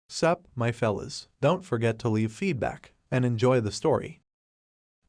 Sup, my fellas, don't forget to leave feedback and enjoy the story.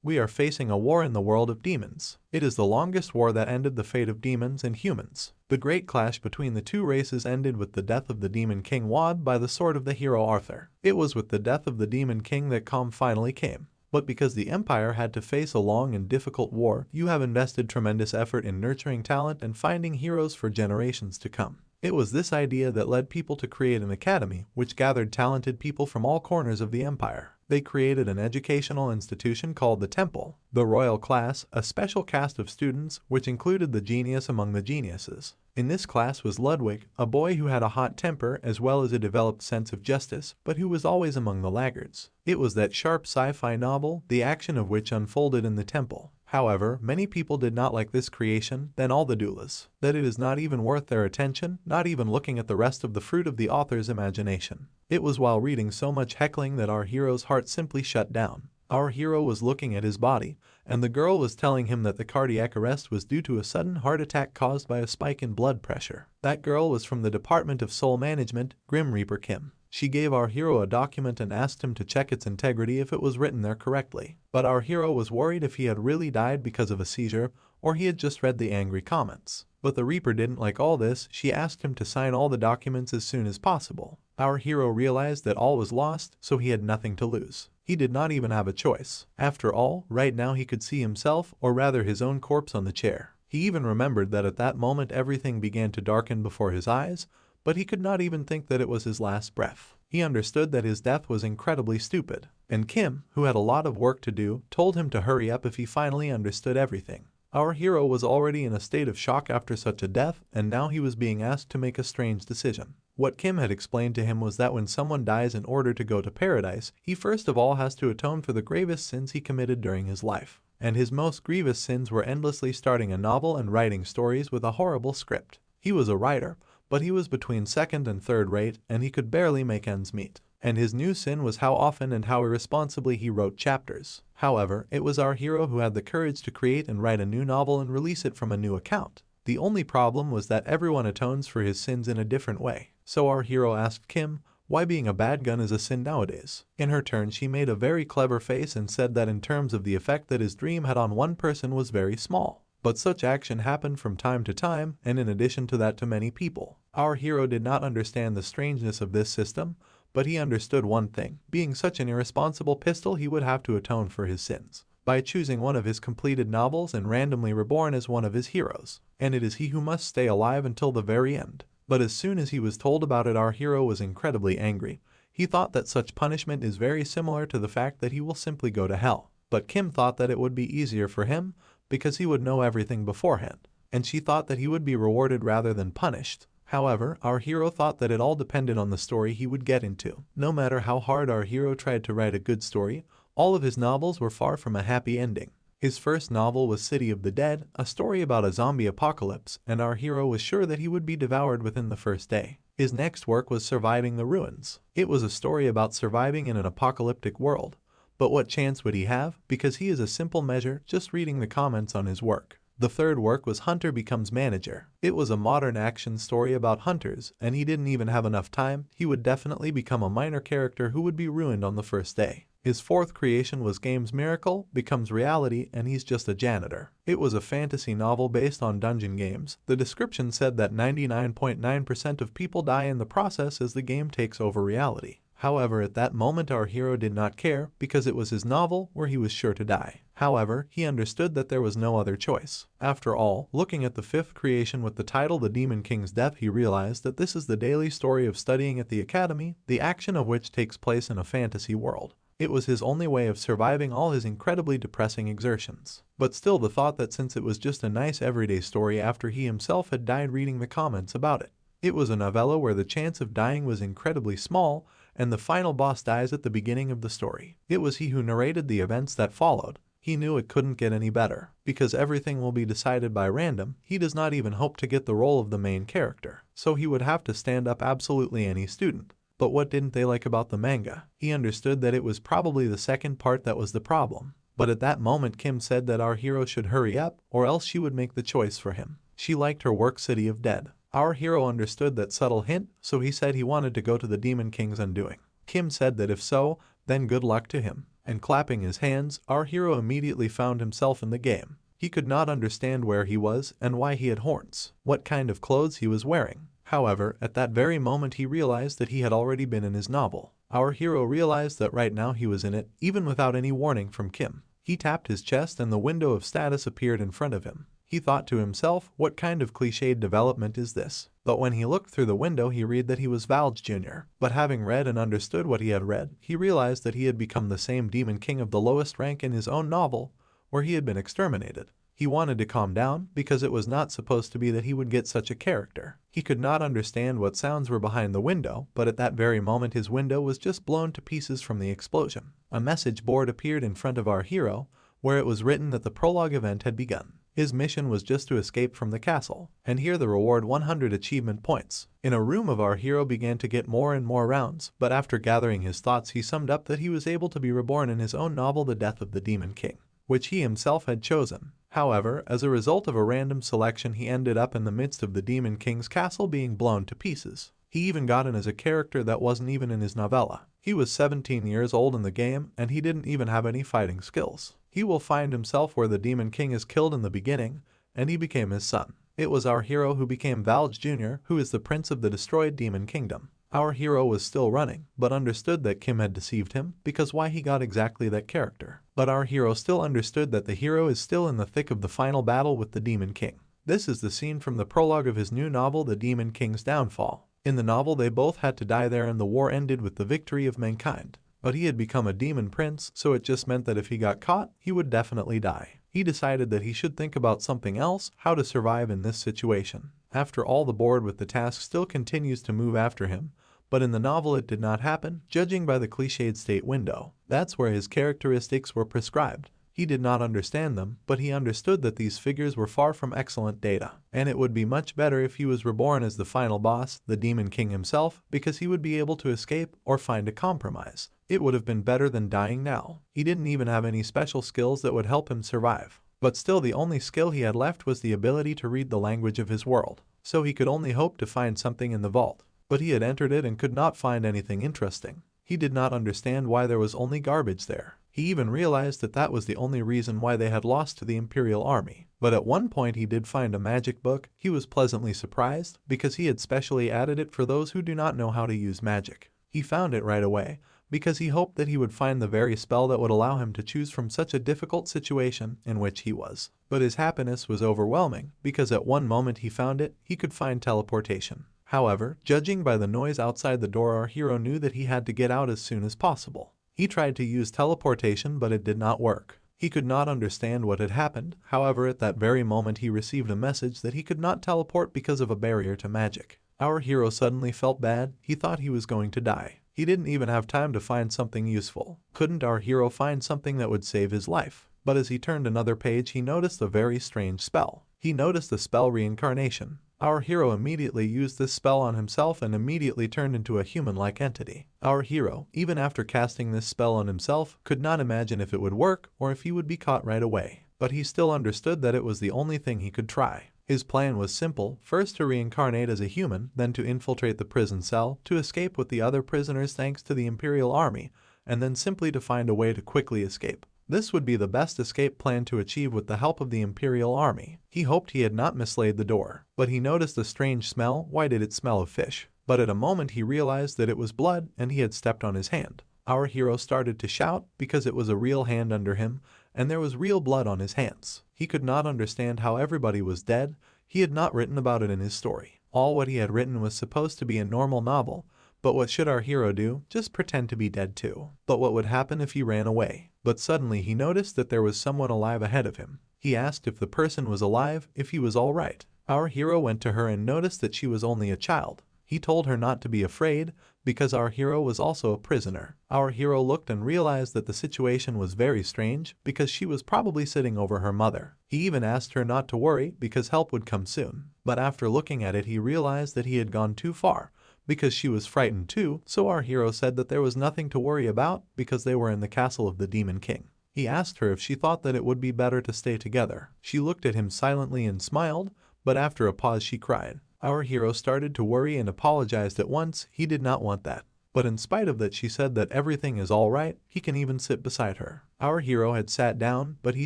We are facing a war in the world of demons. It is the longest war that ended the fate of demons and humans. The great clash between the two races ended with the death of the demon king Wad by the sword of the hero Arthur. It was with the death of the demon king that calm finally came. But because the Empire had to face a long and difficult war, you have invested tremendous effort in nurturing talent and finding heroes for generations to come. It was this idea that led people to create an academy which gathered talented people from all corners of the Empire. They created an educational institution called the Temple, the Royal Class, a special caste of students which included the genius among the geniuses. In this class was Ludwig, a boy who had a hot temper as well as a developed sense of justice, but who was always among the laggards. It was that sharp sci-fi novel, the action of which unfolded in the temple. However, many people did not like this creation, then all the doulas, that it is not even worth their attention, not even looking at the rest of the fruit of the author's imagination. It was while reading so much heckling that our hero's heart simply shut down. Our hero was looking at his body, and the girl was telling him that the cardiac arrest was due to a sudden heart attack caused by a spike in blood pressure. That girl was from the Department of Soul Management, Grim Reaper Kim. She gave our hero a document and asked him to check its integrity if it was written there correctly. But our hero was worried if he had really died because of a seizure, or he had just read the angry comments. But the Reaper didn't like all this. She asked him to sign all the documents as soon as possible. Our hero realized that all was lost, so he had nothing to lose. He did not even have a choice. After all, right now he could see himself, or rather his own corpse on the chair. He even remembered that at that moment everything began to darken before his eyes, but he could not even think that it was his last breath. He understood that his death was incredibly stupid, and Kim, who had a lot of work to do, told him to hurry up if he finally understood everything. Our hero was already in a state of shock after such a death, and now he was being asked to make a strange decision. What Kim had explained to him was that when someone dies in order to go to paradise, he first of all has to atone for the gravest sins he committed during his life. And his most grievous sins were endlessly starting a novel and writing stories with a horrible script. He was a writer, but he was between second and third rate, and he could barely make ends meet. And his new sin was how often and how irresponsibly he wrote chapters. However, it was our hero who had the courage to create and write a new novel and release it from a new account. The only problem was that everyone atones for his sins in a different way. So our hero asked Kim why being a bad gun is a sin nowadays. In her turn, she made a very clever face and said that in terms of the effect that his dream had on one person was very small. But such action happened from time to time, and in addition to that to many people. Our hero did not understand the strangeness of this system, but he understood one thing. Being such an irresponsible pistol, he would have to atone for his sins by choosing one of his completed novels and randomly reborn as one of his heroes. And it is he who must stay alive until the very end. But as soon as he was told about it, our hero was incredibly angry. He thought that such punishment is very similar to the fact that he will simply go to hell. But Kim thought that it would be easier for him because he would know everything beforehand, and she thought that he would be rewarded rather than punished. However, our hero thought that it all depended on the story he would get into. No matter how hard our hero tried to write a good story, all of his novels were far from a happy ending. His first novel was City of the Dead, a story about a zombie apocalypse, and our hero was sure that he would be devoured within the first day. His next work was Surviving the Ruins. It was a story about surviving in an apocalyptic world. But what chance would he have? Because he is a simple measure, just reading the comments on his work. The third work was Hunter Becomes Manager. It was a modern action story about hunters, and he didn't even have enough time. He would definitely become a minor character who would be ruined on the first day. His fourth creation was Games Miracle Becomes Reality, and he's just a janitor. It was a fantasy novel based on dungeon games. The description said that 99.9% of people die in the process as the game takes over reality. However, at that moment our hero did not care because it was his novel where he was sure to die. However, he understood that there was no other choice. After all, looking at the fifth creation with the title The Demon King's Death, he realized that this is the daily story of studying at the academy, the action of which takes place in a fantasy world. It was his only way of surviving all his incredibly depressing exertions. But still the thought that since it was just a nice everyday story after he himself had died reading the comments about it. It was a novella where the chance of dying was incredibly small, and the final boss dies at the beginning of the story. It was he who narrated the events that followed. He knew it couldn't get any better. Because everything will be decided by random, he does not even hope to get the role of the main character. So he would have to stand up absolutely any student. But what didn't they like about the manga? He understood that it was probably the second part that was the problem. But at that moment Kim said that our hero should hurry up, or else she would make the choice for him. She liked her work City of Dead. Our hero understood that subtle hint, so he said he wanted to go to the Demon King's undoing. Kim said that if so, then good luck to him. And clapping his hands, our hero immediately found himself in the game. He could not understand where he was and why he had horns, what kind of clothes he was wearing. However, at that very moment he realized that he had already been in his novel. Our hero realized that right now he was in it, even without any warning from Kim. He tapped his chest and the window of status appeared in front of him. He thought to himself, what kind of cliched development is this? But when he looked through the window he read that he was Valj Jr. But having read and understood what he had read, he realized that he had become the same Demon King of the lowest rank in his own novel, where he had been exterminated. He wanted to calm down because it was not supposed to be that he would get such a character. He could not understand what sounds were behind the window, but at that very moment his window was just blown to pieces from the explosion. A message board appeared in front of our hero, where it was written that the prologue event had begun. His mission was just to escape from the castle, and here the reward 100 achievement points. In a room of our hero began to get more and more rounds, but after gathering his thoughts he summed up that he was able to be reborn in his own novel The Death of the Demon King, which he himself had chosen. However, as a result of a random selection he ended up in the midst of the Demon King's castle being blown to pieces. He even got in as a character that wasn't even in his novella. He was 17 years old in the game and he didn't even have any fighting skills. He will find himself where the Demon King is killed in the beginning, and he became his son. It was our hero who became Valj Jr., who is the prince of the destroyed Demon Kingdom. Our hero was still running, but understood that Kim had deceived him, because why he got exactly that character. But our hero still understood that the hero is still in the thick of the final battle with the Demon King. This is the scene from the prologue of his new novel The Demon King's Downfall. In the novel they both had to die there and the war ended with the victory of mankind. But he had become a demon prince, so it just meant that if he got caught, he would definitely die. He decided that he should think about something else, how to survive in this situation. After all, the board with the task still continues to move after him, but in the novel it did not happen, judging by the cliched state window. That's where his characteristics were prescribed. He did not understand them, but he understood that these figures were far from excellent data, and it would be much better if he was reborn as the final boss, the Demon King himself, because he would be able to escape or find a compromise. It would have been better than dying now. He didn't even have any special skills that would help him survive. But still the only skill he had left was the ability to read the language of his world, so he could only hope to find something in the vault. But he had entered it and could not find anything interesting. He did not understand why there was only garbage there. He even realized that that was the only reason why they had lost to the Imperial Army. But at one point he did find a magic book. He was pleasantly surprised because he had specially added it for those who do not know how to use magic. He found it right away because he hoped that he would find the very spell that would allow him to choose from such a difficult situation in which he was. But his happiness was overwhelming because at one moment he found it, he could find teleportation. However, judging by the noise outside the door, our hero knew that he had to get out as soon as possible. He tried to use teleportation, but it did not work. He could not understand what had happened. However, at that very moment he received a message that he could not teleport because of a barrier to magic. Our hero suddenly felt bad. He thought he was going to die. He didn't even have time to find something useful. Couldn't our hero find something that would save his life? But as he turned another page he noticed a very strange spell. He noticed the spell reincarnation. Our hero immediately used this spell on himself and immediately turned into a human-like entity. Our hero, even after casting this spell on himself, could not imagine if it would work or if he would be caught right away. But he still understood that it was the only thing he could try. His plan was simple, first to reincarnate as a human, then to infiltrate the prison cell, to escape with the other prisoners thanks to the Imperial Army, and then simply to find a way to quickly escape. This would be the best escape plan to achieve with the help of the Imperial Army. He hoped he had not mislaid the door, but he noticed a strange smell. Why did it smell of fish? But at a moment he realized that it was blood and he had stepped on his hand. Our hero started to shout because it was a real hand under him and there was real blood on his hands. He could not understand how everybody was dead. He had not written about it in his story. All what he had written was supposed to be a normal novel. But what should our hero do? Just pretend to be dead too. But what would happen if he ran away? But suddenly he noticed that there was someone alive ahead of him. He asked if the person was alive, if he was all right. Our hero went to her and noticed that she was only a child. He told her not to be afraid because our hero was also a prisoner. Our hero looked and realized that the situation was very strange because she was probably sitting over her mother. He even asked her not to worry because help would come soon. But after looking at it he realized that he had gone too far, because she was frightened too, so our hero said that there was nothing to worry about because they were in the castle of the Demon King. He asked her if she thought that it would be better to stay together. She looked at him silently and smiled, but after a pause she cried. Our hero started to worry and apologized at once. He did not want that. But in spite of that, she said that everything is alright, he can even sit beside her. Our hero had sat down, but he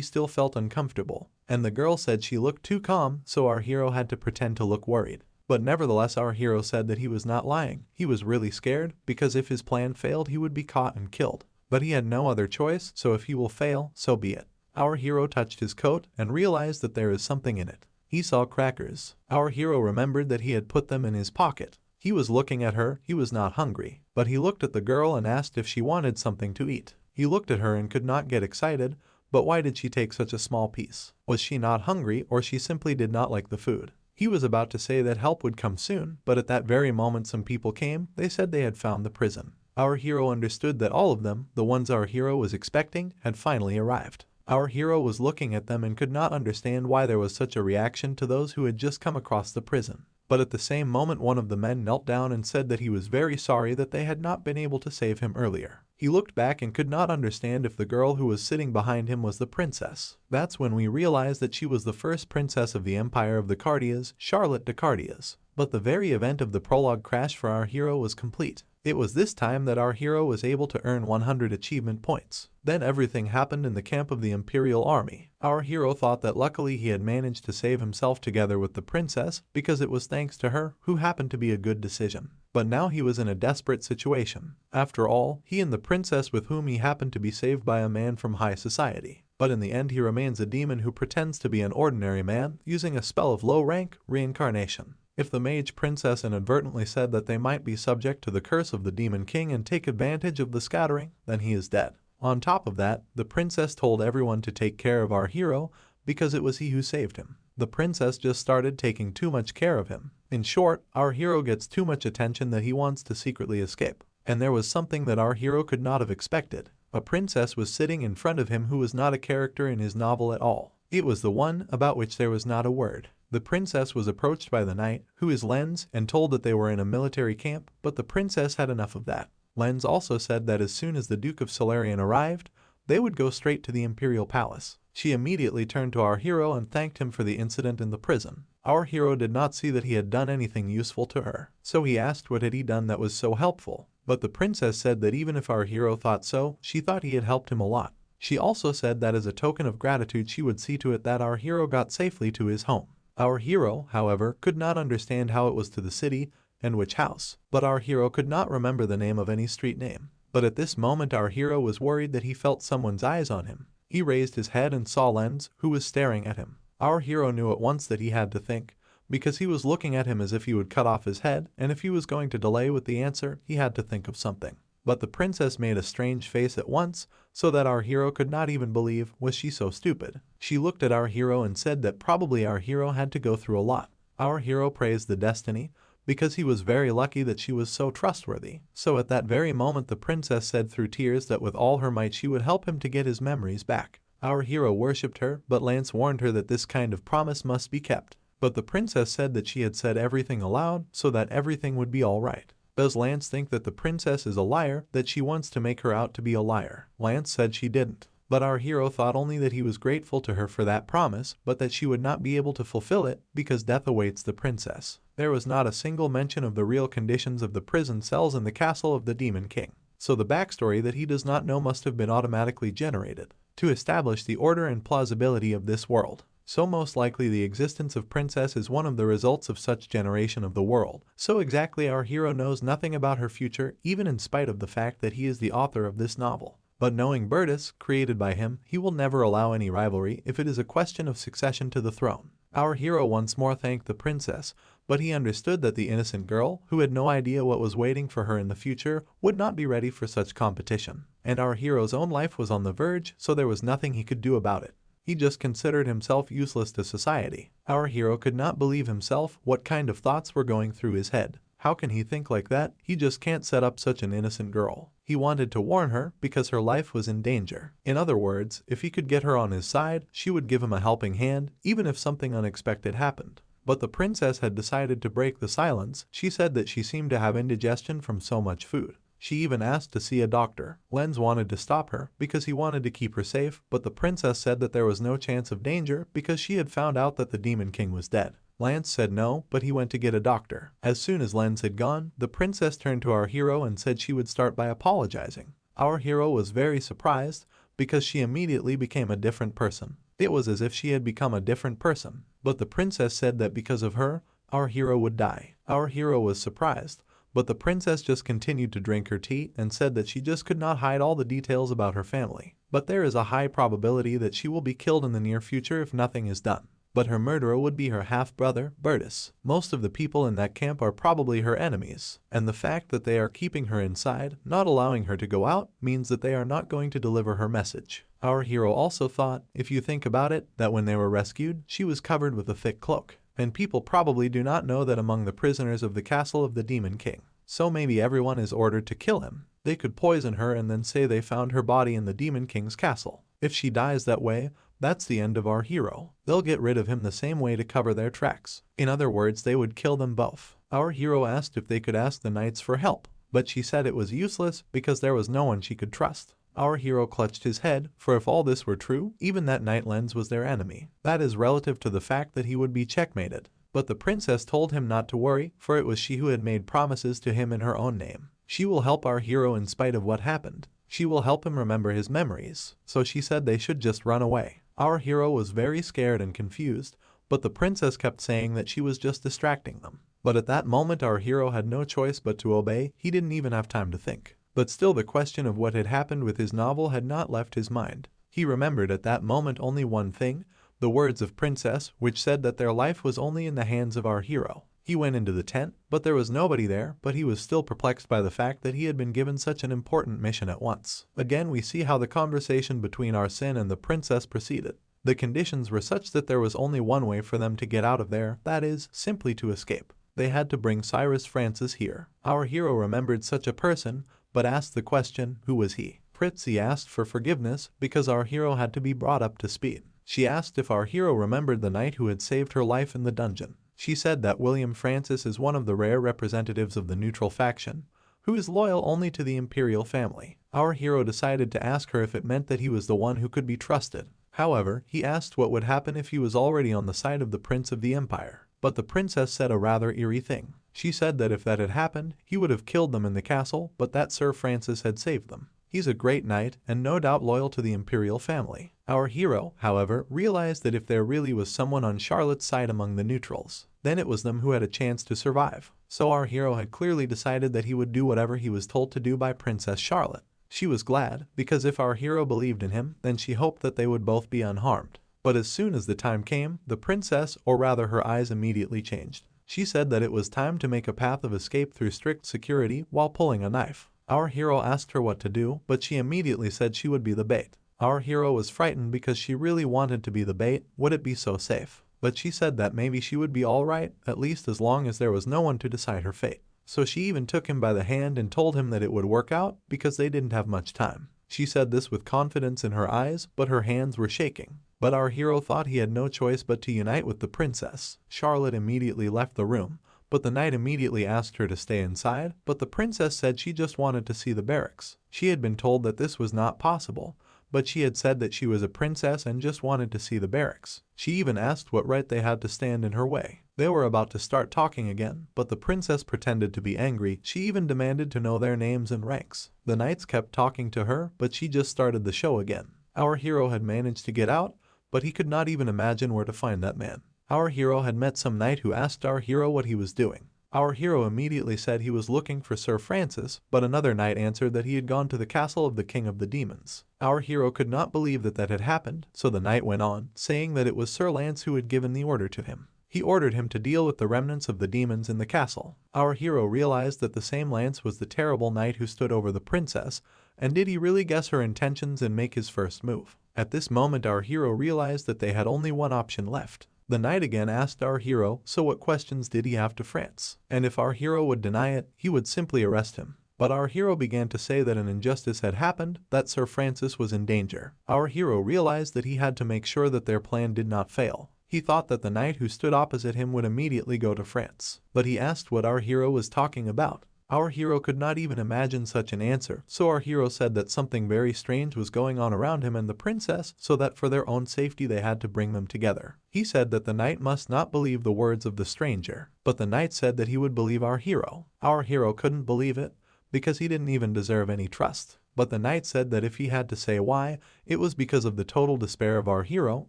still felt uncomfortable. And the girl said she looked too calm, so our hero had to pretend to look worried. But nevertheless, our hero said that he was not lying. He was really scared, because if his plan failed, he would be caught and killed. But he had no other choice, so if he will fail, so be it. Our hero touched his coat and realized that there is something in it. He saw crackers. Our hero remembered that he had put them in his pocket. He was looking at her. He was not hungry, but he looked at the girl and asked if she wanted something to eat. He looked at her and could not get excited, but why did she take such a small piece? Was she not hungry, or she simply did not like the food? He was about to say that help would come soon, but at that very moment some people came. They said they had found the prison. Our hero understood that all of them, the ones our hero was expecting, had finally arrived. Our hero was looking at them and could not understand why there was such a reaction to those who had just come across the prison. But at the same moment, one of the men knelt down and said that he was very sorry that they had not been able to save him earlier. He looked back and could not understand if the girl who was sitting behind him was the princess. That's when we realized that she was the first princess of the Empire of the Cardias, Charlotte de Cardias. But the very event of the prologue crash for our hero was complete. It was this time that our hero was able to earn 100 achievement points. Then everything happened in the camp of the Imperial Army. Our hero thought that luckily he had managed to save himself together with the princess, because it was thanks to her, who happened to be a good decision. But now he was in a desperate situation. After all, he and the princess with whom he happened to be saved by a man from high society. But in the end he remains a demon who pretends to be an ordinary man, using a spell of low rank, reincarnation. If the mage princess inadvertently said that they might be subject to the curse of the demon king and take advantage of the scattering, then he is dead. On top of that, the princess told everyone to take care of our hero because it was he who saved him. The princess just started taking too much care of him. In short, our hero gets too much attention that he wants to secretly escape. And there was something that our hero could not have expected. A princess was sitting in front of him who was not a character in his novel at all. It was the one about which there was not a word. The princess was approached by the knight, who is Lens, and told that they were in a military camp, but the princess had enough of that. Lens also said that as soon as the Duke of Solarian arrived, they would go straight to the Imperial Palace. She immediately turned to our hero and thanked him for the incident in the prison. Our hero did not see that he had done anything useful to her, so he asked what had he done that was so helpful. But the princess said that even if our hero thought so, she thought he had helped him a lot. She also said that as a token of gratitude she would see to it that our hero got safely to his home. Our hero, however, could not understand how it was to the city and which house, but our hero could not remember the name of any street name. But at this moment our hero was worried that he felt someone's eyes on him. He raised his head and saw Lens, who was staring at him. Our hero knew at once that he had to think, because he was looking at him as if he would cut off his head, and if he was going to delay with the answer, he had to think of something. But the princess made a strange face at once, so that our hero could not even believe, was she so stupid? She looked at our hero and said that probably our hero had to go through a lot. Our hero praised the destiny, because he was very lucky that she was so trustworthy. So at that very moment the princess said through tears that with all her might she would help him to get his memories back. Our hero worshipped her, but Lance warned her that this kind of promise must be kept. But the princess said that she had said everything aloud, so that everything would be alright. Does Lance think that the princess is a liar, that she wants to make her out to be a liar? Lance said she didn't. But our hero thought only that he was grateful to her for that promise, but that she would not be able to fulfill it because death awaits the princess. There was not a single mention of the real conditions of the prison cells in the castle of the Demon King. So the backstory that he does not know must have been automatically generated to establish the order and plausibility of this world. So most likely the existence of princess is one of the results of such generation of the world. So exactly our hero knows nothing about her future, even in spite of the fact that he is the author of this novel. But knowing Bertus, created by him, he will never allow any rivalry if it is a question of succession to the throne. Our hero once more thanked the princess, but he understood that the innocent girl, who had no idea what was waiting for her in the future, would not be ready for such competition. And our hero's own life was on the verge, so there was nothing he could do about it. He just considered himself useless to society. Our hero could not believe himself what kind of thoughts were going through his head. How can he think like that? He just can't set up such an innocent girl. He wanted to warn her because her life was in danger. In other words, if he could get her on his side, she would give him a helping hand, even if something unexpected happened. But the princess had decided to break the silence. She said that she seemed to have indigestion from so much food. She even asked to see a doctor. Lens wanted to stop her because he wanted to keep her safe, but the princess said that there was no chance of danger because she had found out that the Demon King was dead. Lance said no, but he went to get a doctor. As soon as Lance had gone, the princess turned to our hero and said she would start by apologizing. Our hero was very surprised because she immediately became a different person. It was as if she had become a different person. But the princess said that because of her, our hero would die. Our hero was surprised, but the princess just continued to drink her tea and said that she just could not hide all the details about her family. But there is a high probability that she will be killed in the near future if nothing is done. But her murderer would be her half-brother, Bertus. Most of the people in that camp are probably her enemies, and the fact that they are keeping her inside, not allowing her to go out, means that they are not going to deliver her message. Our hero also thought, if you think about it, that when they were rescued, she was covered with a thick cloak. And people probably do not know that among the prisoners of the castle of the Demon King. So maybe everyone is ordered to kill him. They could poison her and then say they found her body in the Demon King's castle. If she dies that way, that's the end of our hero. They'll get rid of him the same way to cover their tracks. In other words, they would kill them both. Our hero asked if they could ask the knights for help, but she said it was useless because there was no one she could trust. Our hero clutched his head, for if all this were true, even that knight Lens was their enemy. That is relative to the fact that he would be checkmated. But the princess told him not to worry, for it was she who had made promises to him in her own name. She will help our hero in spite of what happened. She will help him remember his memories. So she said they should just run away. Our hero was very scared and confused, but the princess kept saying that she was just distracting them. But at that moment our hero had no choice but to obey. He didn't even have time to think. But still the question of what had happened with his novel had not left his mind. He remembered at that moment only one thing, the words of Princess, which said that their life was only in the hands of our hero. He went into the tent, but there was nobody there, but he was still perplexed by the fact that he had been given such an important mission at once. Again we see how the conversation between Arsene and the princess proceeded. The conditions were such that there was only one way for them to get out of there, that is, simply to escape. They had to bring Cyrus Francis here. Our hero remembered such a person, but asked the question, who was he? Pritzi asked for forgiveness because our hero had to be brought up to speed. She asked if our hero remembered the knight who had saved her life in the dungeon. She said that William Francis is one of the rare representatives of the neutral faction, who is loyal only to the imperial family. Our hero decided to ask her if it meant that he was the one who could be trusted. However, he asked what would happen if he was already on the side of the prince of the empire. But the princess said a rather eerie thing. She said that if that had happened, he would have killed them in the castle, but that Sir Francis had saved them. He's a great knight and no doubt loyal to the imperial family. Our hero, however, realized that if there really was someone on Charlotte's side among the neutrals, then it was them who had a chance to survive. So our hero had clearly decided that he would do whatever he was told to do by Princess Charlotte. She was glad, because if our hero believed in him, then she hoped that they would both be unharmed. But as soon as the time came, the princess, or rather her eyes immediately changed. She said that it was time to make a path of escape through strict security while pulling a knife. Our hero asked her what to do, but she immediately said she would be the bait. Our hero was frightened because she really wanted to be the bait. Would it be so safe? But she said that maybe she would be alright, at least as long as there was no one to decide her fate. So she even took him by the hand and told him that it would work out because they didn't have much time. She said this with confidence in her eyes, but her hands were shaking. But our hero thought he had no choice but to unite with the princess. Charlotte immediately left the room, but the knight immediately asked her to stay inside, but the princess said she just wanted to see the barracks. She had been told that this was not possible, but she had said that she was a princess and just wanted to see the barracks. She even asked what right they had to stand in her way. They were about to start talking again, but the princess pretended to be angry. She even demanded to know their names and ranks. The knights kept talking to her, but she just started the show again. Our hero had managed to get out, but he could not even imagine where to find that man. Our hero had met some knight who asked our hero what he was doing. Our hero immediately said he was looking for Sir Francis, but another knight answered that he had gone to the castle of the King of the Demons. Our hero could not believe that that had happened, so the knight went on, saying that it was Sir Lance who had given the order to him. He ordered him to deal with the remnants of the demons in the castle. Our hero realized that the same Lance was the terrible knight who stood over the princess, and did he really guess her intentions and make his first move? At this moment our hero realized that they had only one option left. The knight again asked our hero, so what questions did he have to France? And if our hero would deny it, he would simply arrest him. But our hero began to say that an injustice had happened, that Sir Francis was in danger. Our hero realized that he had to make sure that their plan did not fail. He thought that the knight who stood opposite him would immediately go to France. But he asked what our hero was talking about. Our hero could not even imagine such an answer, so our hero said that something very strange was going on around him and the princess, so that for their own safety they had to bring them together. He said that the knight must not believe the words of the stranger, but the knight said that he would believe our hero. Our hero couldn't believe it, because he didn't even deserve any trust. But the knight said that if he had to say why, it was because of the total despair of our hero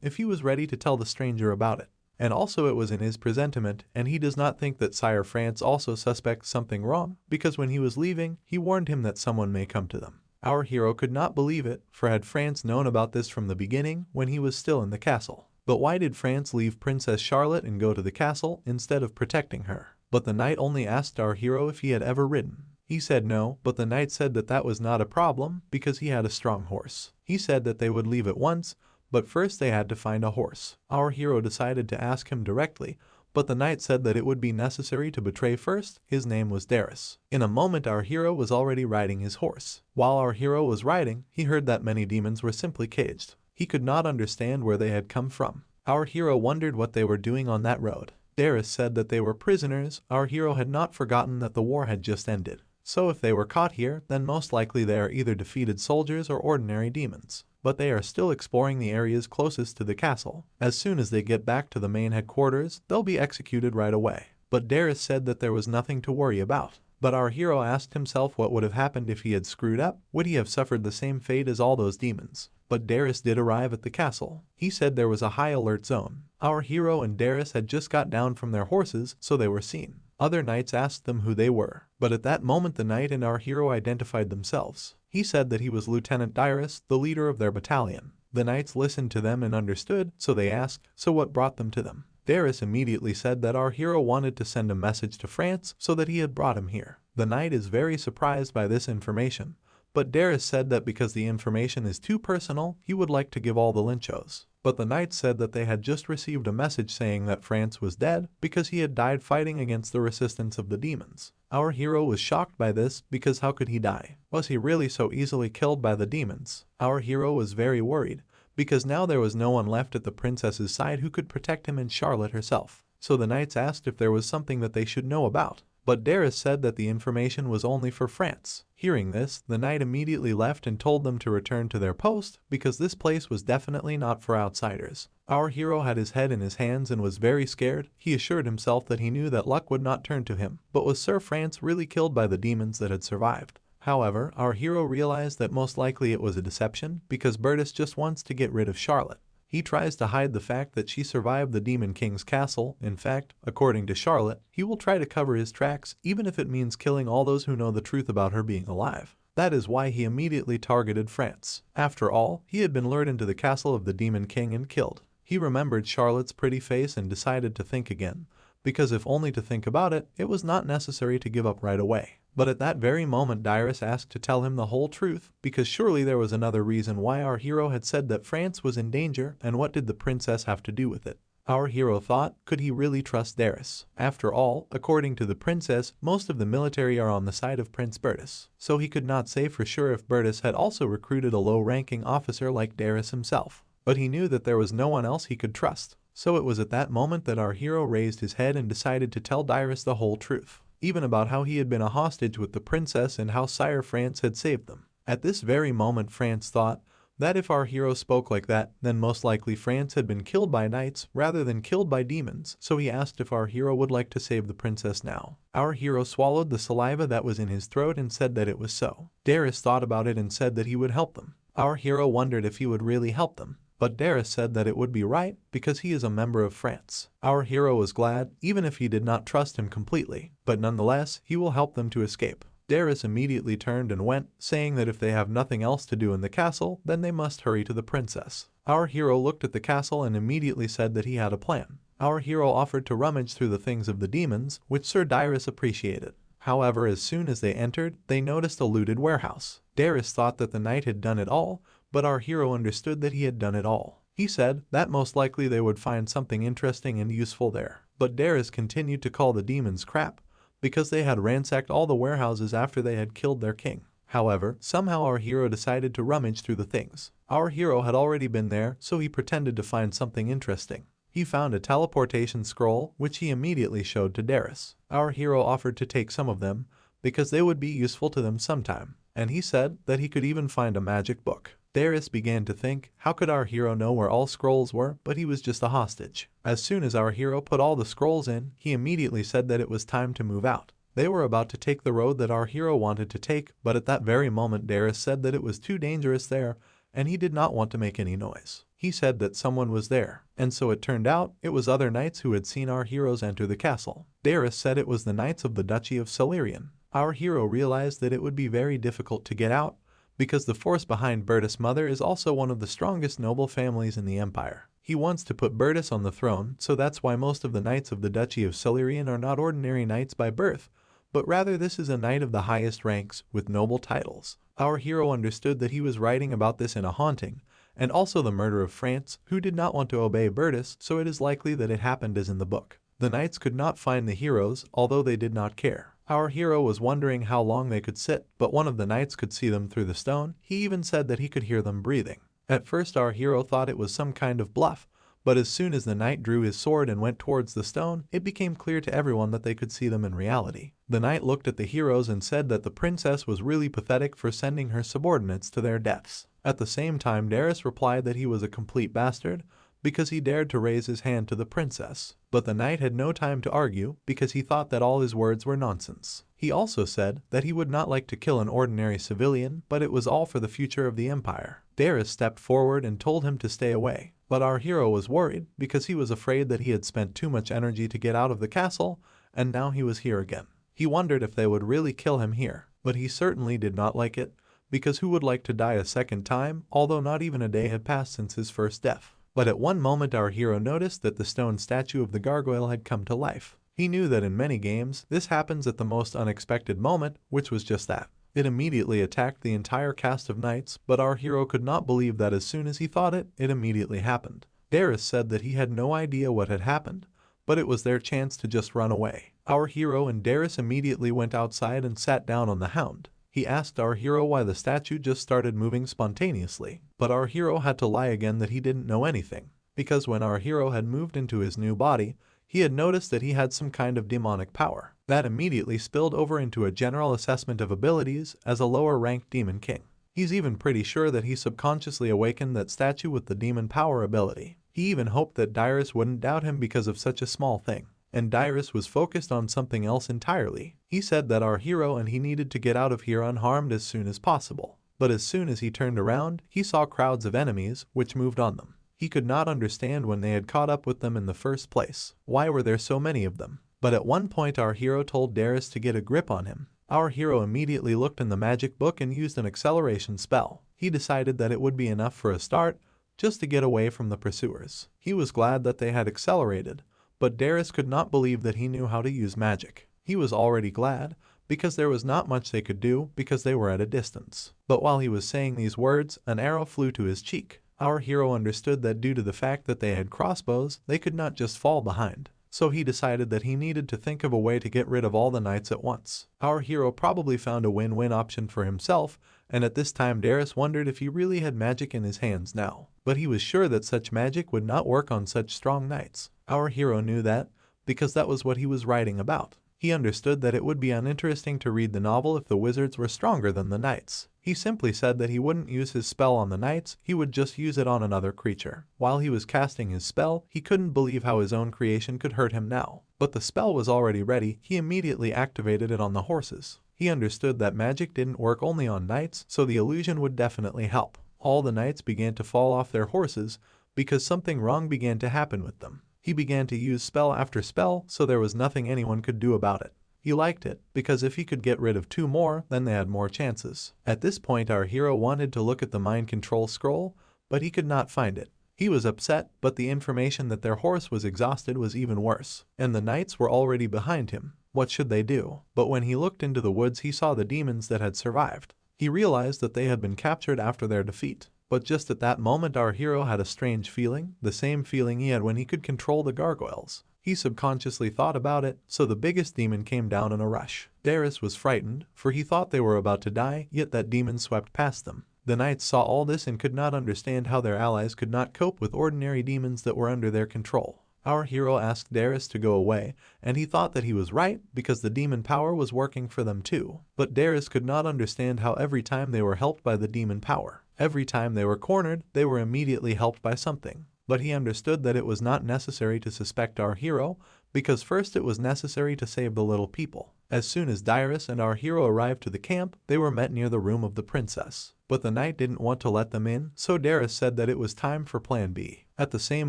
if he was ready to tell the stranger about it. And also it was in his presentiment, and he does not think that Sire France also suspects something wrong, because when he was leaving, he warned him that someone may come to them. Our hero could not believe it, for had France known about this from the beginning, when he was still in the castle. But why did France leave Princess Charlotte and go to the castle, instead of protecting her? But the knight only asked our hero if he had ever ridden. He said no, but the knight said that that was not a problem, because he had a strong horse. He said that they would leave at once, but first they had to find a horse. Our hero decided to ask him directly, but the knight said that it would be necessary to betray first. His name was Darius. In a moment our hero was already riding his horse. While our hero was riding, he heard that many demons were simply caged. He could not understand where they had come from. Our hero wondered what they were doing on that road. Darius said that they were prisoners. Our hero had not forgotten that the war had just ended. So if they were caught here, then most likely they are either defeated soldiers or ordinary demons. But they are still exploring the areas closest to the castle. As soon as they get back to the main headquarters, they'll be executed right away. But Darius said that there was nothing to worry about. But our hero asked himself what would have happened if he had screwed up. Would he have suffered the same fate as all those demons? But Darius did arrive at the castle. He said there was a high alert zone. Our hero and Darius had just got down from their horses, so they were seen. Other knights asked them who they were, but at that moment the knight and our hero identified themselves. He said that he was Lieutenant Darius, the leader of their battalion. The knights listened to them and understood, so they asked, so what brought them to them? Darius immediately said that our hero wanted to send a message to France, so that he had brought him here. The knight is very surprised by this information, but Darius said that because the information is too personal, he would like to give all the linchos. But the knights said that they had just received a message saying that France was dead because he had died fighting against the resistance of the demons. Our hero was shocked by this because how could he die? Was he really so easily killed by the demons? Our hero was very worried because now there was no one left at the princess's side who could protect him and Charlotte herself. So the knights asked if there was something that they should know about. But Darius said that the information was only for France. Hearing this, the knight immediately left and told them to return to their post because this place was definitely not for outsiders. Our hero had his head in his hands and was very scared. He assured himself that he knew that luck would not turn to him. But was Sir France really killed by the demons that had survived? However, our hero realized that most likely it was a deception because Bertus just wants to get rid of Charlotte. He tries to hide the fact that she survived the Demon King's castle. In fact, according to Charlotte, he will try to cover his tracks even if it means killing all those who know the truth about her being alive. That is why he immediately targeted France. After all, he had been lured into the castle of the Demon King and killed. He remembered Charlotte's pretty face and decided to think again, because if only to think about it, it was not necessary to give up right away. But at that very moment Darius asked to tell him the whole truth, because surely there was another reason why our hero had said that France was in danger, and what did the princess have to do with it? Our hero thought, could he really trust Darius? After all, according to the princess, most of the military are on the side of Prince Bertus, so he could not say for sure if Bertus had also recruited a low-ranking officer like Darius himself. But he knew that there was no one else he could trust. So it was at that moment that our hero raised his head and decided to tell Darius the whole truth, even about how he had been a hostage with the princess and how Sire France had saved them. At this very moment France thought that if our hero spoke like that, then most likely France had been killed by knights rather than killed by demons, so he asked if our hero would like to save the princess now. Our hero swallowed the saliva that was in his throat and said that it was so. Darius thought about it and said that he would help them. Our hero wondered if he would really help them. But Darius said that it would be right because he is a member of France. Our hero was glad, even if he did not trust him completely, but nonetheless, he will help them to escape. Darius immediately turned and went, saying that if they have nothing else to do in the castle, then they must hurry to the princess. Our hero looked at the castle and immediately said that he had a plan. Our hero offered to rummage through the things of the demons, which Sir Darius appreciated. However, as soon as they entered, they noticed a looted warehouse. Darius thought that the knight had done it all, but our hero understood that he had done it all. He said that most likely they would find something interesting and useful there. But Darius continued to call the demons crap, because they had ransacked all the warehouses after they had killed their king. However, somehow our hero decided to rummage through the things. Our hero had already been there, so he pretended to find something interesting. He found a teleportation scroll, which he immediately showed to Darius. Our hero offered to take some of them, because they would be useful to them sometime, and he said that he could even find a magic book. Darius began to think, how could our hero know where all scrolls were, but he was just a hostage. As soon as our hero put all the scrolls in, he immediately said that it was time to move out. They were about to take the road that our hero wanted to take, but at that very moment Darius said that it was too dangerous there, and he did not want to make any noise. He said that someone was there, and so it turned out it was other knights who had seen our heroes enter the castle. Darius said it was the knights of the Duchy of Solarian. Our hero realized that it would be very difficult to get out, because the force behind Bertus' mother is also one of the strongest noble families in the empire. He wants to put Bertus on the throne, so that's why most of the knights of the Duchy of Solarian are not ordinary knights by birth, but rather this is a knight of the highest ranks with noble titles. Our hero understood that he was writing about this in a haunting, and also the murder of France, who did not want to obey Bertus, so it is likely that it happened as in the book. The knights could not find the heroes, although they did not care. Our hero was wondering how long they could sit, but one of the knights could see them through the stone. He even said that he could hear them breathing. At first our hero thought it was some kind of bluff, but as soon as the knight drew his sword and went towards the stone, it became clear to everyone that they could see them in reality. The knight looked at the heroes and said that the princess was really pathetic for sending her subordinates to their deaths. At the same time, Darius replied that he was a complete bastard because he dared to raise his hand to the princess. But the knight had no time to argue because he thought that all his words were nonsense. He also said that he would not like to kill an ordinary civilian, but it was all for the future of the empire. Darius stepped forward and told him to stay away. But our hero was worried because he was afraid that he had spent too much energy to get out of the castle, and now he was here again. He wondered if they would really kill him here, but he certainly did not like it, because who would like to die a second time, although not even a day had passed since his first death. But at one moment our hero noticed that the stone statue of the gargoyle had come to life. He knew that in many games, this happens at the most unexpected moment, which was just that. It immediately attacked the entire cast of knights, but our hero could not believe that as soon as he thought it, it immediately happened. Darius said that he had no idea what had happened, but it was their chance to just run away. Our hero and Darius immediately went outside and sat down on the hound. He asked our hero why the statue just started moving spontaneously, but our hero had to lie again that he didn't know anything, because when our hero had moved into his new body, he had noticed that he had some kind of demonic power. That immediately spilled over into a general assessment of abilities as a lower-ranked demon king. He's even pretty sure that he subconsciously awakened that statue with the demon power ability. He even hoped that Darius wouldn't doubt him because of such a small thing. And Darius was focused on something else entirely. He said that our hero and he needed to get out of here unharmed as soon as possible. But as soon as he turned around, he saw crowds of enemies which moved on them. He could not understand when they had caught up with them in the first place. Why were there so many of them? But at one point our hero told Darius to get a grip on him. Our hero immediately looked in the magic book and used an acceleration spell. He decided that it would be enough for a start, just to get away from the pursuers. He was glad that they had accelerated, but Darius could not believe that he knew how to use magic. He was already glad, because there was not much they could do because they were at a distance. But while he was saying these words, an arrow flew to his cheek. Our hero understood that due to the fact that they had crossbows, they could not just fall behind. So he decided that he needed to think of a way to get rid of all the knights at once. Our hero probably found a win-win option for himself, and at this time Darius wondered if he really had magic in his hands now. But he was sure that such magic would not work on such strong knights. Our hero knew that, because that was what he was writing about. He understood that it would be uninteresting to read the novel if the wizards were stronger than the knights. He simply said that he wouldn't use his spell on the knights, he would just use it on another creature. While he was casting his spell, he couldn't believe how his own creation could hurt him now. But the spell was already ready, he immediately activated it on the horses. He understood that magic didn't work only on knights, so the illusion would definitely help. All the knights began to fall off their horses, because something wrong began to happen with them. He began to use spell after spell, so there was nothing anyone could do about it. He liked it, because if he could get rid of 2 more, then they had more chances. At this point our hero wanted to look at the mind control scroll, but he could not find it. He was upset, but the information that their horse was exhausted was even worse, and the knights were already behind him. What should they do? But when he looked into the woods he saw the demons that had survived. He realized that they had been captured after their defeat. But just at that moment our hero had a strange feeling, the same feeling he had when he could control the gargoyles. He subconsciously thought about it, so the biggest demon came down in a rush. Darius was frightened, for he thought they were about to die, yet that demon swept past them. The knights saw all this and could not understand how their allies could not cope with ordinary demons that were under their control. Our hero asked Darius to go away, and he thought that he was right because the demon power was working for them too. But Darius could not understand how every time they were helped by the demon power, every time they were cornered, they were immediately helped by something. But he understood that it was not necessary to suspect our hero, because first it was necessary to save the little people. As soon as Darius and our hero arrived to the camp, they were met near the room of the princess. But the knight didn't want to let them in, so Darius said that it was time for plan B. At the same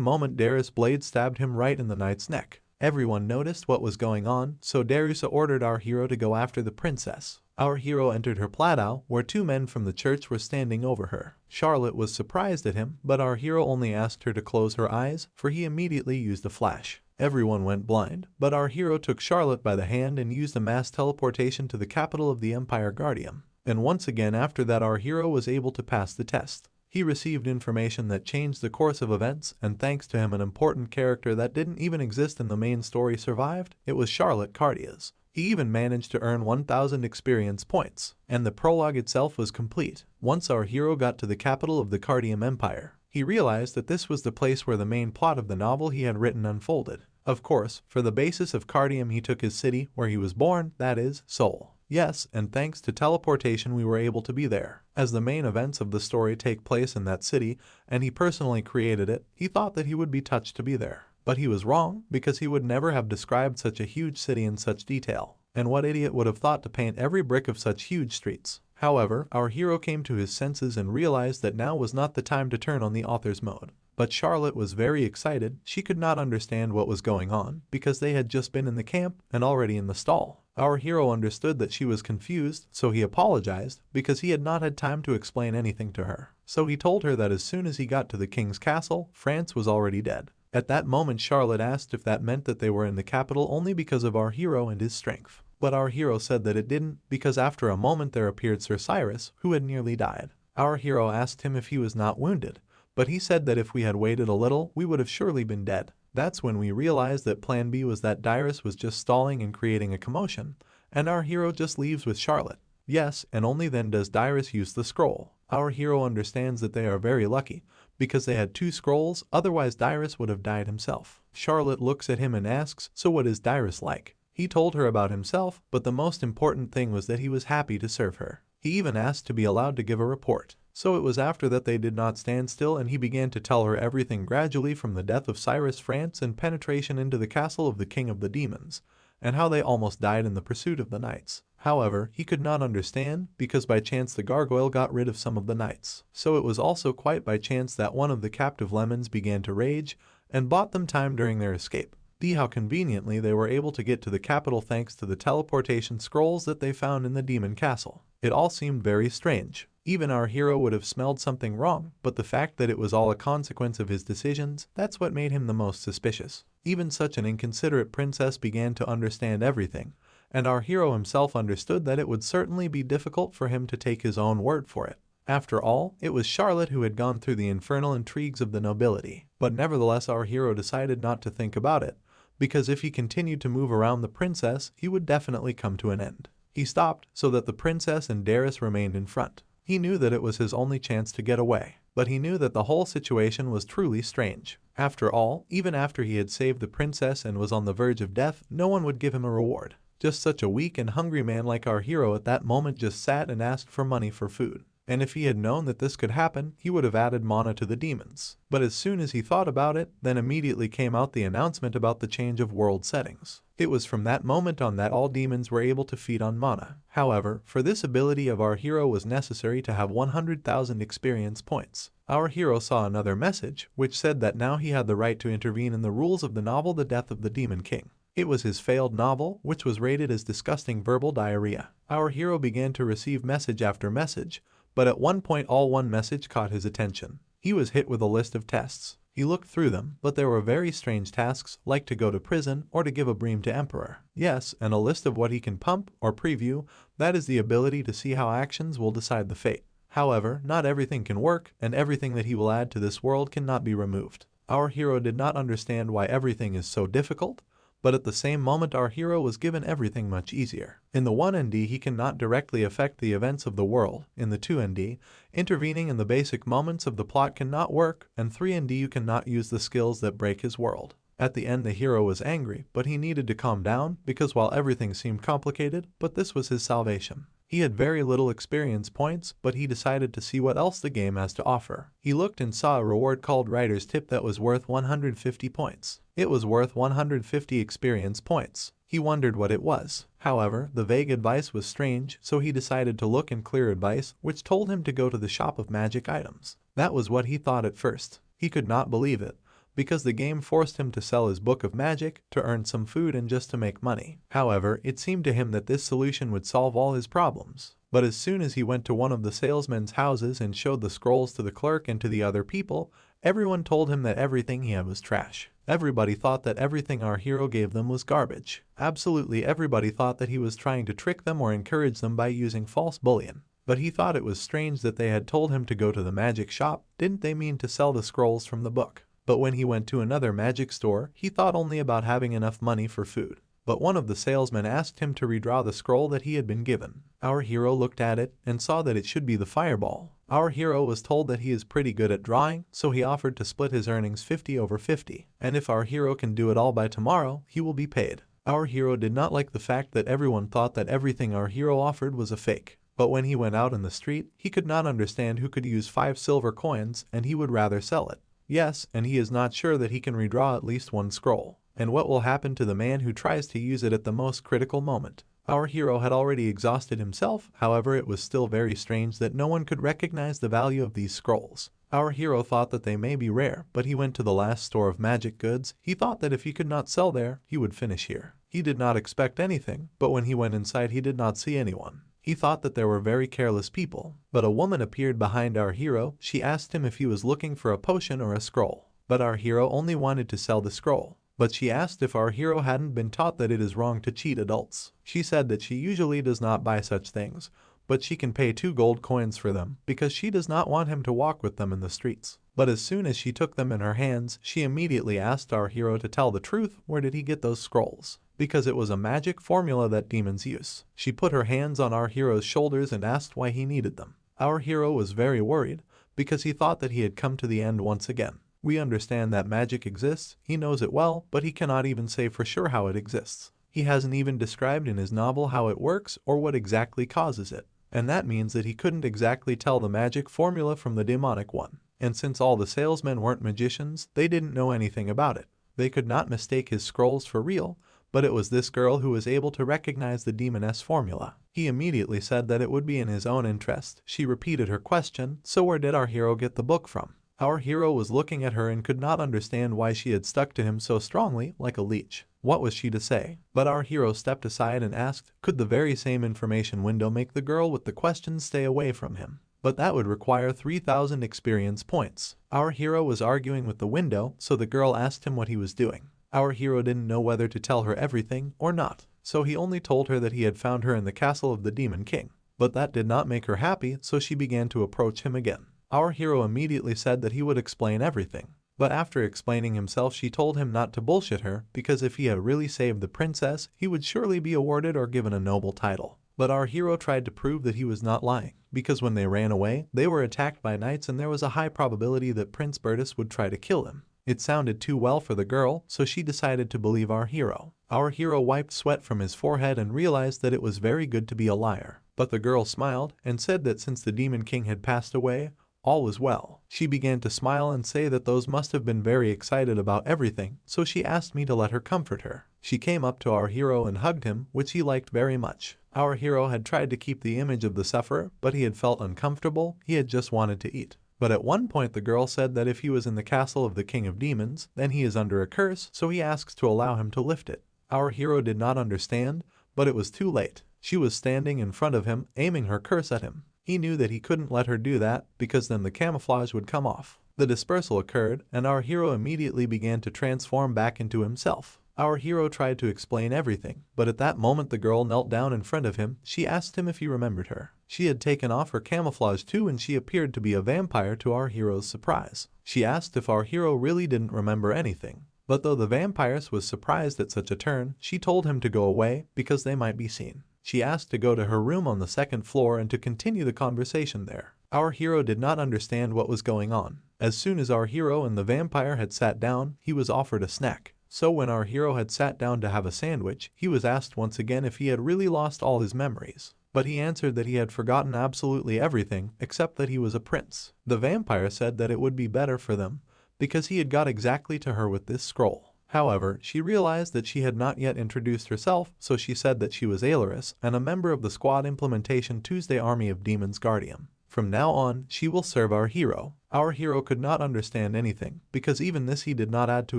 moment, Darius' blade stabbed him right in the knight's neck. Everyone noticed what was going on, so Darius ordered our hero to go after the princess. Our hero entered her plateau, where two men from the church were standing over her. Charlotte was surprised at him, but our hero only asked her to close her eyes, for he immediately used a flash. Everyone went blind, but our hero took Charlotte by the hand and used a mass teleportation to the capital of the Empire Guardium. And once again after that our hero was able to pass the test. He received information that changed the course of events, and thanks to him an important character that didn't even exist in the main story survived. It was Charlotte Cartias. He even managed to earn 1,000 experience points, and the prologue itself was complete. Once our hero got to the capital of the Cardium Empire, he realized that this was the place where the main plot of the novel he had written unfolded. Of course, for the basis of Cardium he took his city where he was born, that is, Seoul. Yes, and thanks to teleportation we were able to be there. As the main events of the story take place in that city, and he personally created it, he thought that he would be touched to be there. But he was wrong, because he would never have described such a huge city in such detail. And what idiot would have thought to paint every brick of such huge streets? However, our hero came to his senses and realized that now was not the time to turn on the author's mode. But Charlotte was very excited. She could not understand what was going on, because they had just been in the camp and already in the stall. Our hero understood that she was confused, so he apologized, because he had not had time to explain anything to her. So he told her that as soon as he got to the king's castle, France was already dead. At that moment Charlotte asked if that meant that they were in the capital only because of our hero and his strength. But our hero said that it didn't, because after a moment there appeared Sir Cyrus, who had nearly died. Our hero asked him if he was not wounded, but he said that if we had waited a little, we would have surely been dead. That's when we realized that plan B was that Darius was just stalling and creating a commotion, and our hero just leaves with Charlotte. Yes, and only then does Darius use the scroll. Our hero understands that they are very lucky, because they had 2 scrolls, otherwise Darius would have died himself. Charlotte looks at him and asks, "So what is Darius like?" He told her about himself, but the most important thing was that he was happy to serve her. He even asked to be allowed to give a report. So it was after that they did not stand still, and he began to tell her everything gradually, from the death of Cyrus France and penetration into the castle of the king of the demons, and how they almost died in the pursuit of the knights. However, he could not understand, because by chance the gargoyle got rid of some of the knights. So it was also quite by chance that one of the captive lemons began to rage, and bought them time during their escape. See how conveniently they were able to get to the capital thanks to the teleportation scrolls that they found in the demon castle. It all seemed very strange. Even our hero would have smelled something wrong, but the fact that it was all a consequence of his decisions, that's what made him the most suspicious. Even such an inconsiderate princess began to understand everything, and our hero himself understood that it would certainly be difficult for him to take his own word for it. After all, it was Charlotte who had gone through the infernal intrigues of the nobility. But nevertheless our hero decided not to think about it, because if he continued to move around the princess, he would definitely come to an end. He stopped so that the princess and Darius remained in front. He knew that it was his only chance to get away, but he knew that the whole situation was truly strange. After all, even after he had saved the princess and was on the verge of death, no one would give him a reward. Just such a weak and hungry man like our hero at that moment just sat and asked for money for food. And if he had known that this could happen, he would have added mana to the demons. But as soon as he thought about it, then immediately came out the announcement about the change of world settings. It was from that moment on that all demons were able to feed on mana. However, for this ability of our hero was necessary to have 100,000 experience points. Our hero saw another message, which said that now he had the right to intervene in the rules of the novel The Death of the Demon King. It was his failed novel, which was rated as disgusting verbal diarrhea. Our hero began to receive message after message, but at one point one message caught his attention. He was hit with a list of tests. He looked through them, but there were very strange tasks, like to go to prison or to give a bream to emperor. Yes, and a list of what he can pump or preview, that is the ability to see how actions will decide the fate. However, not everything can work, and everything that he will add to this world cannot be removed. Our hero did not understand why everything is so difficult, but at the same moment our hero was given everything much easier. In the 1ND he cannot directly affect the events of the world. In the 2ND, intervening in the basic moments of the plot cannot work, and 3ND you cannot use the skills that break his world. At the end the hero was angry, but he needed to calm down because while everything seemed complicated, but this was his salvation. He had very little experience points, but he decided to see what else the game has to offer. He looked and saw a reward called Writer's Tip that was worth 150 points. It was worth 150 experience points. He wondered what it was. However, the vague advice was strange, so he decided to look in clear advice, which told him to go to the shop of magic items. That was what he thought at first. He could not believe it, because the game forced him to sell his book of magic, to earn some food and just to make money. However, it seemed to him that this solution would solve all his problems. But as soon as he went to one of the salesmen's houses and showed the scrolls to the clerk and to the other people, everyone told him that everything he had was trash. Everybody thought that everything our hero gave them was garbage. Absolutely everybody thought that he was trying to trick them or encourage them by using false bullion. But he thought it was strange that they had told him to go to the magic shop. Didn't they mean to sell the scrolls from the book? But when he went to another magic store, he thought only about having enough money for food. But one of the salesmen asked him to redraw the scroll that he had been given. Our hero looked at it and saw that it should be the fireball. Our hero was told that he is pretty good at drawing, so he offered to split his earnings 50/50. And if our hero can do it all by tomorrow, he will be paid. Our hero did not like the fact that everyone thought that everything our hero offered was a fake. But when he went out in the street, he could not understand who could use 5 silver coins, and he would rather sell it. Yes, and he is not sure that he can redraw at least one scroll. And what will happen to the man who tries to use it at the most critical moment? Our hero had already exhausted himself, however it was still very strange that no one could recognize the value of these scrolls. Our hero thought that they may be rare, but he went to the last store of magic goods. He thought that if he could not sell there, he would finish here. He did not expect anything, but when he went inside he did not see anyone. He thought that there were very careless people, but a woman appeared behind our hero. She asked him if he was looking for a potion or a scroll. But our hero only wanted to sell the scroll. But she asked if our hero hadn't been taught that it is wrong to cheat adults. She said that she usually does not buy such things, but she can pay 2 gold coins for them because she does not want him to walk with them in the streets. But as soon as she took them in her hands, she immediately asked our hero to tell the truth. Where did he get those scrolls? Because it was a magic formula that demons use. She put her hands on our hero's shoulders and asked why he needed them. Our hero was very worried because he thought that he had come to the end once again. We understand that magic exists, he knows it well, but he cannot even say for sure how it exists. He hasn't even described in his novel how it works or what exactly causes it. And that means that he couldn't exactly tell the magic formula from the demonic one. And since all the salesmen weren't magicians, they didn't know anything about it. They could not mistake his scrolls for real, but it was this girl who was able to recognize the demoness formula. He immediately said that it would be in his own interest. She repeated her question, so where did our hero get the book from? Our hero was looking at her and could not understand why she had stuck to him so strongly, like a leech. What was she to say? But our hero stepped aside and asked, could the very same information window make the girl with the questions stay away from him? But that would require 3,000 experience points. Our hero was arguing with the window, so the girl asked him what he was doing. Our hero didn't know whether to tell her everything or not, so he only told her that he had found her in the castle of the Demon King. But that did not make her happy, so she began to approach him again. Our hero immediately said that he would explain everything. But after explaining himself, she told him not to bullshit her, because if he had really saved the princess, he would surely be awarded or given a noble title. But our hero tried to prove that he was not lying, because when they ran away, they were attacked by knights and there was a high probability that Prince Bertus would try to kill him. It sounded too well for the girl, so she decided to believe our hero. Our hero wiped sweat from his forehead and realized that it was very good to be a liar. But the girl smiled and said that since the Demon King had passed away, all was well. She began to smile and say that those must have been very excited about everything, so she asked me to let her comfort her. She came up to our hero and hugged him, which he liked very much. Our hero had tried to keep the image of the sufferer, but he had felt uncomfortable. He had just wanted to eat. But at one point the girl said that if he was in the castle of the King of Demons, then he is under a curse, so he asks to allow him to lift it. Our hero did not understand, but it was too late. She was standing in front of him, aiming her curse at him. He knew that he couldn't let her do that, because then the camouflage would come off. The dispersal occurred, and our hero immediately began to transform back into himself. Our hero tried to explain everything, but at that moment the girl knelt down in front of him. She asked him if he remembered her. She had taken off her camouflage too, and she appeared to be a vampire to our hero's surprise. She asked if our hero really didn't remember anything. But though the vampiress was surprised at such a turn, she told him to go away because they might be seen. She asked to go to her room on the 2nd floor and to continue the conversation there. Our hero did not understand what was going on. As soon as our hero and the vampire had sat down, he was offered a snack. So when our hero had sat down to have a sandwich, he was asked once again if he had really lost all his memories. But he answered that he had forgotten absolutely everything except that he was a prince. The vampire said that it would be better for them because he had got exactly to her with this scroll. However, she realized that she had not yet introduced herself, so she said that she was Ailaris and a member of the Squad Implementation Tuesday Army of Demons Guardian. From now on, she will serve our hero. Our hero could not understand anything, because even this he did not add to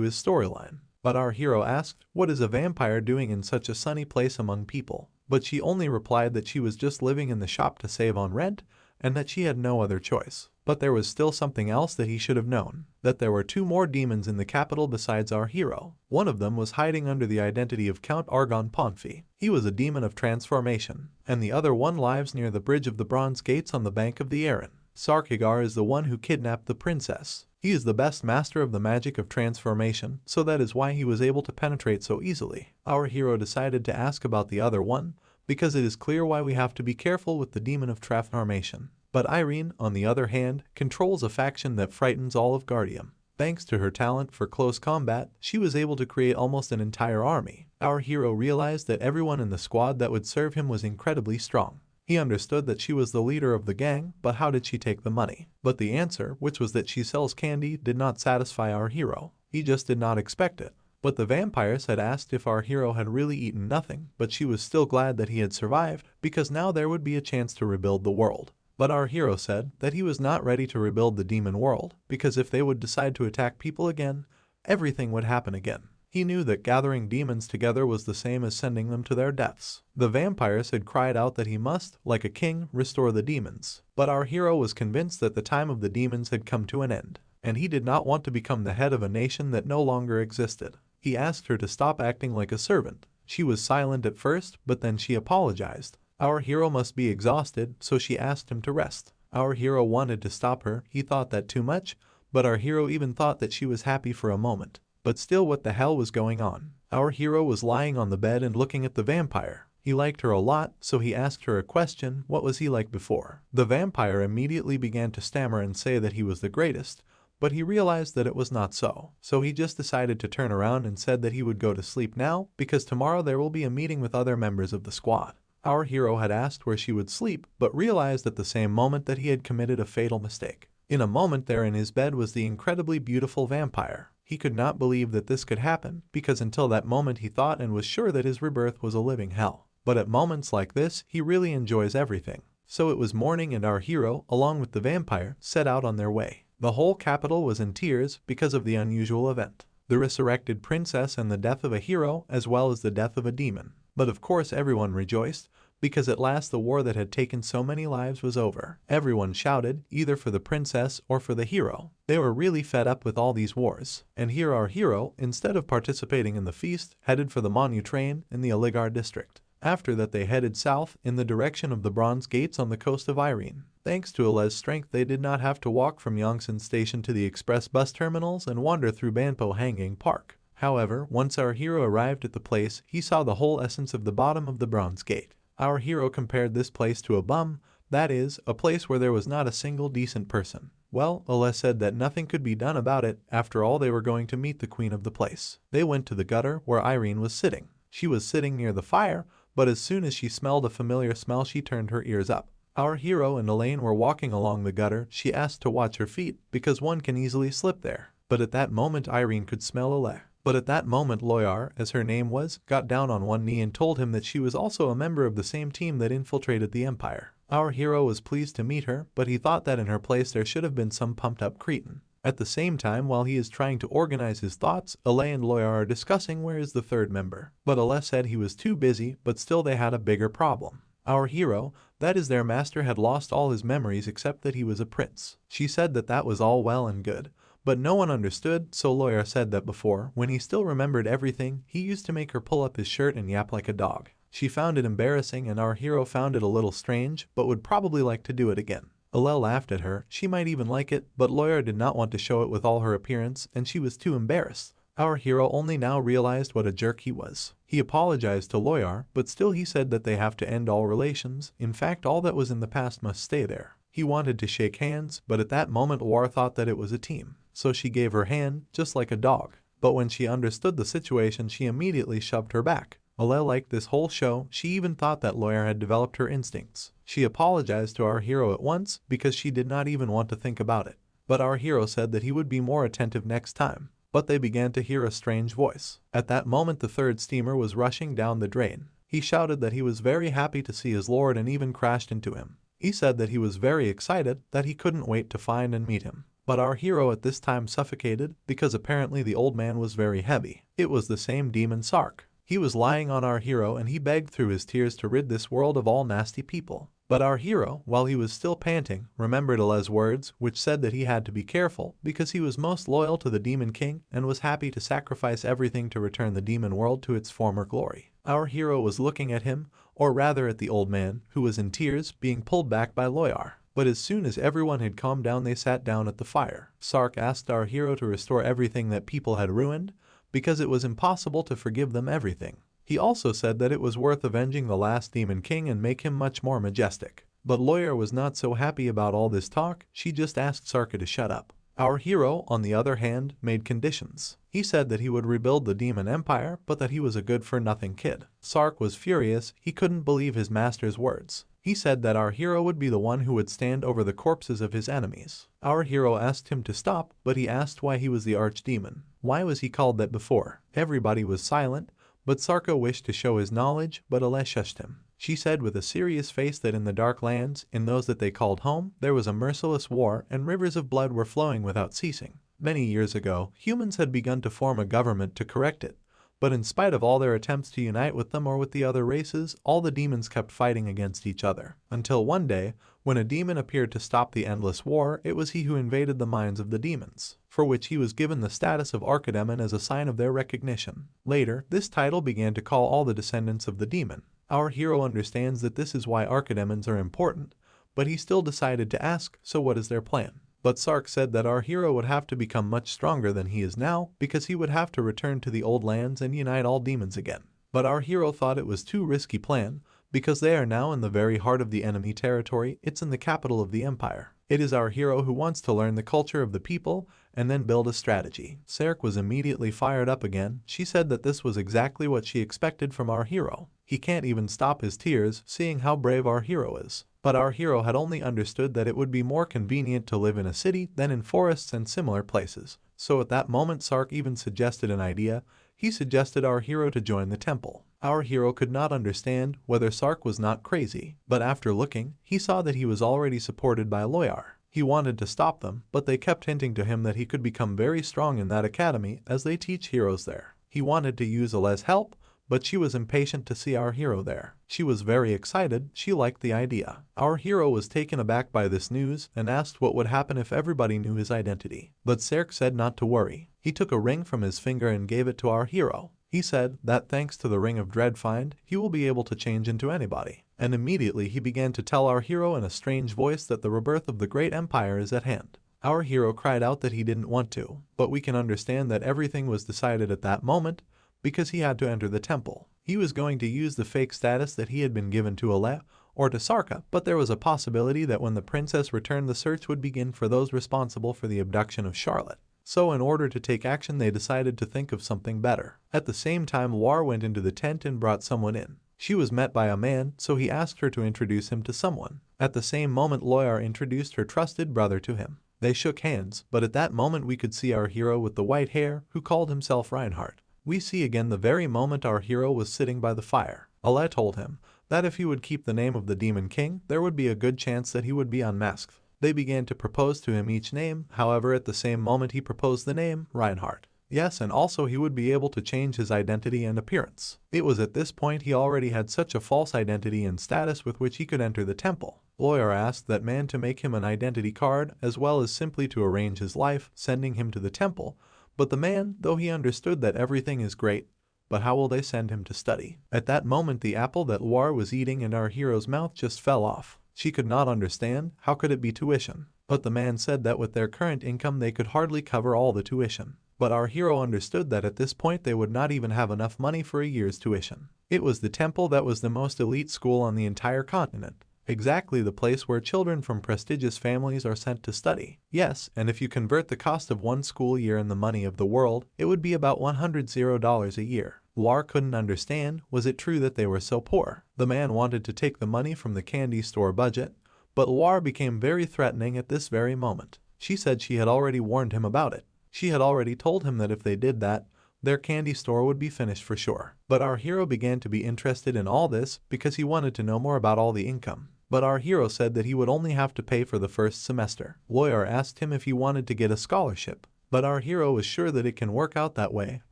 his storyline. But our hero asked, what is a vampire doing in such a sunny place among people? But she only replied that she was just living in the shop to save on rent, and that she had no other choice. But there was still something else that he should have known, that there were 2 more demons in the capital besides our hero. One of them was hiding under the identity of Count Argon Ponfi. He was a demon of transformation, and the other one lives near the bridge of the bronze gates on the bank of the Aran. Sarkigar is the one who kidnapped the princess. He is the best master of the magic of transformation, so that is why he was able to penetrate so easily. Our hero decided to ask about the other one, because it is clear why we have to be careful with the demon of transformation. But Irene, on the other hand, controls a faction that frightens all of Guardium. Thanks to her talent for close combat, she was able to create almost an entire army. Our hero realized that everyone in the squad that would serve him was incredibly strong. He understood that she was the leader of the gang, but how did she take the money? But the answer, which was that she sells candy, did not satisfy our hero. He just did not expect it. But the vampires had asked if our hero had really eaten nothing, but she was still glad that he had survived, because now there would be a chance to rebuild the world. But our hero said that he was not ready to rebuild the demon world, because if they would decide to attack people again, everything would happen again. He knew that gathering demons together was the same as sending them to their deaths. The vampires had cried out that he must, like a king, restore the demons. But our hero was convinced that the time of the demons had come to an end, and he did not want to become the head of a nation that no longer existed. He asked her to stop acting like a servant. She was silent at first, but then she apologized. Our hero must be exhausted, so she asked him to rest. Our hero wanted to stop her, he thought that too much, but our hero even thought that she was happy for a moment. But still, what the hell was going on? Our hero was lying on the bed and looking at the vampire. He liked her a lot, so he asked her a question, what was he like before? The vampire immediately began to stammer and say that he was the greatest, but he realized that it was not so. So he just decided to turn around and said that he would go to sleep now, because tomorrow there will be a meeting with other members of the squad. Our hero had asked where she would sleep, but realized at the same moment that he had committed a fatal mistake. In a moment there in his bed was the incredibly beautiful vampire. He could not believe that this could happen, because until that moment he thought and was sure that his rebirth was a living hell. But at moments like this, he really enjoys everything. So it was morning and our hero, along with the vampire, set out on their way. The whole capital was in tears because of the unusual event. The resurrected princess and the death of a hero, as well as the death of a demon. But of course everyone rejoiced, because at last the war that had taken so many lives was over. Everyone shouted, either for the princess or for the hero. They were really fed up with all these wars. And here our hero, instead of participating in the feast, headed for the Manhwa train in the Aligar district. After that they headed south in the direction of the Bronze Gates on the coast of Irene. Thanks to Ale's strength they did not have to walk from Yongsan Station to the express bus terminals and wander through Banpo Hanging Park. However, once our hero arrived at the place, he saw the whole essence of the bottom of the Bronze Gate. Our hero compared this place to a bum, that is, a place where there was not a single decent person. Well, Ale said that nothing could be done about it. After all, they were going to meet the queen of the place. They went to the gutter where Irene was sitting. She was sitting near the fire, but as soon as she smelled a familiar smell she turned her ears up. Our hero and Elaine were walking along the gutter. She asked to watch her feet, because one can easily slip there. But at that moment Irene could smell Ale. But at that moment Loyar, as her name was, got down on one knee and told him that she was also a member of the same team that infiltrated the Empire. Our hero was pleased to meet her, but he thought that in her place there should have been some pumped-up cretin. At the same time, while he is trying to organize his thoughts, Ale and Loyar are discussing where is the third member. But Ale said he was too busy, but still they had a bigger problem. Our hero, that is their master, had lost all his memories except that he was a prince. She said that that was all well and good, but no one understood, so Loyar said that before, when he still remembered everything, he used to make her pull up his shirt and yap like a dog. She found it embarrassing and our hero found it a little strange, but would probably like to do it again. Ale laughed at her, she might even like it, but Loyar did not want to show it with all her appearance, and she was too embarrassed. Our hero only now realized what a jerk he was. He apologized to Loyar, but still he said that they have to end all relations. In fact, all that was in the past must stay there. He wanted to shake hands, but at that moment War thought that it was a team. So she gave her hand, just like a dog. But when she understood the situation, she immediately shoved her back. Ale liked this whole show. She even thought that lawyer had developed her instincts. She apologized to our hero at once because she did not even want to think about it. But our hero said that he would be more attentive next time. But they began to hear a strange voice. At that moment the third steamer was rushing down the drain. He shouted that he was very happy to see his lord and even crashed into him. He said that he was very excited, that he couldn't wait to find and meet him. But our hero at this time suffocated because apparently the old man was very heavy. It was the same demon Sark. He was lying on our hero and he begged through his tears to rid this world of all nasty people. But our hero, while he was still panting, remembered Ale's words, which said that he had to be careful because he was most loyal to the Demon King and was happy to sacrifice everything to return the demon world to its former glory. Our hero was looking at him, or rather at the old man, who was in tears, being pulled back by Loyar. But as soon as everyone had calmed down, they sat down at the fire. Sark asked our hero to restore everything that people had ruined, because it was impossible to forgive them everything. He also said that it was worth avenging the last Demon King and make him much more majestic. But Lawyer was not so happy about all this talk. She just asked Sarka to shut up. Our hero, on the other hand, made conditions. He said that he would rebuild the Demon Empire, but that he was a good-for-nothing kid. Sark was furious. He couldn't believe his master's words. He said that our hero would be the one who would stand over the corpses of his enemies. Our hero asked him to stop, but he asked why he was the archdemon. Why was he called that before? Everybody was silent, but Sarka wished to show his knowledge, but Ale shushed him. She said with a serious face that in the dark lands, in those that they called home, there was a merciless war and rivers of blood were flowing without ceasing. Many years ago, humans had begun to form a government to correct it. But in spite of all their attempts to unite with them or with the other races, all the demons kept fighting against each other. Until one day, when a demon appeared to stop the endless war, it was he who invaded the minds of the demons, for which he was given the status of archidemon as a sign of their recognition. Later, this title began to call all the descendants of the demon. Our hero understands that this is why archidemons are important, but he still decided to ask, so what is their plan? But Sark said that our hero would have to become much stronger than he is now because he would have to return to the old lands and unite all demons again. But our hero thought it was too risky plan because they are now in the very heart of the enemy territory. It's in the capital of the empire. It is our hero who wants to learn the culture of the people and then build a strategy. Sark was immediately fired up again. She said that this was exactly what she expected from our hero. He can't even stop his tears seeing how brave our hero is. But our hero had only understood that it would be more convenient to live in a city than in forests and similar places. So at that moment Sark even suggested an idea. He suggested our hero to join the temple. Our hero could not understand whether Sark was not crazy, but after looking, he saw that he was already supported by Loyar. He wanted to stop them, but they kept hinting to him that he could become very strong in that academy as they teach heroes there. He wanted to use Ale's help, but she was impatient to see our hero there. She was very excited. She liked the idea. Our hero was taken aback by this news and asked what would happen if everybody knew his identity. But Sark said not to worry. He took a ring from his finger and gave it to our hero. He said that thanks to the Ring of Dreadfind, he will be able to change into anybody. And immediately he began to tell our hero in a strange voice that the rebirth of the great empire is at hand. Our hero cried out that he didn't want to, but we can understand that everything was decided at that moment, because he had to enter the temple. He was going to use the fake status that he had been given to Ale or to Sarka, but there was a possibility that when the princess returned the search would begin for those responsible for the abduction of Charlotte. So in order to take action they decided to think of something better. At the same time War went into the tent and brought someone in. She was met by a man, so he asked her to introduce him to someone. At the same moment Loyar introduced her trusted brother to him. They shook hands, but at that moment we could see our hero with the white hair, who called himself Reinhardt. We see again the very moment our hero was sitting by the fire. Ale told him that if he would keep the name of the Demon King, there would be a good chance that he would be unmasked. They began to propose to him each name, however at the same moment he proposed the name Reinhardt. Yes, and also he would be able to change his identity and appearance. It was at this point he already had such a false identity and status with which he could enter the temple. Lawyer asked that man to make him an identity card as well as simply to arrange his life, sending him to the temple. But the man, though he understood that everything is great, but how will they send him to study? At that moment the apple that Loire was eating in our hero's mouth just fell off. She could not understand, how could it be tuition? But the man said that with their current income they could hardly cover all the tuition. But our hero understood that at this point they would not even have enough money for a year's tuition. It was the temple that was the most elite school on the entire continent. Exactly the place where children from prestigious families are sent to study. Yes, and if you convert the cost of one school year in the money of the world, it would be about $100 a year. War couldn't understand, was it true that they were so poor? The man wanted to take the money from the candy store budget, but War became very threatening at this very moment. She said she had already warned him about it. She had already told him that if they did that, their candy store would be finished for sure. But our hero began to be interested in all this because he wanted to know more about all the income. But our hero said that he would only have to pay for the first semester. Lawyer asked him if he wanted to get a scholarship. But our hero was sure that it can work out that way,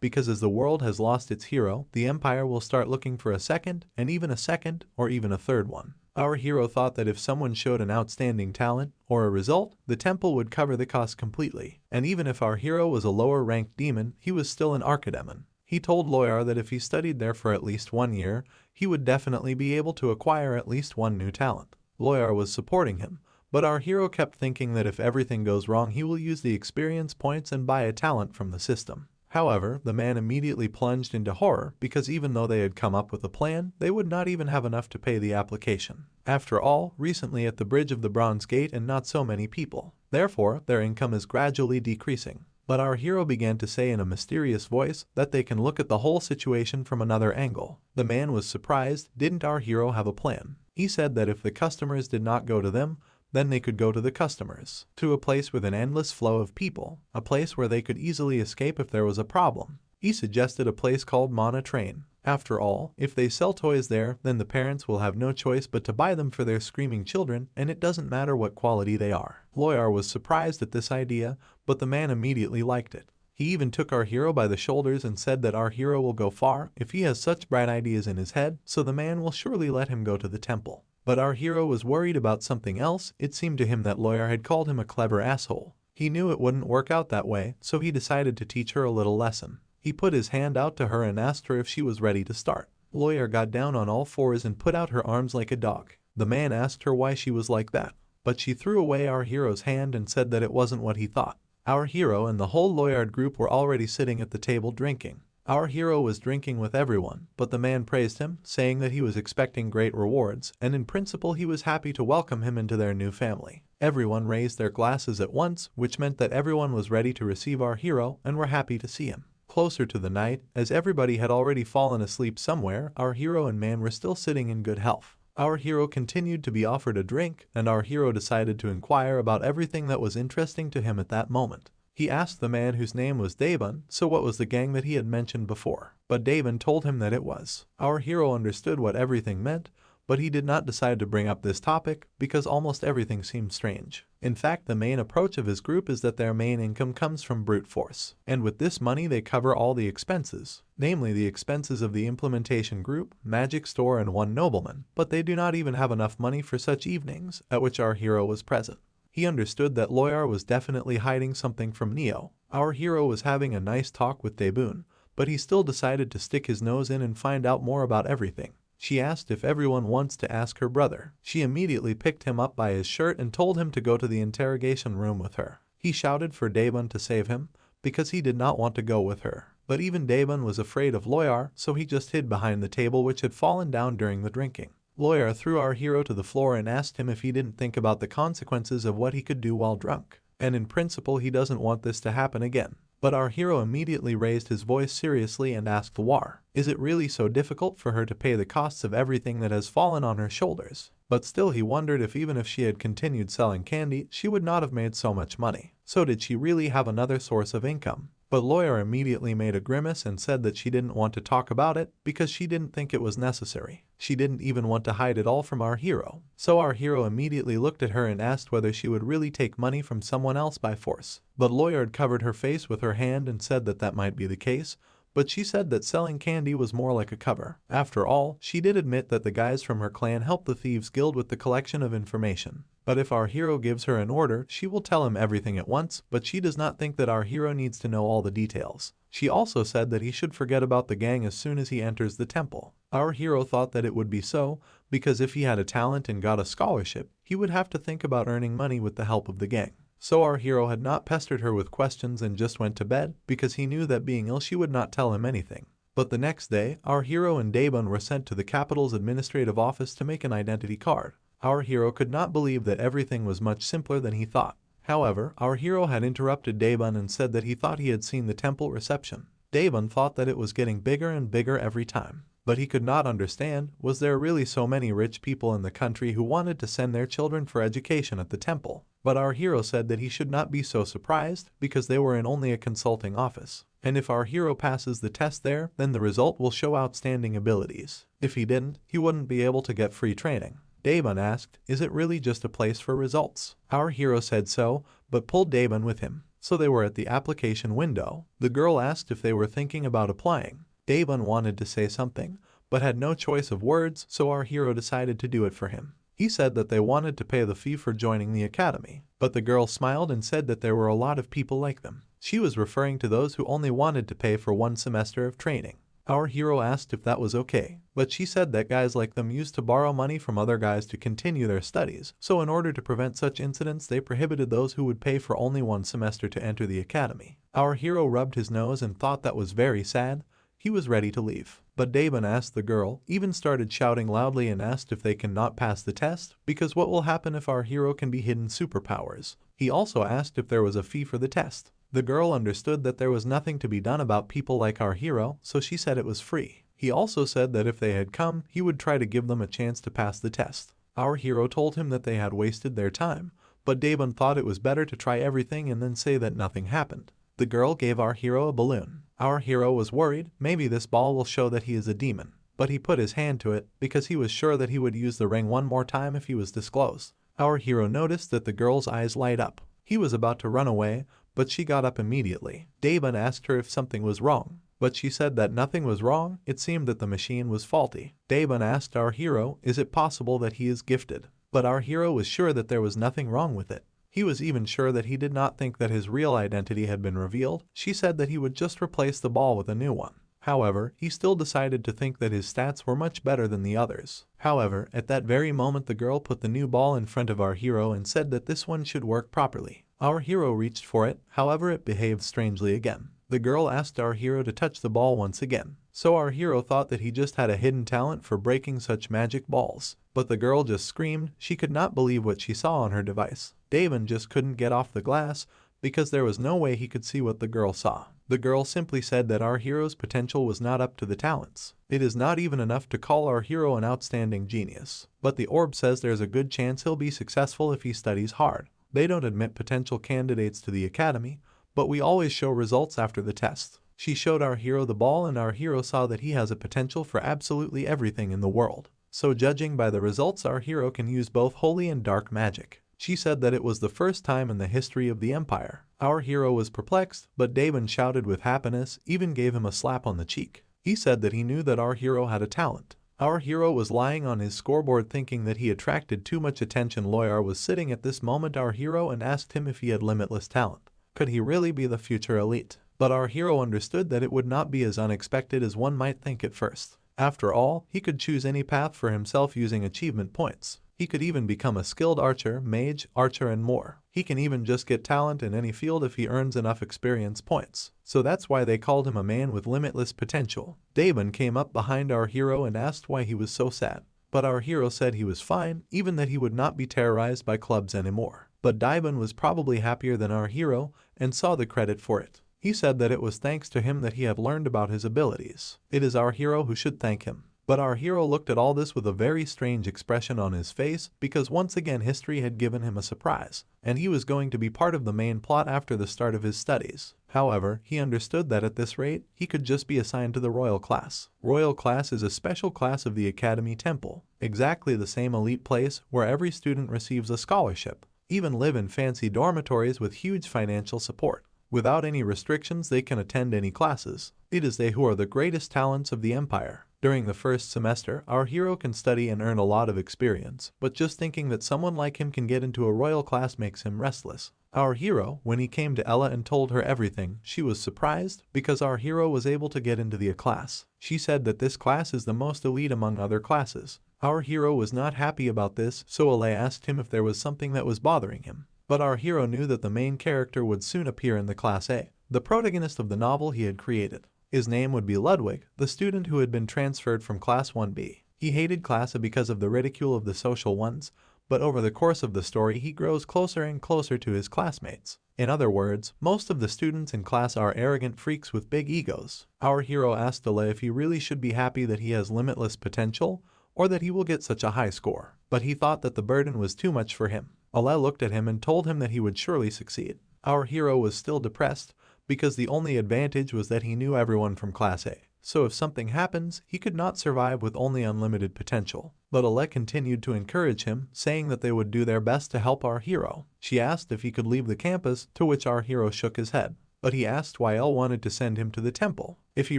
because as the world has lost its hero, the empire will start looking for a second, and even a second, or even a third one. Our hero thought that if someone showed an outstanding talent, or a result, the temple would cover the cost completely. And even if our hero was a lower-ranked demon, he was still an archidemon. He told Loyar that if he studied there for at least 1 year, he would definitely be able to acquire at least one new talent. Loyar was supporting him, but our hero kept thinking that if everything goes wrong he will use the experience points and buy a talent from the system. However, the man immediately plunged into horror because even though they had come up with a plan, they would not even have enough to pay the application. After all, recently at the bridge of the Bronze Gate and not so many people. Therefore, their income is gradually decreasing. But our hero began to say in a mysterious voice that they can look at the whole situation from another angle. The man was surprised. Didn't our hero have a plan? He said that if the customers did not go to them, then they could go to the customers, to a place with an endless flow of people, a place where they could easily escape if there was a problem. He suggested a place called Mana Train. After all, if they sell toys there, then the parents will have no choice but to buy them for their screaming children, and it doesn't matter what quality they are. Loyar was surprised at this idea, but the man immediately liked it. He even took our hero by the shoulders and said that our hero will go far if he has such bright ideas in his head, so the man will surely let him go to the temple. But our hero was worried about something else. It seemed to him that Loyar had called him a clever asshole. He knew it wouldn't work out that way, so he decided to teach her a little lesson. He put his hand out to her and asked her if she was ready to start. Loyar got down on all fours and put out her arms like a dog. The man asked her why she was like that, but she threw away our hero's hand and said that it wasn't what he thought. Our hero and the whole Loyard group were already sitting at the table drinking. Our hero was drinking with everyone, but the man praised him, saying that he was expecting great rewards, and in principle he was happy to welcome him into their new family. Everyone raised their glasses at once, which meant that everyone was ready to receive our hero and were happy to see him. Closer to the night, as everybody had already fallen asleep somewhere, our hero and man were still sitting in good health. Our hero continued to be offered a drink, and our hero decided to inquire about everything that was interesting to him at that moment. He asked the man whose name was Daban, so what was the gang that he had mentioned before. But Daban told him that it was. Our hero understood what everything meant, but he did not decide to bring up this topic because almost everything seemed strange. In fact, the main approach of his group is that their main income comes from brute force. And with this money they cover all the expenses, namely the expenses of the implementation group, magic store and one nobleman, but they do not even have enough money for such evenings, at which our hero was present. He understood that Loyar was definitely hiding something from Neo. Our hero was having a nice talk with Debun, but he still decided to stick his nose in and find out more about everything. She asked if everyone wants to ask her brother. She immediately picked him up by his shirt and told him to go to the interrogation room with her. He shouted for Debun to save him, because he did not want to go with her. But even Debun was afraid of Loyar, so he just hid behind the table which had fallen down during the drinking. Loyar threw our hero to the floor and asked him if he didn't think about the consequences of what he could do while drunk. And in principle he doesn't want this to happen again. But our hero immediately raised his voice seriously and asked War, is it really so difficult for her to pay the costs of everything that has fallen on her shoulders? But still he wondered if even if she had continued selling candy, she would not have made so much money. So did she really have another source of income? But Loyar immediately made a grimace and said that she didn't want to talk about it because she didn't think it was necessary. She didn't even want to hide it all from our hero. So our hero immediately looked at her and asked whether she would really take money from someone else by force. But Loyard covered her face with her hand and said that that might be the case, but she said that selling candy was more like a cover. After all, she did admit that the guys from her clan helped the Thieves Guild with the collection of information. But if our hero gives her an order, she will tell him everything at once, but she does not think that our hero needs to know all the details. She also said that he should forget about the gang as soon as he enters the temple. Our hero thought that it would be so, because if he had a talent and got a scholarship, he would have to think about earning money with the help of the gang. So our hero had not pestered her with questions and just went to bed, because he knew that being ill she would not tell him anything. But the next day, our hero and Daban were sent to the capital's administrative office to make an identity card. Our hero could not believe that everything was much simpler than he thought. However, our hero had interrupted Daebun and said that he thought he had seen the temple reception. Daebun thought that it was getting bigger and bigger every time. But he could not understand, was there really so many rich people in the country who wanted to send their children for education at the temple? But our hero said that he should not be so surprised because they were in only a consulting office. And if our hero passes the test there, then the result will show outstanding abilities. If he didn't, he wouldn't be able to get free training. Daebun asked, is it really just a place for results? Our hero said so, but pulled Daebun with him. So they were at the application window. The girl asked if they were thinking about applying. Daebun wanted to say something, but had no choice of words, so our hero decided to do it for him. He said that they wanted to pay the fee for joining the academy, but the girl smiled and said that there were a lot of people like them. She was referring to those who only wanted to pay for 1 semester of training. Our hero asked if that was okay, but she said that guys like them used to borrow money from other guys to continue their studies, so in order to prevent such incidents they prohibited those who would pay for only 1 semester to enter the academy. Our hero rubbed his nose and thought that was very sad. He was ready to leave, but Daebun asked the girl, even started shouting loudly and asked if they cannot pass the test, because what will happen if our hero can be hidden superpowers? He also asked if there was a fee for the test. The girl understood that there was nothing to be done about people like our hero, so she said it was free. He also said that if they had come, he would try to give them a chance to pass the test. Our hero told him that they had wasted their time, but Daebun thought it was better to try everything and then say that nothing happened. The girl gave our hero a balloon. Our hero was worried, maybe this ball will show that he is a demon, but he put his hand to it because he was sure that he would use the ring one more time if he was disclosed. Our hero noticed that the girl's eyes light up. He was about to run away, but she got up immediately. Daebun asked her if something was wrong, but she said that nothing was wrong. It seemed that the machine was faulty. Daebun asked our hero, is it possible that he is gifted? But our hero was sure that there was nothing wrong with it. He was even sure that he did not think that his real identity had been revealed. She said that he would just replace the ball with a new one. However, he still decided to think that his stats were much better than the others. However, at that very moment the girl put the new ball in front of our hero and said that this one should work properly. Our hero reached for it, however it behaved strangely again. The girl asked our hero to touch the ball once again. So our hero thought that he just had a hidden talent for breaking such magic balls. But the girl just screamed. She could not believe what she saw on her device. Daebun just couldn't get off the glass because there was no way he could see what the girl saw. The girl simply said that our hero's potential was not up to the talents. It is not even enough to call our hero an outstanding genius. But the orb says there's a good chance he'll be successful if he studies hard. They don't admit potential candidates to the academy, but we always show results after the test. She showed our hero the ball and our hero saw that he has a potential for absolutely everything in the world. So judging by the results, our hero can use both holy and dark magic. She said that it was the first time in the history of the empire. Our hero was perplexed, but Daebun shouted with happiness, even gave him a slap on the cheek. He said that he knew that our hero had a talent. Our hero was lying on his scoreboard thinking that he attracted too much attention. Loyar was sitting at this moment our hero and asked him if he had limitless talent. Could he really be the future elite? But our hero understood that it would not be as unexpected as one might think at first. After all, he could choose any path for himself using achievement points. He could even become a skilled archer, mage, archer and more. He can even just get talent in any field if he earns enough experience points. So that's why they called him a man with limitless potential. Daebun came up behind our hero and asked why he was so sad. But our hero said he was fine, even that he would not be terrorized by clubs anymore. But Daebun was probably happier than our hero and saw the credit for it. He said that it was thanks to him that he had learned about his abilities. It is our hero who should thank him. But our hero looked at all this with a very strange expression on his face because once again history had given him a surprise, and he was going to be part of the main plot after the start of his studies. However, he understood that at this rate, he could just be assigned to the royal class. Royal class is a special class of the Academy Temple, exactly the same elite place where every student receives a scholarship, even live in fancy dormitories with huge financial support. Without any restrictions, they can attend any classes. It is they who are the greatest talents of the empire. During the first semester, our hero can study and earn a lot of experience, but just thinking that someone like him can get into a royal class makes him restless. Our hero, when he came to Ella and told her everything, she was surprised because our hero was able to get into the class. She said that this class is the most elite among other classes. Our hero was not happy about this, so Ella asked him if there was something that was bothering him. But our hero knew that the main character would soon appear in the Class A, the protagonist of the novel he had created. His name would be Ludwig, the student who had been transferred from Class 1B. He hated Class A because of the ridicule of the social ones, but over the course of the story he grows closer and closer to his classmates. In other words, most of the students in class are arrogant freaks with big egos. Our hero asked Ale if he really should be happy that he has limitless potential, or that he will get such a high score. But he thought that the burden was too much for him. Ale looked at him and told him that he would surely succeed. Our hero was still depressed, because the only advantage was that he knew everyone from Class A. So if something happens, he could not survive with only unlimited potential. But Ale continued to encourage him, saying that they would do their best to help our hero. She asked if he could leave the campus, to which our hero shook his head. But he asked why Ale wanted to send him to the temple. If he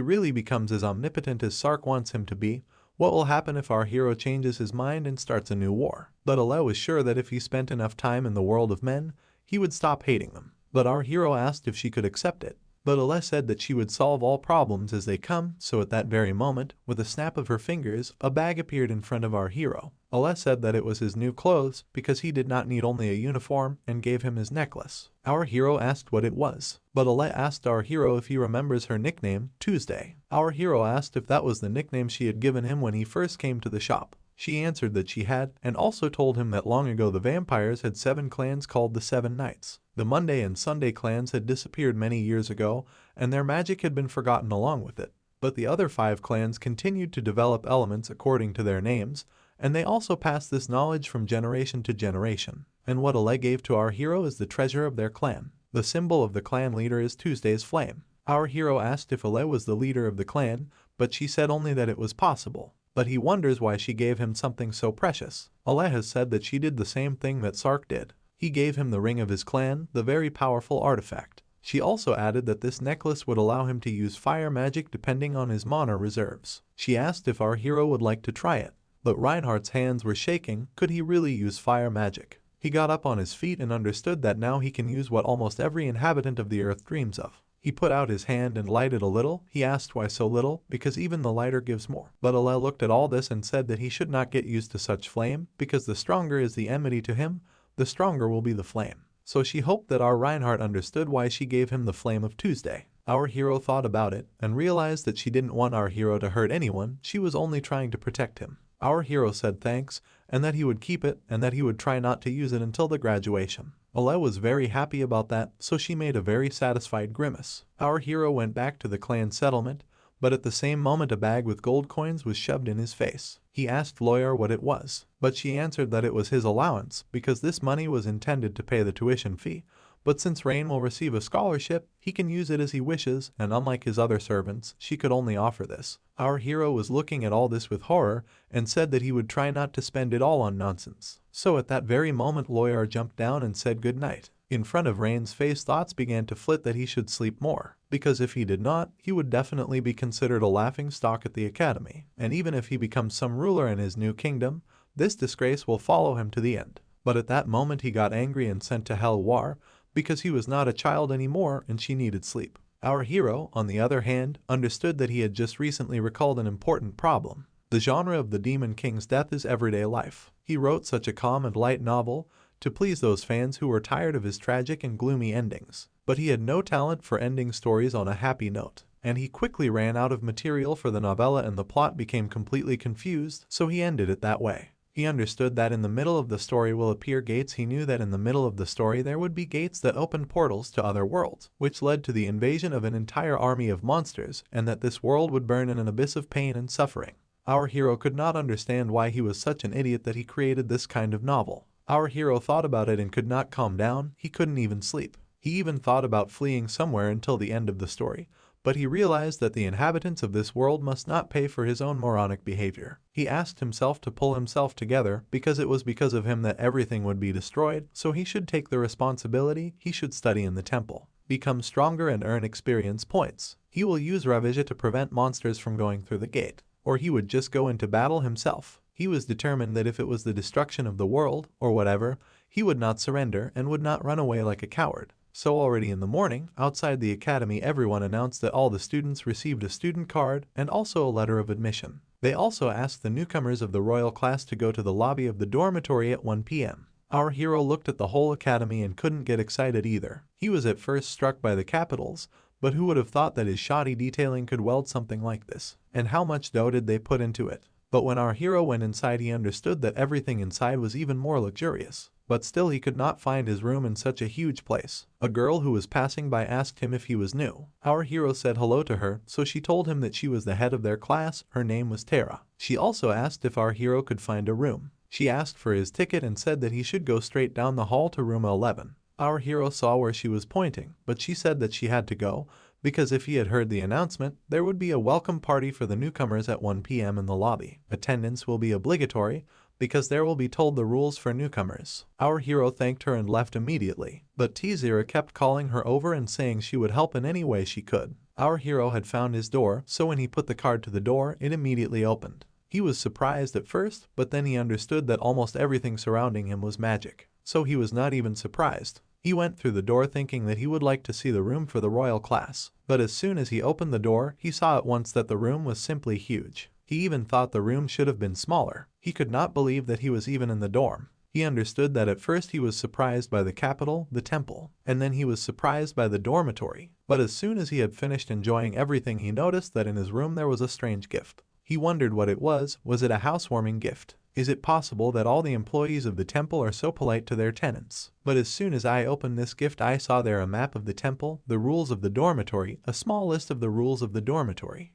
really becomes as omnipotent as Sark wants him to be, what will happen if our hero changes his mind and starts a new war? But Ale was sure that if he spent enough time in the world of men, he would stop hating them. But our hero asked if she could accept it. But Ale said that she would solve all problems as they come, so at that very moment, with a snap of her fingers, a bag appeared in front of our hero. Ale said that it was his new clothes, because he did not need only a uniform, and gave him his necklace. Our hero asked what it was. But Ale asked our hero if he remembers her nickname, Tuesday. Our hero asked if that was the nickname she had given him when he first came to the shop. She answered that she had, and also told him that long ago the vampires had 7 clans called the 7 Knights. The Monday and Sunday clans had disappeared many years ago, and their magic had been forgotten along with it. But the other 5 clans continued to develop elements according to their names, and they also passed this knowledge from generation to generation. And what Ale gave to our hero is the treasure of their clan. The symbol of the clan leader is Tuesday's flame. Our hero asked if Ale was the leader of the clan, but she said only that it was possible. But he wonders why she gave him something so precious. Ale has said that she did the same thing that Sark did. He gave him the ring of his clan, the very powerful artifact. She also added that this necklace would allow him to use fire magic depending on his mana reserves. She asked if our hero would like to try it. But Reinhardt's hands were shaking. Could he really use fire magic? He got up on his feet and understood that now he can use what almost every inhabitant of the earth dreams of. He put out his hand and lighted a little. He asked why so little, because even the lighter gives more. But Ale looked at all this and said that he should not get used to such flame, because the stronger is the enmity to him, the stronger will be the flame. So she hoped that our Reinhardt understood why she gave him the flame of Tuesday. Our hero thought about it, and realized that she didn't want our hero to hurt anyone, she was only trying to protect him. Our hero said thanks, and that he would keep it, and that he would try not to use it until the graduation. Ale was very happy about that, so she made a very satisfied grimace. Our hero went back to the clan settlement, but at the same moment a bag with gold coins was shoved in his face. He asked Lawyer what it was, but she answered that it was his allowance, because this money was intended to pay the tuition fee. But since Rain will receive a scholarship, he can use it as he wishes, and unlike his other servants, she could only offer this. Our hero was looking at all this with horror, and said that he would try not to spend it all on nonsense. So at that very moment Lawyer jumped down and said good night. In front of Rain's face thoughts began to flit that he should sleep more, because if he did not, he would definitely be considered a laughing stock at the academy, and even if he becomes some ruler in his new kingdom, this disgrace will follow him to the end. But at that moment he got angry and sent to Hell War, because he was not a child anymore and she needed sleep. Our hero, on the other hand, understood that he had just recently recalled an important problem. The genre of the Demon King's death is everyday life. He wrote such a calm and light novel to please those fans who were tired of his tragic and gloomy endings. But he had no talent for ending stories on a happy note, and he quickly ran out of material for the novella and the plot became completely confused, so he ended it that way. He understood that in the middle of the story will appear gates. He knew that in the middle of the story there would be gates that opened portals to other worlds, which led to the invasion of an entire army of monsters, and that this world would burn in an abyss of pain and suffering. Our hero could not understand why he was such an idiot that he created this kind of novel. Our hero thought about it and could not calm down. He couldn't even sleep. He even thought about fleeing somewhere until the end of the story. But he realized that the inhabitants of this world must not pay for his own moronic behavior. He asked himself to pull himself together, because it was because of him that everything would be destroyed, so he should take the responsibility. He should study in the temple, become stronger and earn experience points. He will use Ravija to prevent monsters from going through the gate, or he would just go into battle himself. He was determined that if it was the destruction of the world, or whatever, he would not surrender and would not run away like a coward. So already in the morning, outside the academy, everyone announced that all the students received a student card and also a letter of admission. They also asked the newcomers of the royal class to go to the lobby of the dormitory at 1 p.m. Our hero looked at the whole academy and couldn't get excited either. He was at first struck by the capitals, but who would have thought that his shoddy detailing could weld something like this? And how much dough did they put into it? But when our hero went inside, he understood that everything inside was even more luxurious. But still he could not find his room in such a huge place. A girl who was passing by asked him if he was new. Our hero said hello to her, so she told him that she was the head of their class. Her name was Tara. She also asked if our hero could find a room. She asked for his ticket and said that he should go straight down the hall to room 11. Our hero saw where she was pointing, but she said that she had to go, because if he had heard the announcement, there would be a welcome party for the newcomers at 1 p.m. in the lobby. Attendance will be obligatory, because there will be told the rules for newcomers. Our hero thanked her and left immediately, but T-Zera kept calling her over and saying she would help in any way she could. Our hero had found his door, so when he put the card to the door, it immediately opened. He was surprised at first, but then he understood that almost everything surrounding him was magic, so he was not even surprised. He went through the door thinking that he would like to see the room for the royal class, but as soon as he opened the door, he saw at once that the room was simply huge. He even thought the room should have been smaller. He could not believe that he was even in the dorm. He understood that at first he was surprised by the capital, the temple, and then he was surprised by the dormitory. But as soon as he had finished enjoying everything, he noticed that in his room there was a strange gift. He wondered what it was. Was it a housewarming gift? Is it possible that all the employees of the temple are so polite to their tenants? But as soon as I opened this gift, I saw there a map of the temple, the rules of the dormitory, a small list of the rules of the dormitory,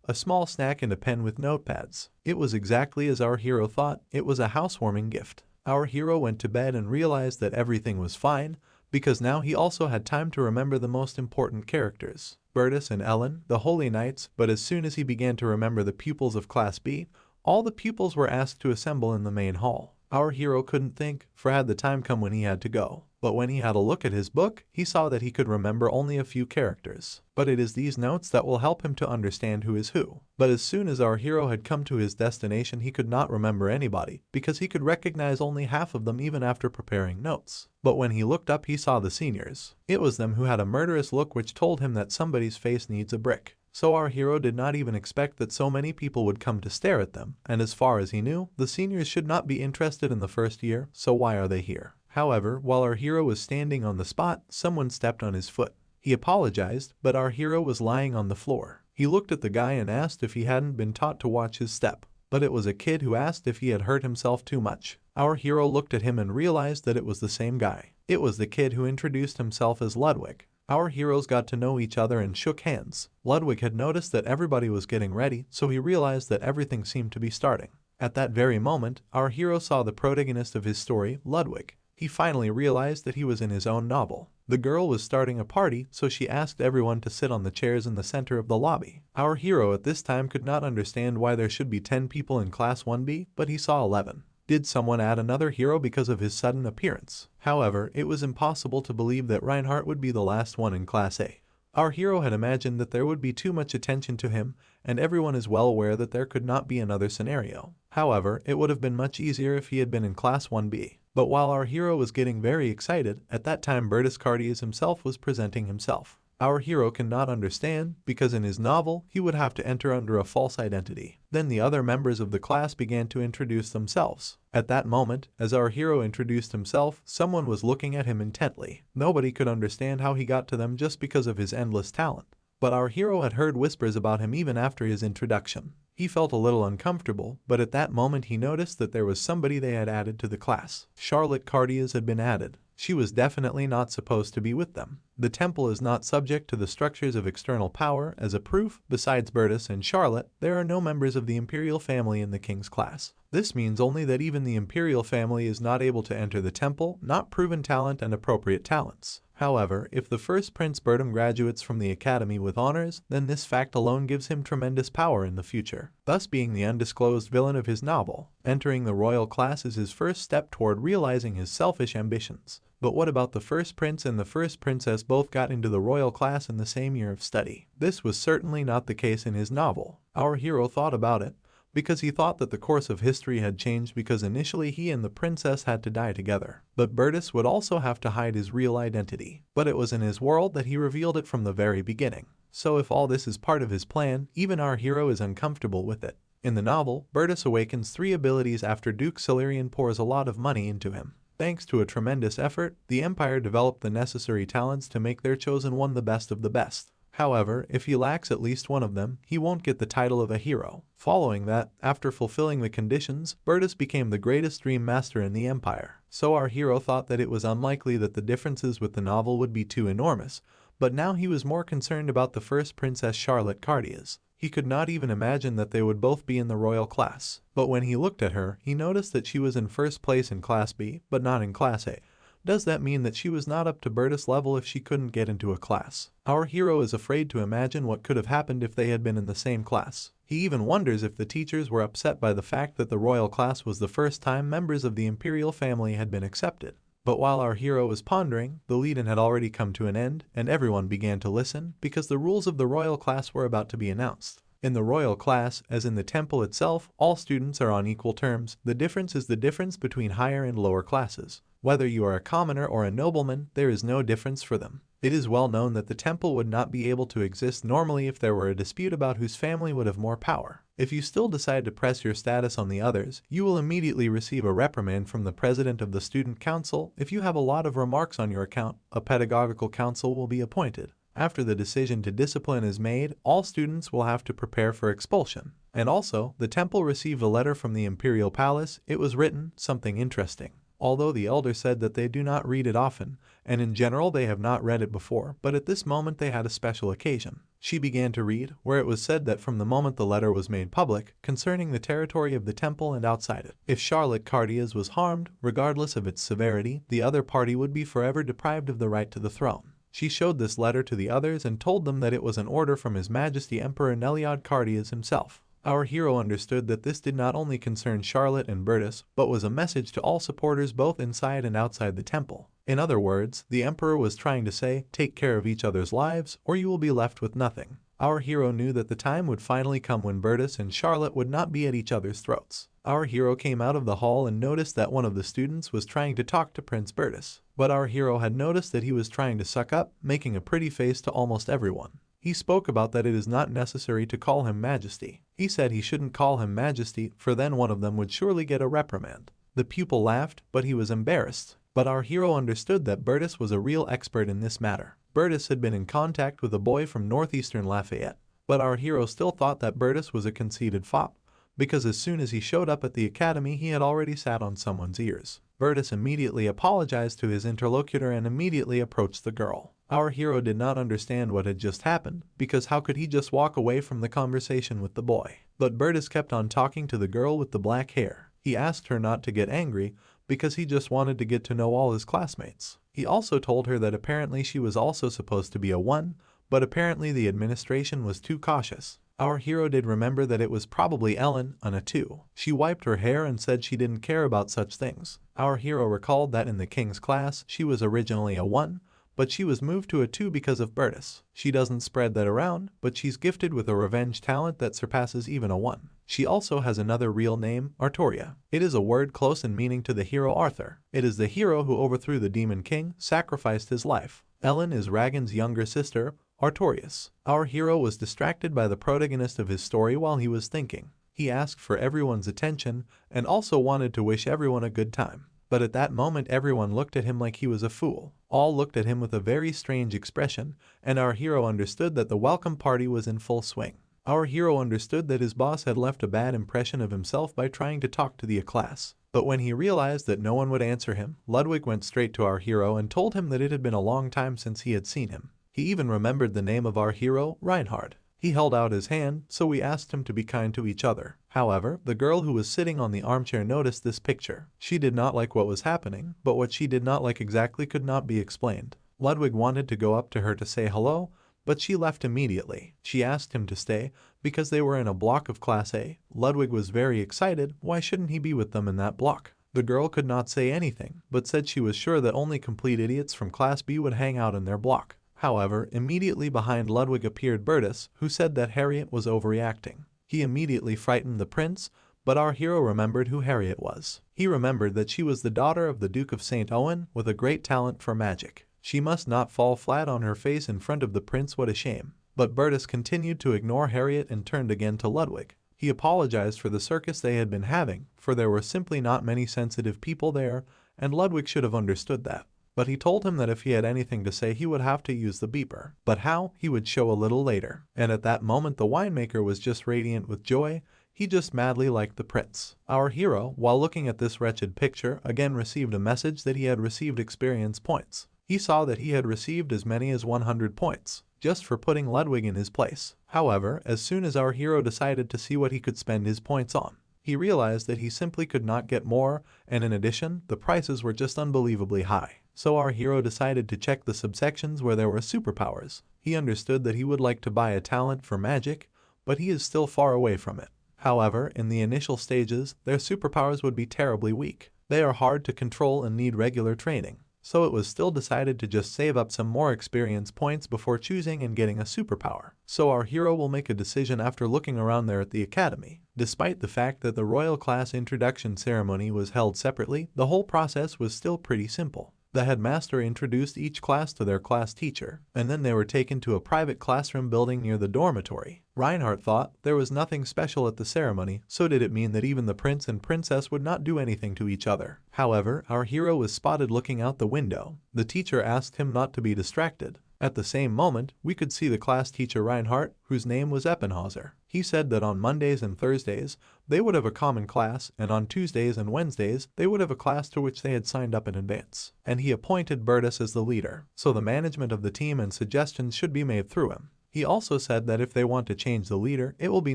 a small snack and a pen with notepads. It was exactly as our hero thought. It was a housewarming gift. Our hero went to bed and realized that everything was fine, because now he also had time to remember the most important characters, Bertus and Ellen, the Holy Knights. But as soon as he began to remember the pupils of Class B, all the pupils were asked to assemble in the main hall. Our hero couldn't think, for had the time come when he had to go. But when he had a look at his book, he saw that he could remember only a few characters. But it is these notes that will help him to understand who is who. But as soon as our hero had come to his destination, he could not remember anybody, because he could recognize only half of them even after preparing notes. But when he looked up, he saw the seniors. It was them who had a murderous look which told him that somebody's face needs a brick. So our hero did not even expect that so many people would come to stare at them, and as far as he knew, the seniors should not be interested in the first year, so why are they here? However, while our hero was standing on the spot, someone stepped on his foot. He apologized, but our hero was lying on the floor. He looked at the guy and asked if he hadn't been taught to watch his step. But it was a kid who asked if he had hurt himself too much. Our hero looked at him and realized that it was the same guy. It was the kid who introduced himself as Ludwig. Our heroes got to know each other and shook hands. Ludwig had noticed that everybody was getting ready, so he realized that everything seemed to be starting. At that very moment, our hero saw the protagonist of his story, Ludwig. He finally realized that he was in his own novel. The girl was starting a party, so she asked everyone to sit on the chairs in the center of the lobby. Our hero at this time could not understand why there should be 10 people in Class 1B, but he saw 11. Did someone add another hero because of his sudden appearance? However, it was impossible to believe that Reinhardt would be the last one in Class A. Our hero had imagined that there would be too much attention to him, and everyone is well aware that there could not be another scenario. However, it would have been much easier if he had been in Class 1B. But while our hero was getting very excited, at that time Bertus Cardias himself was presenting himself. Our hero cannot understand, because in his novel, he would have to enter under a false identity. Then the other members of the class began to introduce themselves. At that moment, as our hero introduced himself, someone was looking at him intently. Nobody could understand how he got to them just because of his endless talent. But our hero had heard whispers about him even after his introduction. He felt a little uncomfortable, but at that moment he noticed that there was somebody they had added to the class. Charlotte Cardias had been added. She was definitely not supposed to be with them. The temple is not subject to the structures of external power. As a proof, besides Bertus and Charlotte, there are no members of the imperial family in the king's class. This means only that even the imperial family is not able to enter the temple, not proven talent and appropriate talents. However, if the first Prince Bertram graduates from the academy with honors, then this fact alone gives him tremendous power in the future, thus being the undisclosed villain of his novel. Entering the royal class is his first step toward realizing his selfish ambitions. But what about the first prince and the first princess both got into the royal class in the same year of study? This was certainly not the case in his novel. Our hero thought about it, because he thought that the course of history had changed because initially he and the princess had to die together. But Bertus would also have to hide his real identity. But it was in his world that he revealed it from the very beginning. So if all this is part of his plan, even our hero is uncomfortable with it. In the novel, Bertus awakens 3 abilities after Duke Silurian pours a lot of money into him. Thanks to a tremendous effort, the Empire developed the necessary talents to make their chosen one the best of the best. However, if he lacks at least one of them, he won't get the title of a hero. Following that, after fulfilling the conditions, Bertus became the greatest dream master in the empire. So our hero thought that it was unlikely that the differences with the novel would be too enormous, but now he was more concerned about the first princess Charlotte Cartiez. He could not even imagine that they would both be in the royal class. But when he looked at her, he noticed that she was in first place in Class B, but not in Class A. Does that mean that she was not up to Bertus' level if she couldn't get into a class? Our hero is afraid to imagine what could have happened if they had been in the same class. He even wonders if the teachers were upset by the fact that the royal class was the first time members of the imperial family had been accepted. But while our hero was pondering, the lead-in had already come to an end, and everyone began to listen because the rules of the royal class were about to be announced. In the royal class, as in the temple itself, all students are on equal terms. The difference is the difference between higher and lower classes. Whether you are a commoner or a nobleman, there is no difference for them. It is well known that the temple would not be able to exist normally if there were a dispute about whose family would have more power. If you still decide to press your status on the others, you will immediately receive a reprimand from the president of the student council. If you have a lot of remarks on your account, a pedagogical council will be appointed. After the decision to discipline is made, all students will have to prepare for expulsion. And also, the temple received a letter from the imperial palace. It was written something interesting. Although the elder said that they do not read it often, and in general they have not read it before, but at this moment they had a special occasion. She began to read, where it was said that from the moment the letter was made public, concerning the territory of the temple and outside it, if Charlotte Cartiez was harmed, regardless of its severity, the other party would be forever deprived of the right to the throne. She showed this letter to the others and told them that it was an order from His Majesty Emperor Neliod Cartiez himself. Our hero understood that this did not only concern Charlotte and Bertus, but was a message to all supporters both inside and outside the temple. In other words, the emperor was trying to say, take care of each other's lives, or you will be left with nothing. Our hero knew that the time would finally come when Bertus and Charlotte would not be at each other's throats. Our hero came out of the hall and noticed that one of the students was trying to talk to Prince Bertus. But our hero had noticed that he was trying to suck up, making a pretty face to almost everyone. He spoke about that it is not necessary to call him Majesty. He said he shouldn't call him Majesty, for then one of them would surely get a reprimand. The pupil laughed, but he was embarrassed. But our hero understood that Bertus was a real expert in this matter. Bertus had been in contact with a boy from northeastern Lafayette. But our hero still thought that Bertus was a conceited fop, because as soon as he showed up at the academy he had already sat on someone's ears. Bertus immediately apologized to his interlocutor and immediately approached the girl. Our hero did not understand what had just happened, because how could he just walk away from the conversation with the boy? But Bertus kept on talking to the girl with the black hair. He asked her not to get angry, because he just wanted to get to know all his classmates. He also told her that apparently she was also supposed to be a 1, but apparently the administration was too cautious. Our hero did remember that it was probably Ellen, a 2. She wiped her hair and said she didn't care about such things. Our hero recalled that in the king's class she was originally a 1, but she was moved to a 2 because of Bertus. She doesn't spread that around, but she's gifted with a revenge talent that surpasses even a 1. She also has another real name, Artoria. It is a word close in meaning to the hero Arthur. It is the hero who overthrew the demon king, sacrificed his life. Ellen is Ragan's younger sister, Artorias. Our hero was distracted by the protagonist of his story while he was thinking. He asked for everyone's attention and also wanted to wish everyone a good time. But at that moment everyone looked at him like he was a fool. All looked at him with a very strange expression, and our hero understood that the welcome party was in full swing. Our hero understood that his boss had left a bad impression of himself by trying to talk to the class. But when he realized that no one would answer him, Ludwig went straight to our hero and told him that it had been a long time since he had seen him. He even remembered the name of our hero, Reinhard. He held out his hand, so we asked him to be kind to each other. However, the girl who was sitting on the armchair noticed this picture. She did not like what was happening, but what she did not like exactly could not be explained. Ludwig wanted to go up to her to say hello, but she left immediately. She asked him to stay, because they were in a block of Class A. Ludwig was very excited. Why shouldn't he be with them in that block? The girl could not say anything, but said she was sure that only complete idiots from Class B would hang out in their block. However, immediately behind Ludwig appeared Bertus, who said that Harriet was overreacting. He immediately frightened the prince, but our hero remembered who Harriet was. He remembered that she was the daughter of the Duke of St. Owen with a great talent for magic. She must not fall flat on her face in front of the prince, what a shame. But Bertus continued to ignore Harriet and turned again to Ludwig. He apologized for the circus they had been having, for there were simply not many sensitive people there, and Ludwig should have understood that. but he told him that if he had anything to say he would have to use the beeper. But how, he would show a little later. And at that moment the winemaker was just radiant with joy. He just madly liked the prince. Our hero, while looking at this wretched picture, again received a message that he had received experience points. He saw that he had received as many as 100 points, just for putting Ludwig in his place. However, as soon as our hero decided to see what he could spend his points on, he realized that he simply could not get more, and in addition, the prices were just unbelievably high. So our hero decided to check the subsections where there were superpowers. He understood that he would like to buy a talent for magic, but he is still far away from it. However, in the initial stages, their superpowers would be terribly weak. They are hard to control and need regular training. So it was still decided to just save up some more experience points before choosing and getting a superpower. So our hero will make a decision after looking around there at the academy. Despite the fact that the royal class introduction ceremony was held separately, the whole process was still pretty simple. The headmaster introduced each class to their class teacher, and then they were taken to a private classroom building near the dormitory. Reinhardt thought there was nothing special at the ceremony, so did it mean that even the prince and princess would not do anything to each other. However, our hero was spotted looking out the window. The teacher asked him not to be distracted. At the same moment, we could see the class teacher Reinhardt, whose name was Eppenhauser. He said that on Mondays and Thursdays, they would have a common class, and on Tuesdays and Wednesdays, they would have a class to which they had signed up in advance. And he appointed Bertus as the leader, so the management of the team and suggestions should be made through him. He also said that if they want to change the leader, it will be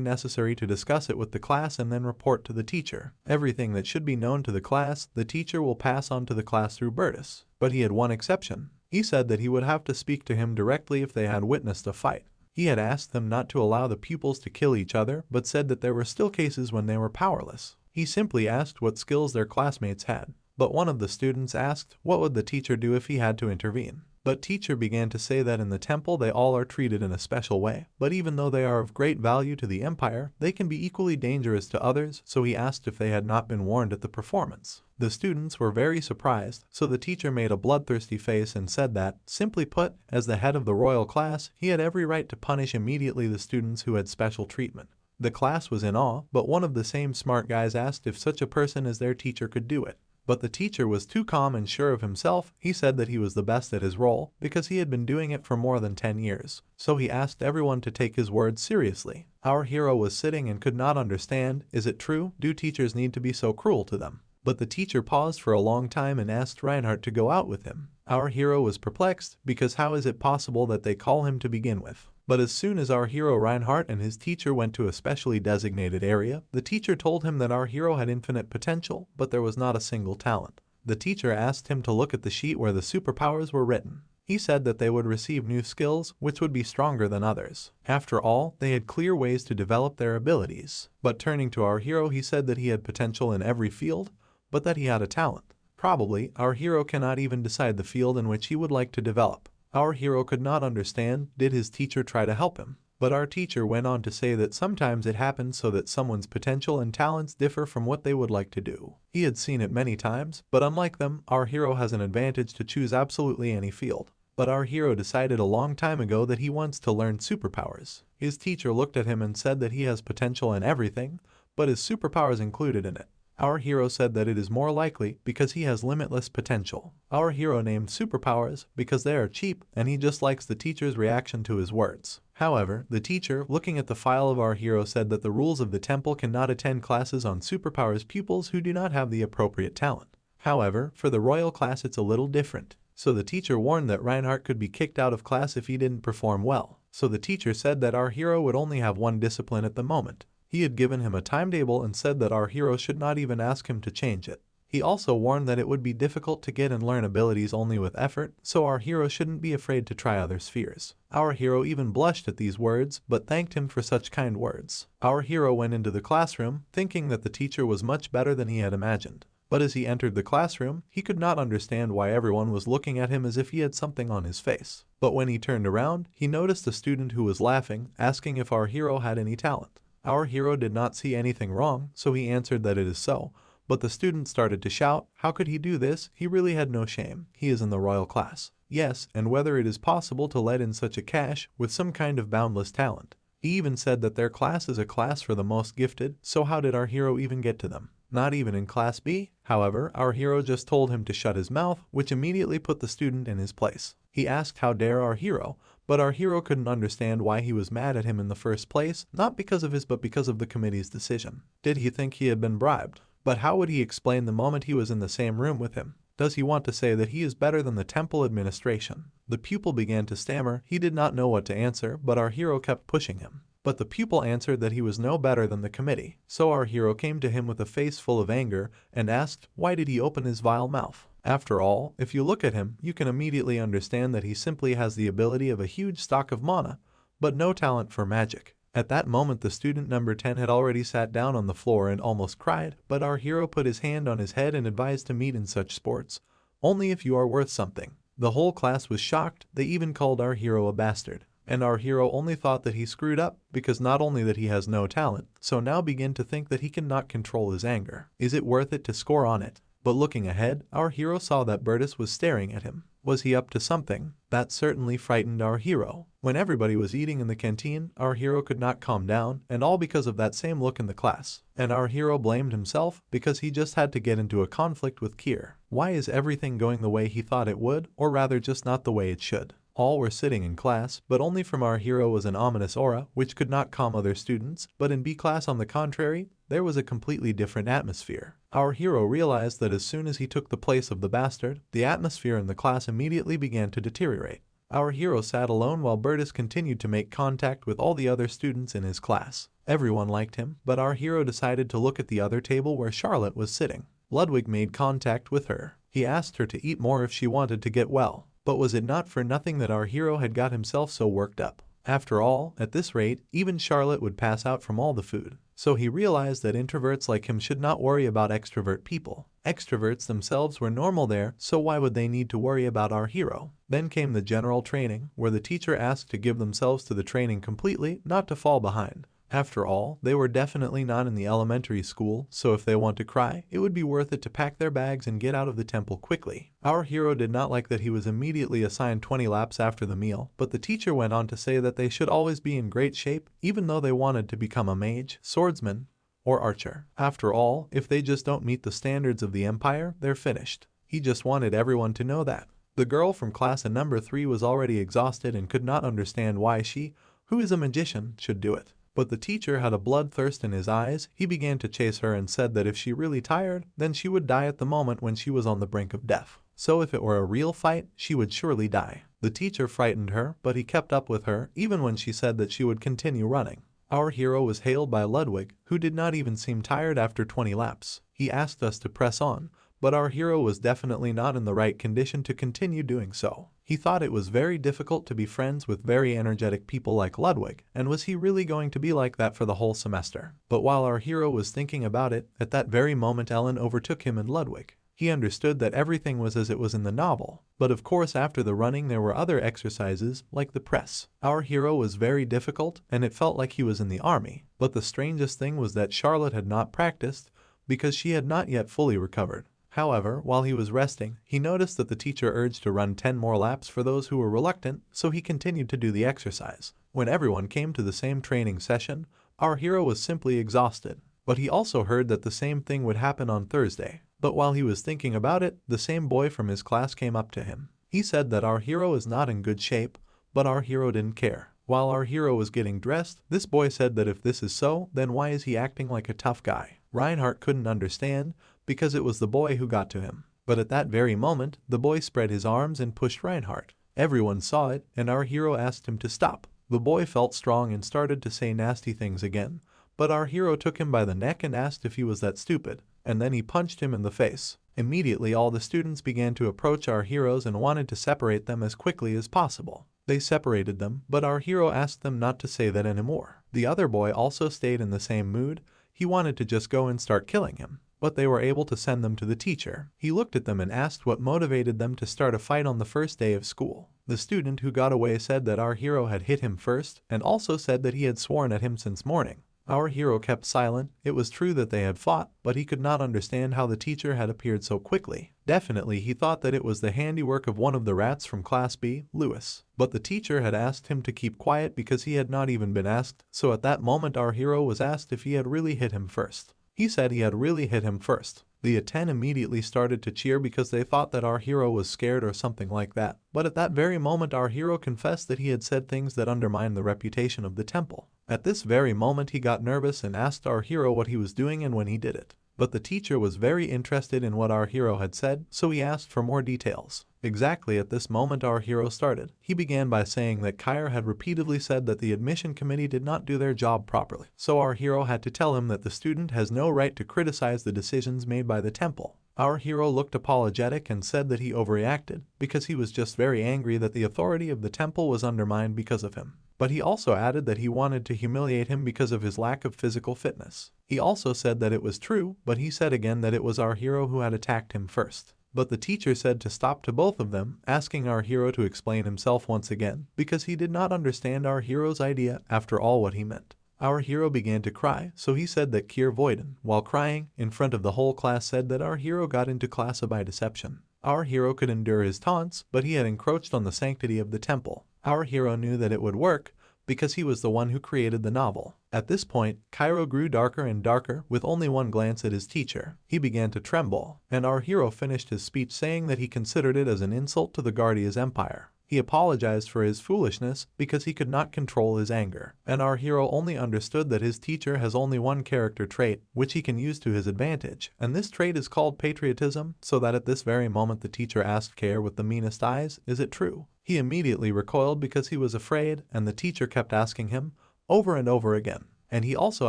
necessary to discuss it with the class and then report to the teacher. Everything that should be known to the class, the teacher will pass on to the class through Bertus. But he had one exception. He said that he would have to speak to him directly if they had witnessed a fight. He had asked them not to allow the pupils to kill each other, but said that there were still cases when they were powerless. He simply asked what skills their classmates had. But one of the students asked what would the teacher do if he had to intervene. But teacher began to say that in the temple they all are treated in a special way, but even though they are of great value to the empire, they can be equally dangerous to others, so he asked if they had not been warned at the performance. The students were very surprised, so the teacher made a bloodthirsty face and said that, simply put, as the head of the royal class, he had every right to punish immediately the students who had special treatment. The class was in awe, but one of the same smart guys asked if such a person as their teacher could do it. But the teacher was too calm and sure of himself. He said that he was the best at his role because he had been doing it for more than 10 years. So he asked everyone to take his words seriously. Our hero was sitting and could not understand, is it true? Do teachers need to be so cruel to them? But the teacher paused for a long time and asked Reinhardt to go out with him. Our hero was perplexed because how is it possible that they call him to begin with? But as soon as our hero Reinhardt and his teacher went to a specially designated area, the teacher told him that our hero had infinite potential, but there was not a single talent. The teacher asked him to look at the sheet where the superpowers were written. He said that they would receive new skills, which would be stronger than others. After all, they had clear ways to develop their abilities. But turning to our hero, he said that he had potential in every field, but that he had a talent. Probably, our hero cannot even decide the field in which he would like to develop. Our hero could not understand, did his teacher try to help him? But our teacher went on to say that sometimes it happens so that someone's potential and talents differ from what they would like to do. He had seen it many times, but unlike them, our hero has an advantage to choose absolutely any field. But our hero decided a long time ago that he wants to learn superpowers. His teacher looked at him and said that he has potential in everything, but his superpowers included in it. Our hero said that it is more likely because he has limitless potential. Our hero named superpowers because they are cheap, and he just likes the teacher's reaction to his words. However, the teacher, looking at the file of our hero, said that the rules of the temple cannot attend classes on superpowers pupils who do not have the appropriate talent. However, for the royal class it's a little different. So the teacher warned that Reinhardt could be kicked out of class if he didn't perform well. So the teacher said that our hero would only have one discipline at the moment. He had given him a timetable and said that our hero should not even ask him to change it. He also warned that it would be difficult to get and learn abilities only with effort, so our hero shouldn't be afraid to try other spheres. Our hero even blushed at these words, but thanked him for such kind words. Our hero went into the classroom, thinking that the teacher was much better than he had imagined. But as he entered the classroom, he could not understand why everyone was looking at him as if he had something on his face. But when he turned around, he noticed a student who was laughing, asking if our hero had any talent. Our hero did not see anything wrong, so he answered that it is so, but the student started to shout, how could he do this? He really had no shame. He is in the royal class. Yes, and whether it is possible to let in such a cash with some kind of boundless talent. He even said that their class is a class for the most gifted, so how did our hero even get to them? not even in Class B. However, our hero just told him to shut his mouth, which immediately put the student in his place. He asked how dare our hero, but our hero couldn't understand why he was mad at him in the first place, not because of his but because of the committee's decision. Did he think he had been bribed? But how would he explain the moment he was in the same room with him? Does he want to say that he is better than the temple administration? The pupil began to stammer. He did not know what to answer, but our hero kept pushing him. But the pupil answered that he was no better than the committee. So our hero came to him with a face full of anger and asked, why did he open his vile mouth? After all, if you look at him, you can immediately understand that he simply has the ability of a huge stock of mana, but no talent for magic. At that moment the student number 10 had already sat down on the floor and almost cried, but our hero put his hand on his head and advised to meet in such sports, only if you are worth something. The whole class was shocked. They even called our hero a bastard. And our hero only thought that he screwed up, because not only that he has no talent, so now begin to think that he cannot control his anger. Is it worth it to score on it? But looking ahead, our hero saw that Bertus was staring at him. Was he up to something? That certainly frightened our hero. When everybody was eating in the canteen, our hero could not calm down, and all because of that same look in the class. And our hero blamed himself because he just had to get into a conflict with Kier. Why is everything going the way he thought it would, or rather just not the way it should? All were sitting in class, but only from our hero was an ominous aura, which could not calm other students, but in B class on the contrary, there was a completely different atmosphere. Our hero realized that as soon as he took the place of the bastard, the atmosphere in the class immediately began to deteriorate. Our hero sat alone while Bertus continued to make contact with all the other students in his class. Everyone liked him, but our hero decided to look at the other table where Charlotte was sitting. Ludwig made contact with her. He asked her to eat more if she wanted to get well. But was it not for nothing that our hero had got himself so worked up? After all, at this rate, even Charlotte would pass out from all the food. So he realized that introverts like him should not worry about extrovert people. Extroverts themselves were normal there, so why would they need to worry about our hero? Then came the general training, where the teacher asked to give themselves to the training completely, not to fall behind. After all, they were definitely not in the elementary school, so if they want to cry, it would be worth it to pack their bags and get out of the temple quickly. Our hero did not like that he was immediately assigned 20 laps after the meal, but the teacher went on to say that they should always be in great shape, even though they wanted to become a mage, swordsman, or archer. After all, if they just don't meet the standards of the empire, they're finished. He just wanted everyone to know that. The girl from class in number 3 was already exhausted and could not understand why she, who is a magician, should do it. But the teacher had a bloodthirst in his eyes. He began to chase her and said that if she really tired, then she would die at the moment when she was on the brink of death. So if it were a real fight, she would surely die. The teacher frightened her, but he kept up with her, even when she said that she would continue running. Our hero was hailed by Ludwig, who did not even seem tired after 20 laps. He asked us to press on, but our hero was definitely not in the right condition to continue doing so. He thought it was very difficult to be friends with very energetic people like Ludwig, and was he really going to be like that for the whole semester? But while our hero was thinking about it, at that very moment Ellen overtook him and Ludwig. He understood that everything was as it was in the novel, but of course after the running there were other exercises, like the press. Our hero was very difficult, and it felt like he was in the army. But the strangest thing was that Charlotte had not practiced, because she had not yet fully recovered. However, while he was resting, he noticed that the teacher urged to run 10 more laps for those who were reluctant, so he continued to do the exercise. When everyone came to the same training session, our hero was simply exhausted. But he also heard that the same thing would happen on Thursday. But while he was thinking about it, the same boy from his class came up to him. He said that our hero is not in good shape, but our hero didn't care. While our hero was getting dressed, this boy said that if this is so, then why is he acting like a tough guy? Reinhardt couldn't understand, because it was the boy who got to him. But at that very moment, the boy spread his arms and pushed Reinhardt. Everyone saw it, and our hero asked him to stop. The boy felt strong and started to say nasty things again, but our hero took him by the neck and asked if he was that stupid, and then he punched him in the face. Immediately all the students began to approach our heroes and wanted to separate them as quickly as possible. They separated them, but our hero asked them not to say that anymore. The other boy also stayed in the same mood. He wanted to just go and start killing him, but they were able to send them to the teacher. He looked at them and asked what motivated them to start a fight on the first day of school. The student who got away said that our hero had hit him first, and also said that he had sworn at him since morning. Our hero kept silent. It was true that they had fought, but he could not understand how the teacher had appeared so quickly. Definitely he thought that it was the handiwork of one of the rats from Class B, Lewis. But the teacher had asked him to keep quiet because he had not even been asked, so at that moment our hero was asked if he had really hit him first. He said he had really hit him first. The Aten immediately started to cheer because they thought that our hero was scared or something like that. But at that very moment our hero confessed that he had said things that undermined the reputation of the temple. At this very moment he got nervous and asked our hero what he was doing and when he did it. But the teacher was very interested in what our hero had said, so he asked for more details. Exactly at this moment our hero started. He began by saying that Kair had repeatedly said that the admission committee did not do their job properly. So our hero had to tell him that the student has no right to criticize the decisions made by the temple. Our hero looked apologetic and said that he overreacted because he was just very angry that the authority of the temple was undermined because of him. But he also added that he wanted to humiliate him because of his lack of physical fitness. He also said that it was true, but he said again that it was our hero who had attacked him first. But the teacher said to stop to both of them, asking our hero to explain himself once again, because he did not understand our hero's idea after all what he meant. Our hero began to cry, so he said that Kier Voiden, while crying, in front of the whole class said that our hero got into class by deception. Our hero could endure his taunts, but he had encroached on the sanctity of the temple. Our hero knew that it would work, because he was the one who created the novel. At this point, Cairo grew darker and darker with only one glance at his teacher. He began to tremble, and our hero finished his speech saying that he considered it as an insult to the Guardia's empire. He apologized for his foolishness because he could not control his anger, and our hero only understood that his teacher has only one character trait, which he can use to his advantage, and this trait is called patriotism, so that at this very moment the teacher asked Kair with the meanest eyes, "Is it true?" He immediately recoiled because he was afraid, and the teacher kept asking him, over and over again. And he also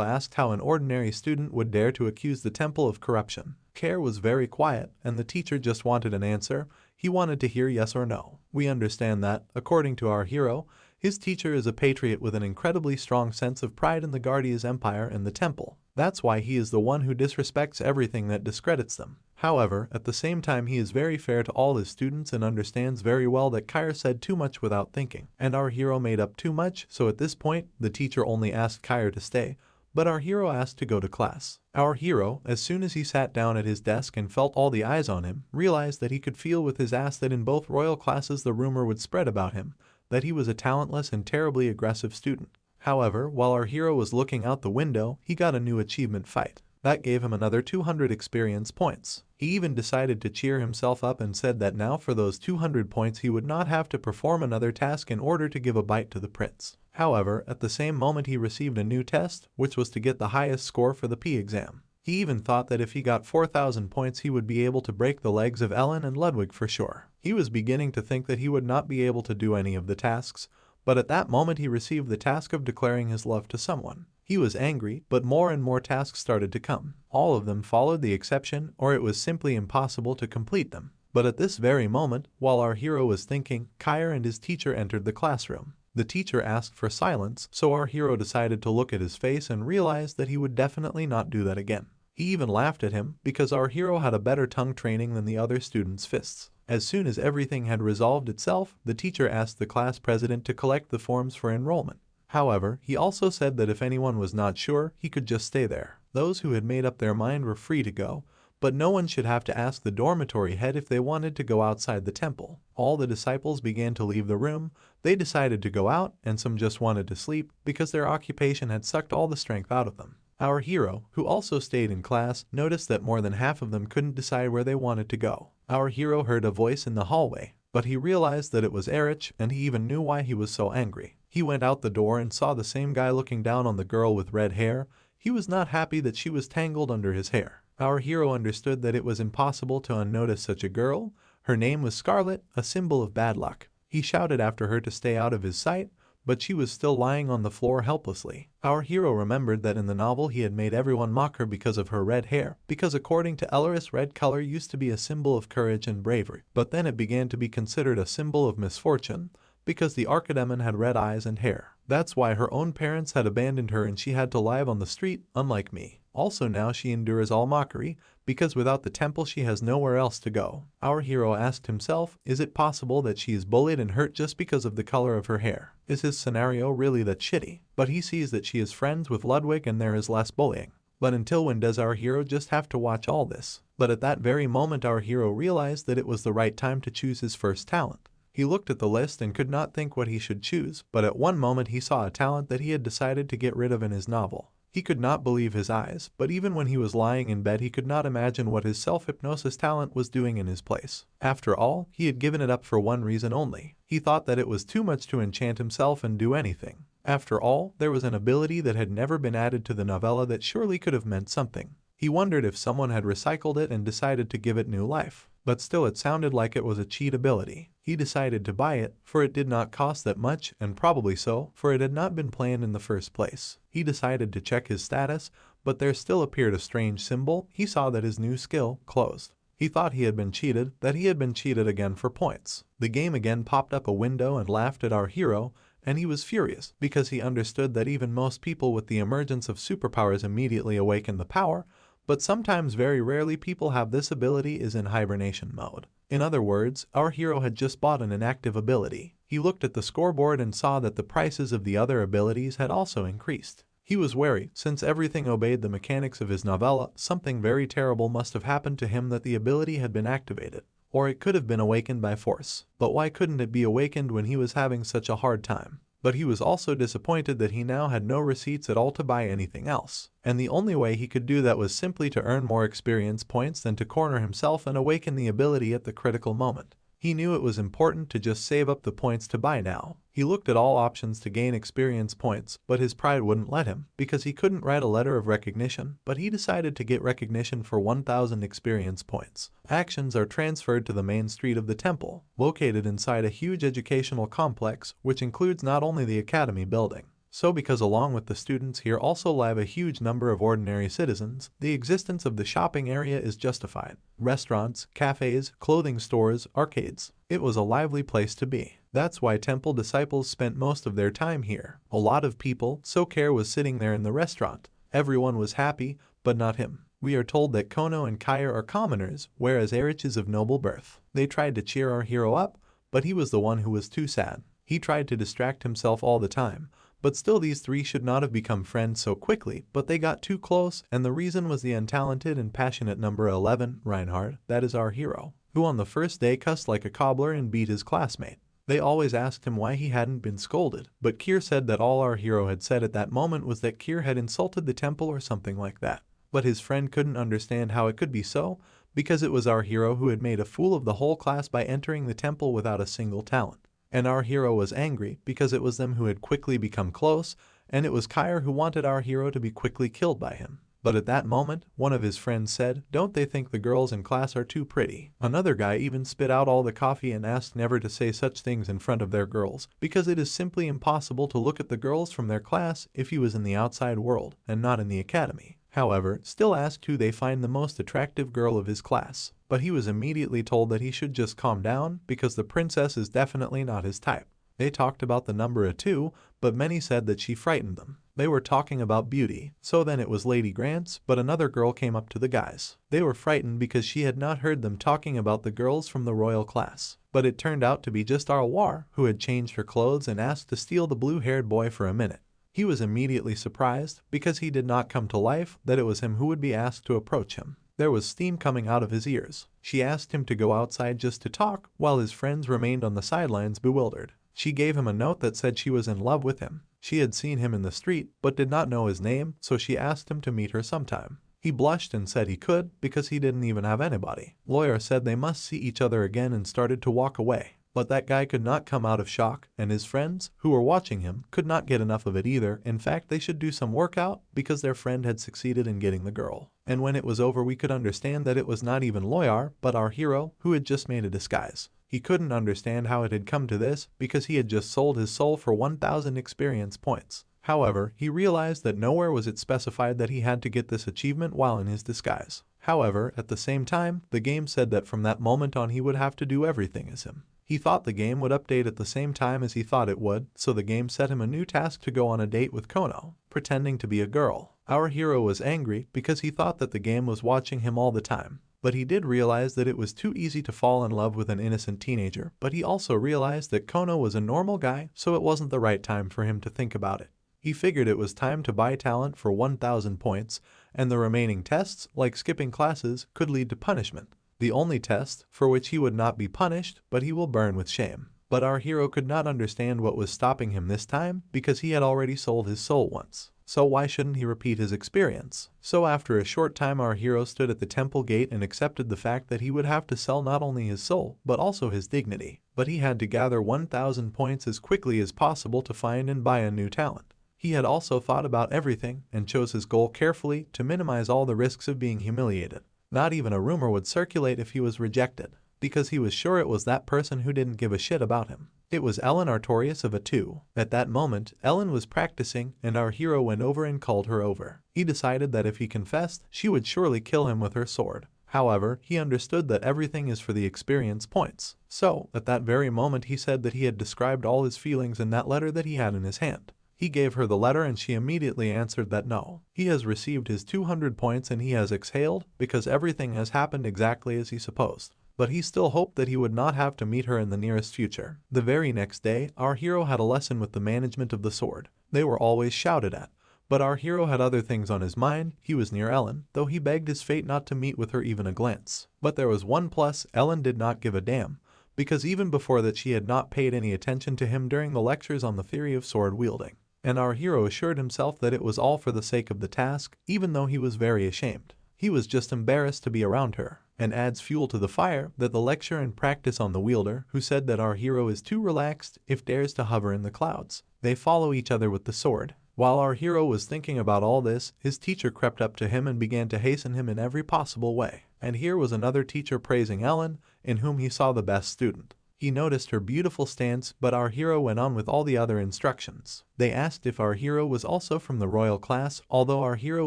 asked how an ordinary student would dare to accuse the temple of corruption. Kair was very quiet, and the teacher just wanted an answer. He wanted to hear yes or no. We understand that, according to our hero, his teacher is a patriot with an incredibly strong sense of pride in the Guardia's empire and the temple. That's why he is the one who disrespects everything that discredits them. However, at the same time he is very fair to all his students and understands very well that Kair said too much without thinking, and our hero made up too much, so at this point, the teacher only asked Kair to stay, but our hero asked to go to class. Our hero, as soon as he sat down at his desk and felt all the eyes on him, realized that he could feel with his ass that in both royal classes the rumor would spread about him, that he was a talentless and terribly aggressive student. However, while our hero was looking out the window, he got a new achievement fight. That gave him another 200 experience points. He even decided to cheer himself up and said that now for those 200 points he would not have to perform another task in order to give a bite to the prince. However, at the same moment he received a new test, which was to get the highest score for the P exam. He even thought that if he got 4,000 points he would be able to break the legs of Ellen and Ludwig for sure. He was beginning to think that he would not be able to do any of the tasks, but at that moment he received the task of declaring his love to someone. He was angry, but more and more tasks started to come. All of them followed the exception, or it was simply impossible to complete them. But at this very moment, while our hero was thinking, Kair and his teacher entered the classroom. The teacher asked for silence, so our hero decided to look at his face and realized that he would definitely not do that again. He even laughed at him, because our hero had a better tongue training than the other students' fists. As soon as everything had resolved itself, the teacher asked the class president to collect the forms for enrollment. However, he also said that if anyone was not sure, he could just stay there. Those who had made up their mind were free to go, but no one should have to ask the dormitory head if they wanted to go outside the temple. All the disciples began to leave the room. They decided to go out, and some just wanted to sleep because their occupation had sucked all the strength out of them. Our hero, who also stayed in class, noticed that more than half of them couldn't decide where they wanted to go. Our hero heard a voice in the hallway, but he realized that it was Erich, and he even knew why he was so angry. He went out the door and saw the same guy looking down on the girl with red hair. He was not happy that she was tangled under his hair. Our hero understood that it was impossible to unnotice such a girl. Her name was Scarlet, a symbol of bad luck. He shouted after her to stay out of his sight, but she was still lying on the floor helplessly. Our hero remembered that in the novel he had made everyone mock her because of her red hair, because according to Elleris, red color used to be a symbol of courage and bravery, but then it began to be considered a symbol of misfortune, because the Archidemon had red eyes and hair. That's why her own parents had abandoned her and she had to live on the street, unlike me. Also now she endures all mockery, because without the temple she has nowhere else to go. Our hero asked himself, is it possible that she is bullied and hurt just because of the color of her hair? Is his scenario really that shitty? But he sees that she is friends with Ludwig and there is less bullying. But until when does our hero just have to watch all this? But at that very moment our hero realized that it was the right time to choose his first talent. He looked at the list and could not think what he should choose, but at one moment he saw a talent that he had decided to get rid of in his novel. He could not believe his eyes, but even when he was lying in bed he could not imagine what his self-hypnosis talent was doing in his place. After all, he had given it up for one reason only. He thought that it was too much to enchant himself and do anything. After all, there was an ability that had never been added to the novella that surely could have meant something. He wondered if someone had recycled it and decided to give it new life. But still it sounded like it was a cheat ability. He decided to buy it, for it did not cost that much, and probably so, for it had not been planned in the first place. He decided to check his status, but there still appeared a strange symbol. He saw that his new skill closed. He thought he had been cheated, that he had been cheated again for points. The game again popped up a window and laughed at our hero, and he was furious because he understood that even most people with the emergence of superpowers immediately awaken the power, but sometimes very rarely people have this ability is in hibernation mode. In other words, our hero had just bought an inactive ability. He looked at the scoreboard and saw that the prices of the other abilities had also increased. He was wary, since everything obeyed the mechanics of his novella, something very terrible must have happened to him that the ability had been activated. Or it could have been awakened by force. But why couldn't it be awakened when he was having such a hard time? But he was also disappointed that he now had no receipts at all to buy anything else. And the only way he could do that was simply to earn more experience points than to corner himself and awaken the ability at the critical moment. He knew it was important to just save up the points to buy now. He looked at all options to gain experience points, but his pride wouldn't let him, because he couldn't write a letter of recognition, but he decided to get recognition for 1,000 experience points. Actions are transferred to the main street of the temple, located inside a huge educational complex, which includes not only the academy building. So because along with the students here also live a huge number of ordinary citizens, the existence of the shopping area is justified. Restaurants, cafes, clothing stores, arcades. It was a lively place to be. That's why temple disciples spent most of their time here. A lot of people, so Care was sitting there in the restaurant. Everyone was happy, but not him. We are told that Kono and Kair are commoners, whereas Erich is of noble birth. They tried to cheer our hero up, but he was the one who was too sad. He tried to distract himself all the time. But still these three should not have become friends so quickly, but they got too close, and the reason was the untalented and passionate number 11, Reinhard, that is our hero, who on the first day cussed like a cobbler and beat his classmate. They always asked him why he hadn't been scolded, but Kier said that all our hero had said at that moment was that Kier had insulted the temple or something like that. But his friend couldn't understand how it could be so, because it was our hero who had made a fool of the whole class by entering the temple without a single talent. And our hero was angry because it was them who had quickly become close, and it was Kair who wanted our hero to be quickly killed by him. But at that moment, one of his friends said, "Don't they think the girls in class are too pretty?" Another guy even spit out all the coffee and asked never to say such things in front of their girls, because it is simply impossible to look at the girls from their class if he was in the outside world, and not in the academy. However, still asked who they find the most attractive girl of his class, but he was immediately told that he should just calm down because the princess is definitely not his type. They talked about the number 2, but many said that she frightened them. They were talking about beauty, so then it was Lady Grant's, but another girl came up to the guys. They were frightened because she had not heard them talking about the girls from the royal class. But it turned out to be just our War, who had changed her clothes and asked to steal the blue-haired boy for a minute. He was immediately surprised, because he did not come to life, that it was him who would be asked to approach him. There was steam coming out of his ears. She asked him to go outside just to talk, while his friends remained on the sidelines bewildered. She gave him a note that said she was in love with him. She had seen him in the street, but did not know his name, so she asked him to meet her sometime. He blushed and said he could, because he didn't even have anybody. Lawyer said they must see each other again and started to walk away. But that guy could not come out of shock, and his friends, who were watching him, could not get enough of it either. In fact, they should do some workout, because their friend had succeeded in getting the girl. And when it was over we could understand that it was not even Loyar, but our hero, who had just made a disguise. He couldn't understand how it had come to this, because he had just sold his soul for 1,000 experience points. However, he realized that nowhere was it specified that he had to get this achievement while in his disguise. However, at the same time, the game said that from that moment on he would have to do everything as him. He thought the game would update at the same time as he thought it would, so the game set him a new task to go on a date with Kono, pretending to be a girl. Our hero was angry because he thought that the game was watching him all the time. But he did realize that it was too easy to fall in love with an innocent teenager, but he also realized that Kono was a normal guy, so it wasn't the right time for him to think about it. He figured it was time to buy talent for 1,000 points, and the remaining tests, like skipping classes, could lead to punishment. The only test, for which he would not be punished, but he will burn with shame. But our hero could not understand what was stopping him this time because he had already sold his soul once. So why shouldn't he repeat his experience? So after a short time our hero stood at the temple gate and accepted the fact that he would have to sell not only his soul, but also his dignity. But he had to gather 1,000 points as quickly as possible to find and buy a new talent. He had also thought about everything and chose his goal carefully to minimize all the risks of being humiliated. Not even a rumor would circulate if he was rejected, because he was sure it was that person who didn't give a shit about him. It was Ellen Artorias of A2. At that moment, Ellen was practicing and our hero went over and called her over. He decided that if he confessed, she would surely kill him with her sword. However, he understood that everything is for the experience points. So, at that very moment he said that he had described all his feelings in that letter that he had in his hand. He gave her the letter and she immediately answered that no. He has received his 200 points and he has exhaled because everything has happened exactly as he supposed. But he still hoped that he would not have to meet her in the nearest future. The very next day, our hero had a lesson with the management of the sword. They were always shouted at. But our hero had other things on his mind. He was near Ellen, though he begged his fate not to meet with her even a glance. But there was one plus: Ellen did not give a damn, because even before that she had not paid any attention to him during the lectures on the theory of sword wielding. And our hero assured himself that it was all for the sake of the task, even though he was very ashamed. He was just embarrassed to be around her, and adds fuel to the fire that the lecture and practice on the wielder, who said that our hero is too relaxed if dares to hover in the clouds. They follow each other with the sword. While our hero was thinking about all this, his teacher crept up to him and began to hasten him in every possible way. And here was another teacher praising Ellen, in whom he saw the best student. He noticed her beautiful stance, but our hero went on with all the other instructions. They asked if our hero was also from the royal class, although our hero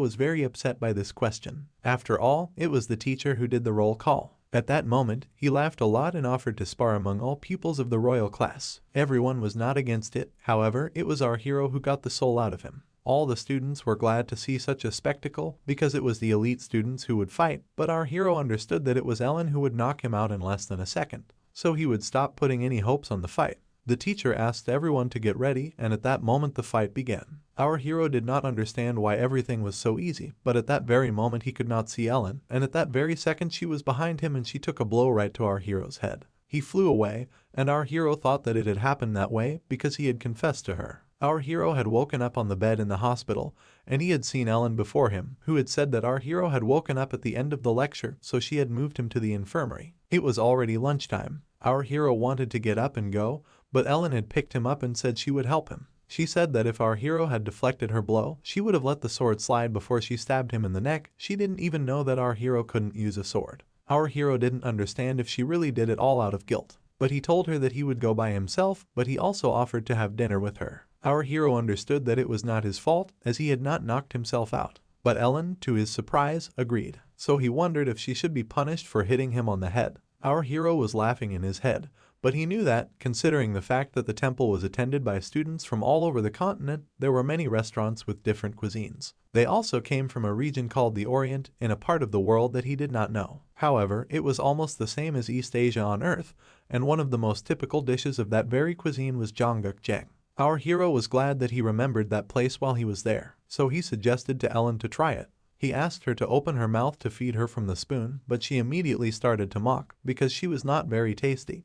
was very upset by this question. After all, it was the teacher who did the roll call. At that moment, he laughed a lot and offered to spar among all pupils of the royal class. Everyone was not against it. However, it was our hero who got the soul out of him. All the students were glad to see such a spectacle because it was the elite students who would fight, but our hero understood that it was Ellen who would knock him out in less than a second. So he would stop putting any hopes on the fight. The teacher asked everyone to get ready, and at that moment the fight began. Our hero did not understand why everything was so easy, but at that very moment he could not see Ellen, and at that very second she was behind him and she took a blow right to our hero's head. He flew away, and our hero thought that it had happened that way because he had confessed to her. Our hero had woken up on the bed in the hospital, and he had seen Ellen before him, who had said that our hero had woken up at the end of the lecture, so she had moved him to the infirmary. It was already lunchtime. Our hero wanted to get up and go, but Ellen had picked him up and said she would help him. She said that if our hero had deflected her blow, she would have let the sword slide before she stabbed him in the neck. She didn't even know that our hero couldn't use a sword. Our hero didn't understand if she really did it all out of guilt. But he told her that he would go by himself, but he also offered to have dinner with her. Our hero understood that it was not his fault, as he had not knocked himself out. But Ellen, to his surprise, agreed. So he wondered if she should be punished for hitting him on the head. Our hero was laughing in his head, but he knew that, considering the fact that the temple was attended by students from all over the continent, there were many restaurants with different cuisines. They also came from a region called the Orient, in a part of the world that he did not know. However, it was almost the same as East Asia on Earth, and one of the most typical dishes of that very cuisine was janggukjang. Our hero was glad that he remembered that place while he was there, so he suggested to Ellen to try it. He asked her to open her mouth to feed her from the spoon, but she immediately started to mock, because she was not very tasty.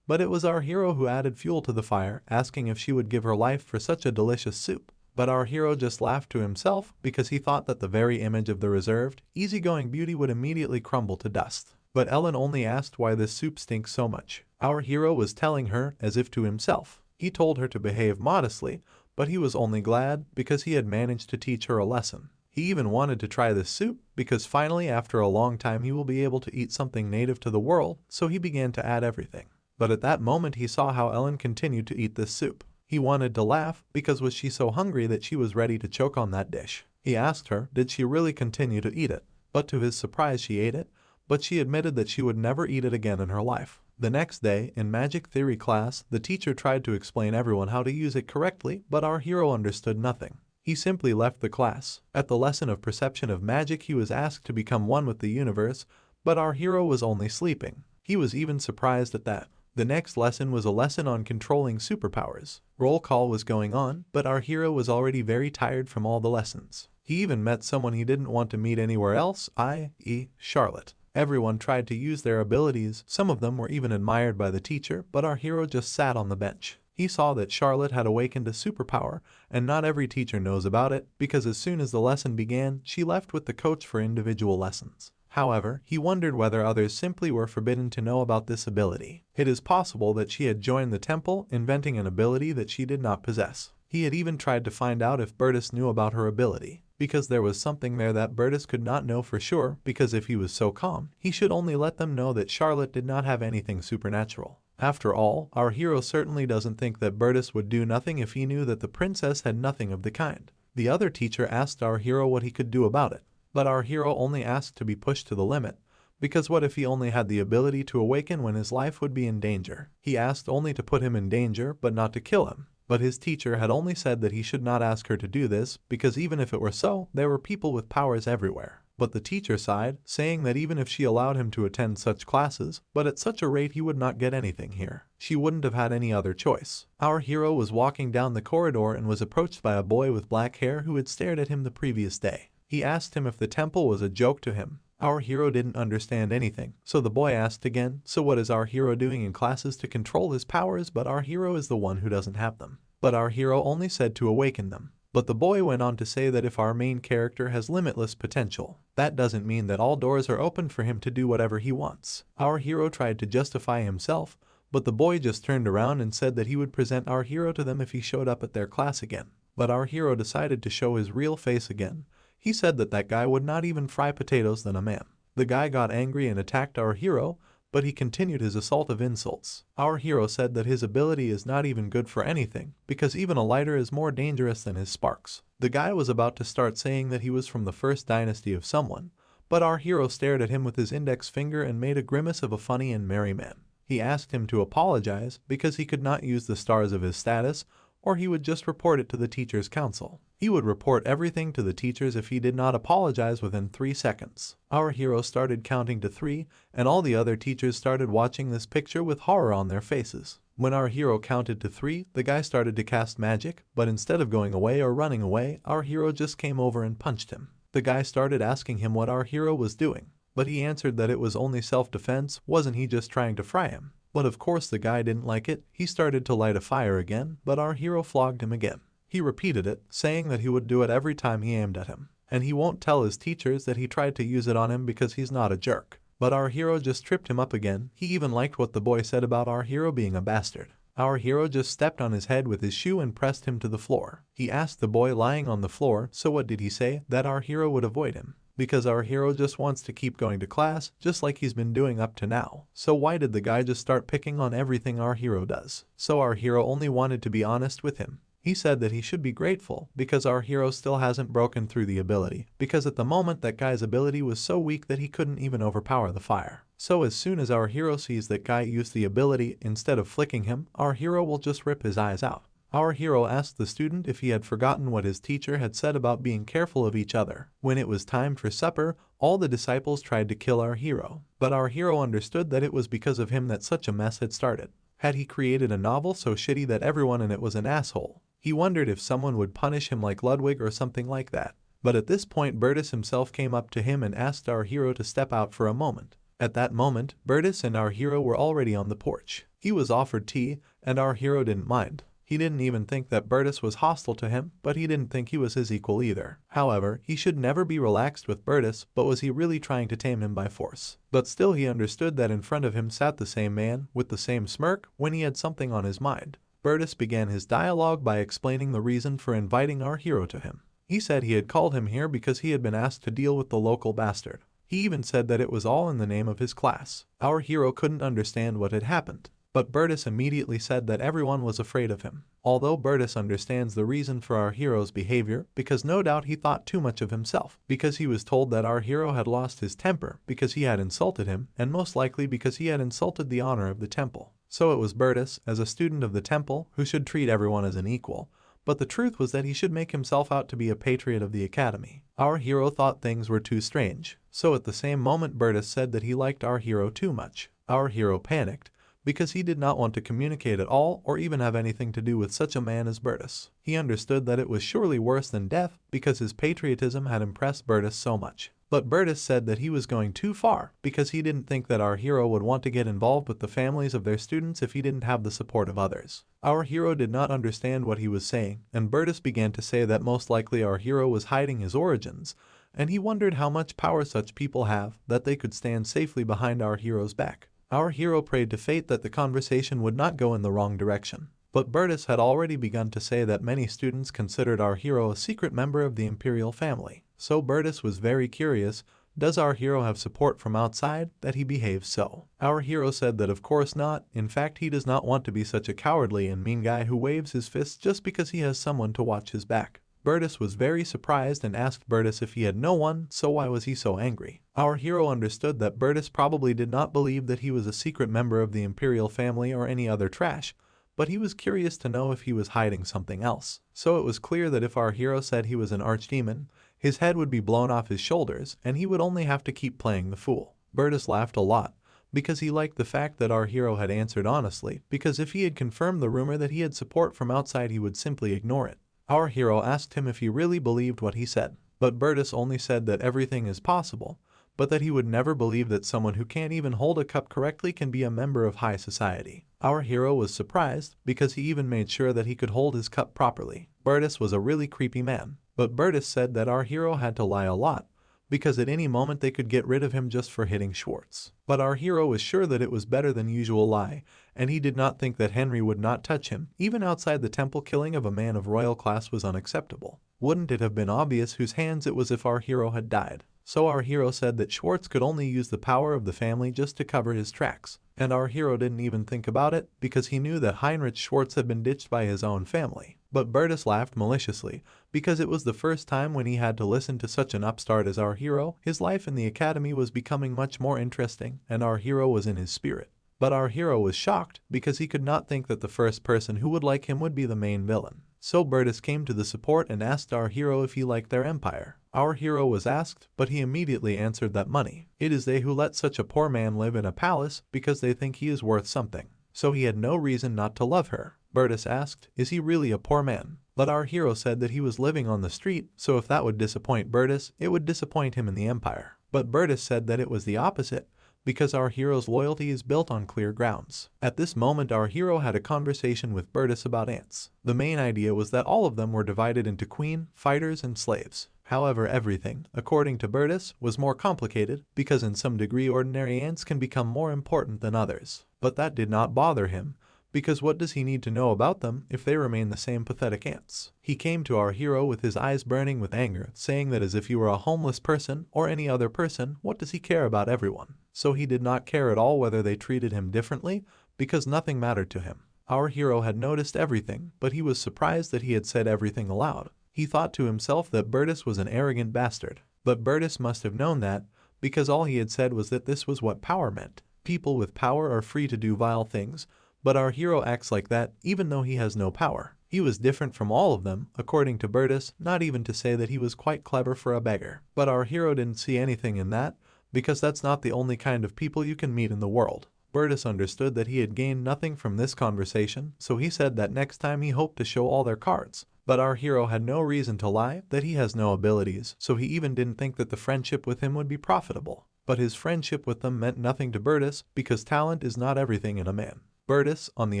But it was our hero who added fuel to the fire, asking if she would give her life for such a delicious soup. But our hero just laughed to himself, because he thought that the very image of the reserved, easygoing beauty would immediately crumble to dust. But Ellen only asked why this soup stinks so much. Our hero was telling her, as if to himself. He told her to behave modestly, but he was only glad because he had managed to teach her a lesson. He even wanted to try this soup because finally after a long time he will be able to eat something native to the world, so he began to add everything. But at that moment he saw how Ellen continued to eat this soup. He wanted to laugh because was she so hungry that she was ready to choke on that dish. He asked her, did she really continue to eat it? But to his surprise she ate it, but she admitted that she would never eat it again in her life. The next day, in magic theory class, the teacher tried to explain everyone how to use it correctly, but our hero understood nothing. He simply left the class. At the lesson of perception of magic he was asked to become one with the universe, but our hero was only sleeping. He was even surprised at that. The next lesson was a lesson on controlling superpowers. Roll call was going on, but our hero was already very tired from all the lessons. He even met someone he didn't want to meet anywhere else, i.e. Charlotte. Everyone tried to use their abilities, some of them were even admired by the teacher, but our hero just sat on the bench. He saw that Charlotte had awakened a superpower, and not every teacher knows about it, because as soon as the lesson began, she left with the coach for individual lessons. However, he wondered whether others simply were forbidden to know about this ability. It is possible that she had joined the temple, inventing an ability that she did not possess. He had even tried to find out if Bertus knew about her ability, because there was something there that Bertus could not know for sure, because if he was so calm, he should only let them know that Charlotte did not have anything supernatural. After all, our hero certainly doesn't think that Bertus would do nothing if he knew that the princess had nothing of the kind. The other teacher asked our hero what he could do about it, but our hero only asked to be pushed to the limit, because what if he only had the ability to awaken when his life would be in danger? He asked only to put him in danger, but not to kill him. But his teacher had only said that he should not ask her to do this, because even if it were so, there were people with powers everywhere. But the teacher sighed, saying that even if she allowed him to attend such classes, but at such a rate he would not get anything here. She wouldn't have had any other choice. Our hero was walking down the corridor and was approached by a boy with black hair who had stared at him the previous day. He asked him if the temple was a joke to him. Our hero didn't understand anything, so the boy asked again, so what is our hero doing in classes to control his powers? But our hero is the one who doesn't have them. But our hero only said to awaken them. But the boy went on to say that if our main character has limitless potential, that doesn't mean that all doors are open for him to do whatever he wants. Our hero tried to justify himself, but the boy just turned around and said that he would present our hero to them if he showed up at their class again. But our hero decided to show his real face again. He said that that guy would not even fry potatoes than a man. The guy got angry and attacked our hero, but he continued his assault of insults. Our hero said that his ability is not even good for anything, because even a lighter is more dangerous than his sparks. The guy was about to start saying that he was from the first dynasty of someone, but our hero stared at him with his index finger and made a grimace of a funny and merry man. He asked him to apologize because he could not use the stars of his status, or he would just report it to the teacher's council. He would report everything to the teachers if he did not apologize within 3 seconds. Our hero started counting to 3, and all the other teachers started watching this picture with horror on their faces. When our hero counted to 3, the guy started to cast magic, but instead of going away or running away, our hero just came over and punched him. The guy started asking him what our hero was doing, but he answered that it was only self-defense, wasn't he just trying to fry him? But of course the guy didn't like it. He started to light a fire again, but our hero flogged him again. He repeated it, saying that he would do it every time he aimed at him, and he won't tell his teachers that he tried to use it on him because he's not a jerk. But our hero just tripped him up again. He even liked what the boy said about our hero being a bastard. Our hero just stepped on his head with his shoe and pressed him to the floor. He asked the boy lying on the floor, so what did he say? That our hero would avoid him. Because our hero just wants to keep going to class, just like he's been doing up to now. So why did the guy just start picking on everything our hero does? So our hero only wanted to be honest with him. He said that he should be grateful because our hero still hasn't broken through the ability, because at the moment that guy's ability was so weak that he couldn't even overpower the fire. So as soon as our hero sees that guy use the ability, instead of flicking him, our hero will just rip his eyes out. Our hero asked the student if he had forgotten what his teacher had said about being careful of each other. When it was time for supper, all the disciples tried to kill our hero, but our hero understood that it was because of him that such a mess had started. Had he created a novel so shitty that everyone in it was an asshole? He wondered if someone would punish him like Ludwig or something like that. But at this point Bertus himself came up to him and asked our hero to step out for a moment. At that moment, Bertus and our hero were already on the porch. He was offered tea, and our hero didn't mind. He didn't even think that Bertus was hostile to him, but he didn't think he was his equal either. However, he should never be relaxed with Bertus, but was he really trying to tame him by force? But still he understood that in front of him sat the same man, with the same smirk, when he had something on his mind. Bertus began his dialogue by explaining the reason for inviting our hero to him. He said he had called him here because he had been asked to deal with the local bastard. He even said that it was all in the name of his class. Our hero couldn't understand what had happened, but Bertus immediately said that everyone was afraid of him. Although Bertus understands the reason for our hero's behavior, because no doubt he thought too much of himself, because he was told that our hero had lost his temper because he had insulted him, and most likely because he had insulted the honor of the temple. So it was Bertus, as a student of the temple, who should treat everyone as an equal, but the truth was that he should make himself out to be a patriot of the academy. Our hero thought things were too strange, so at the same moment Bertus said that he liked our hero too much. Our hero panicked, because he did not want to communicate at all or even have anything to do with such a man as Bertus. He understood that it was surely worse than death because his patriotism had impressed Bertus so much. But Bertus said that he was going too far because he didn't think that our hero would want to get involved with the families of their students if he didn't have the support of others. Our hero did not understand what he was saying, and Bertus began to say that most likely our hero was hiding his origins, and he wondered how much power such people have that they could stand safely behind our hero's back. Our hero prayed to fate that the conversation would not go in the wrong direction. But Bertus had already begun to say that many students considered our hero a secret member of the imperial family. So Bertus was very curious, does our hero have support from outside that he behaves so? Our hero said that of course not, in fact he does not want to be such a cowardly and mean guy who waves his fists just because he has someone to watch his back. Bertus was very surprised and asked Bertus if he had no one, so why was he so angry? Our hero understood that Bertus probably did not believe that he was a secret member of the imperial family or any other trash, but he was curious to know if he was hiding something else. So it was clear that if our hero said he was an archdemon, his head would be blown off his shoulders and he would only have to keep playing the fool. Bertus laughed a lot because he liked the fact that our hero had answered honestly, because if he had confirmed the rumor that he had support from outside he would simply ignore it. Our hero asked him if he really believed what he said, but Bertus only said that everything is possible, but that he would never believe that someone who can't even hold a cup correctly can be a member of high society. Our hero was surprised because he even made sure that he could hold his cup properly. Bertus was a really creepy man, but Bertus said that our hero had to lie a lot, because at any moment they could get rid of him just for hitting Schwartz. But our hero was sure that it was better than usual lie, and he did not think that Henry would not touch him. Even outside the temple, killing of a man of royal class was unacceptable. Wouldn't it have been obvious whose hands it was if our hero had died? So our hero said that Schwartz could only use the power of the family just to cover his tracks. And our hero didn't even think about it because he knew that Heinrich Schwartz had been ditched by his own family. But Bertus laughed maliciously because it was the first time when he had to listen to such an upstart as our hero. His life in the academy was becoming much more interesting and our hero was in his spirit. But our hero was shocked because he could not think that the first person who would like him would be the main villain. So Bertus came to the support and asked our hero if he liked their empire. Our hero was asked, but he immediately answered that money. It is they who let such a poor man live in a palace because they think he is worth something. So he had no reason not to love her. Bertus asked, is he really a poor man? But our hero said that he was living on the street, so if that would disappoint Bertus, it would disappoint him in the empire. But Bertus said that it was the opposite, because our hero's loyalty is built on clear grounds. At this moment our hero had a conversation with Bertus about ants. The main idea was that all of them were divided into queen, fighters, and slaves. However, everything, according to Bertus, was more complicated because in some degree ordinary ants can become more important than others. But that did not bother him, because what does he need to know about them if they remain the same pathetic ants? He came to our hero with his eyes burning with anger, saying that as if he were a homeless person or any other person, what does he care about everyone? So he did not care at all whether they treated him differently, because nothing mattered to him. Our hero had noticed everything, but he was surprised that he had said everything aloud. He thought to himself that Bertus was an arrogant bastard. But Bertus must have known that, because all he had said was that this was what power meant. People with power are free to do vile things, but our hero acts like that even though he has no power. He was different from all of them, according to Bertus, not even to say that he was quite clever for a beggar. But our hero didn't see anything in that, because that's not the only kind of people you can meet in the world. Bertus understood that he had gained nothing from this conversation, so he said that next time he hoped to show all their cards. But our hero had no reason to lie, that he has no abilities, so he even didn't think that the friendship with him would be profitable. But his friendship with them meant nothing to Bertus, because talent is not everything in a man. Bertus, on the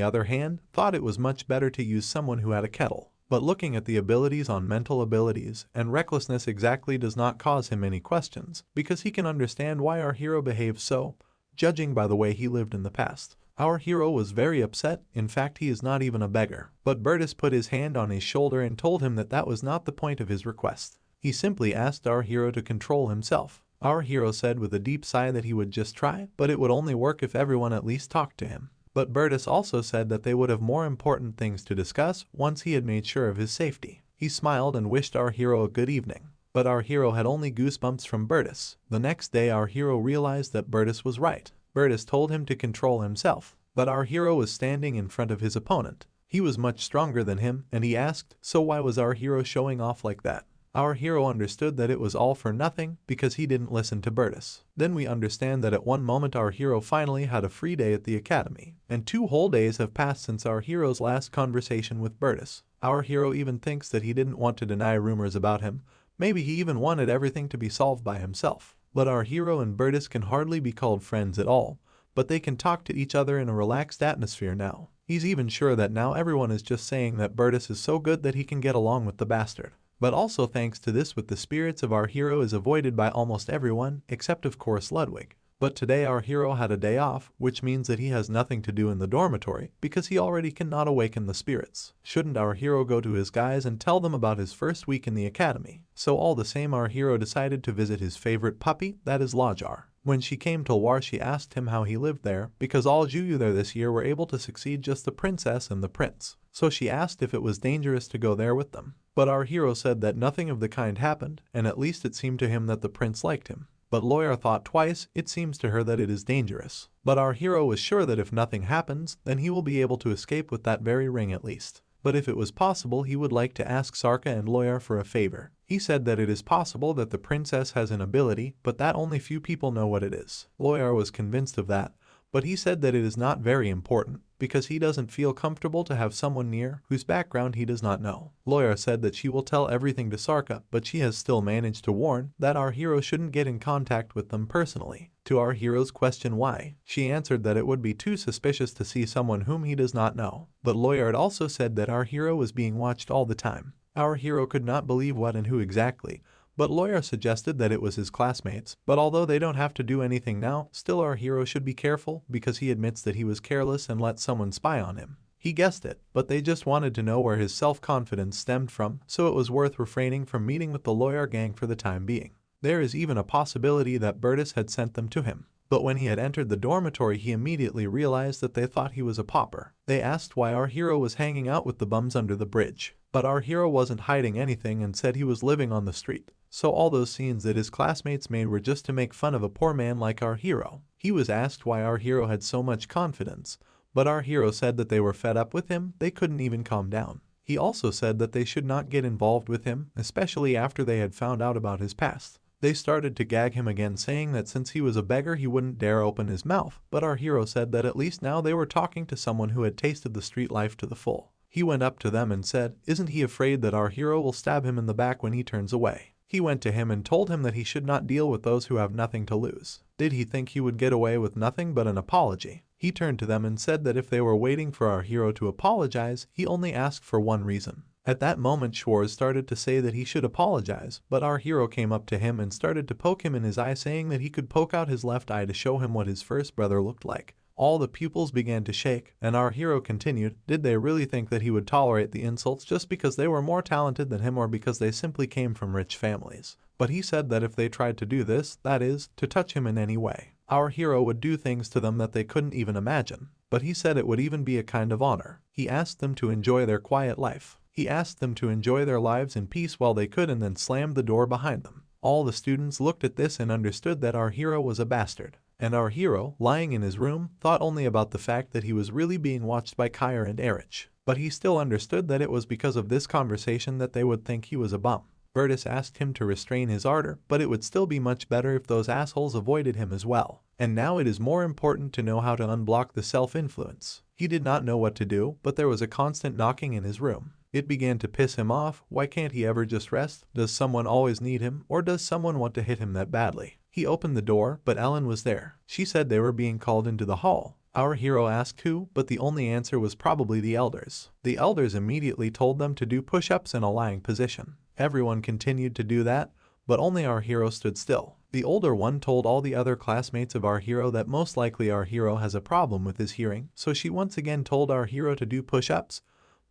other hand, thought it was much better to use someone who had a kettle. But looking at the abilities on mental abilities and recklessness exactly does not cause him any questions, because he can understand why our hero behaves so, judging by the way he lived in the past. Our hero was very upset, in fact he is not even a beggar. But Bertus put his hand on his shoulder and told him that that was not the point of his request. He simply asked our hero to control himself. Our hero said with a deep sigh that he would just try, but it would only work if everyone at least talked to him. But Bertus also said that they would have more important things to discuss once he had made sure of his safety. He smiled and wished our hero a good evening. But our hero had only goosebumps from Bertus. The next day our hero realized that Bertus was right. Bertus told him to control himself. But our hero was standing in front of his opponent. He was much stronger than him, and he asked, so why was our hero showing off like that? Our hero understood that it was all for nothing because he didn't listen to Bertus. Then we understand that at one moment our hero finally had a free day at the academy, and 2 whole days have passed since our hero's last conversation with Bertus. Our hero even thinks that he didn't want to deny rumors about him, Maybe he even wanted everything to be solved by himself. But our hero and Bertus can hardly be called friends at all, but they can talk to each other in a relaxed atmosphere now. He's even sure that now everyone is just saying that Bertus is so good that he can get along with the bastard. But also thanks to this with the spirits of our hero is avoided by almost everyone, except of course Ludwig. But today our hero had a day off, which means that he has nothing to do in the dormitory, because he already cannot awaken the spirits. Shouldn't our hero go to his guys and tell them about his first week in the academy? So all the same our hero decided to visit his favorite puppy, that is Lajar. When she came to War she asked him how he lived there, because all Juyu there this year were able to succeed just the princess and the prince. So she asked if it was dangerous to go there with them. But our hero said that nothing of the kind happened, and at least it seemed to him that the prince liked him. But Lawyer thought twice, it seems to her that it is dangerous. But our hero was sure that if nothing happens, then he will be able to escape with that very ring at least. But if it was possible he would like to ask Sarka and Lawyer for a favor. He said that it is possible that the princess has an ability, but that only few people know what it is. Lawyer was convinced of that, but he said that it is not very important, because he doesn't feel comfortable to have someone near whose background he does not know. Lawyer said that she will tell everything to Sarka, but she has still managed to warn that our hero shouldn't get in contact with them personally. To our hero's question why, she answered that it would be too suspicious to see someone whom he does not know. But Lawyer had also said that our hero was being watched all the time. Our hero could not believe what and who exactly, but Lawyer suggested that it was his classmates. But although they don't have to do anything now, still our hero should be careful, because he admits that he was careless and let someone spy on him. He guessed it, but they just wanted to know where his self-confidence stemmed from, so it was worth refraining from meeting with the Lawyer gang for the time being. There is even a possibility that Bertus had sent them to him. But when he had entered the dormitory he immediately realized that they thought he was a pauper. They asked why our hero was hanging out with the bums under the bridge. But our hero wasn't hiding anything and said he was living on the street. So all those scenes that his classmates made were just to make fun of a poor man like our hero. He was asked why our hero had so much confidence, but our hero said that they were fed up with him, they couldn't even calm down. He also said that they should not get involved with him, especially after they had found out about his past. They started to gag him again, saying that since he was a beggar he wouldn't dare open his mouth, but our hero said that at least now they were talking to someone who had tasted the street life to the full. He went up to them and said, "Isn't he afraid that our hero will stab him in the back when he turns away?" He went to him and told him that he should not deal with those who have nothing to lose. Did he think he would get away with nothing but an apology? He turned to them and said that if they were waiting for our hero to apologize, he only asked for one reason. At that moment Schwarz started to say that he should apologize, but our hero came up to him and started to poke him in his eye, saying that he could poke out his left eye to show him what his first brother looked like. All the pupils began to shake, and our hero continued, did they really think that he would tolerate the insults just because they were more talented than him or because they simply came from rich families? But he said that if they tried to do this, that is, to touch him in any way, our hero would do things to them that they couldn't even imagine. But he said it would even be a kind of honor. He asked them to enjoy their quiet life. He asked them to enjoy their lives in peace while they could and then slammed the door behind them. All the students looked at this and understood that our hero was a bastard. And our hero, lying in his room, thought only about the fact that he was really being watched by Kyer and Erich. But he still understood that it was because of this conversation that they would think he was a bum. Bertus asked him to restrain his ardor, but it would still be much better if those assholes avoided him as well. And now it is more important to know how to unblock the self-influence. He did not know what to do, but there was a constant knocking in his room. It began to piss him off. Why can't he ever just rest? Does someone always need him, or does someone want to hit him that badly? He opened the door, but Ellen was there. She said they were being called into the hall. Our hero asked who, but the only answer was probably the elders. The elders immediately told them to do push-ups in a lying position. Everyone continued to do that, but only our hero stood still. The older one told all the other classmates of our hero that most likely our hero has a problem with his hearing, so she once again told our hero to do push-ups,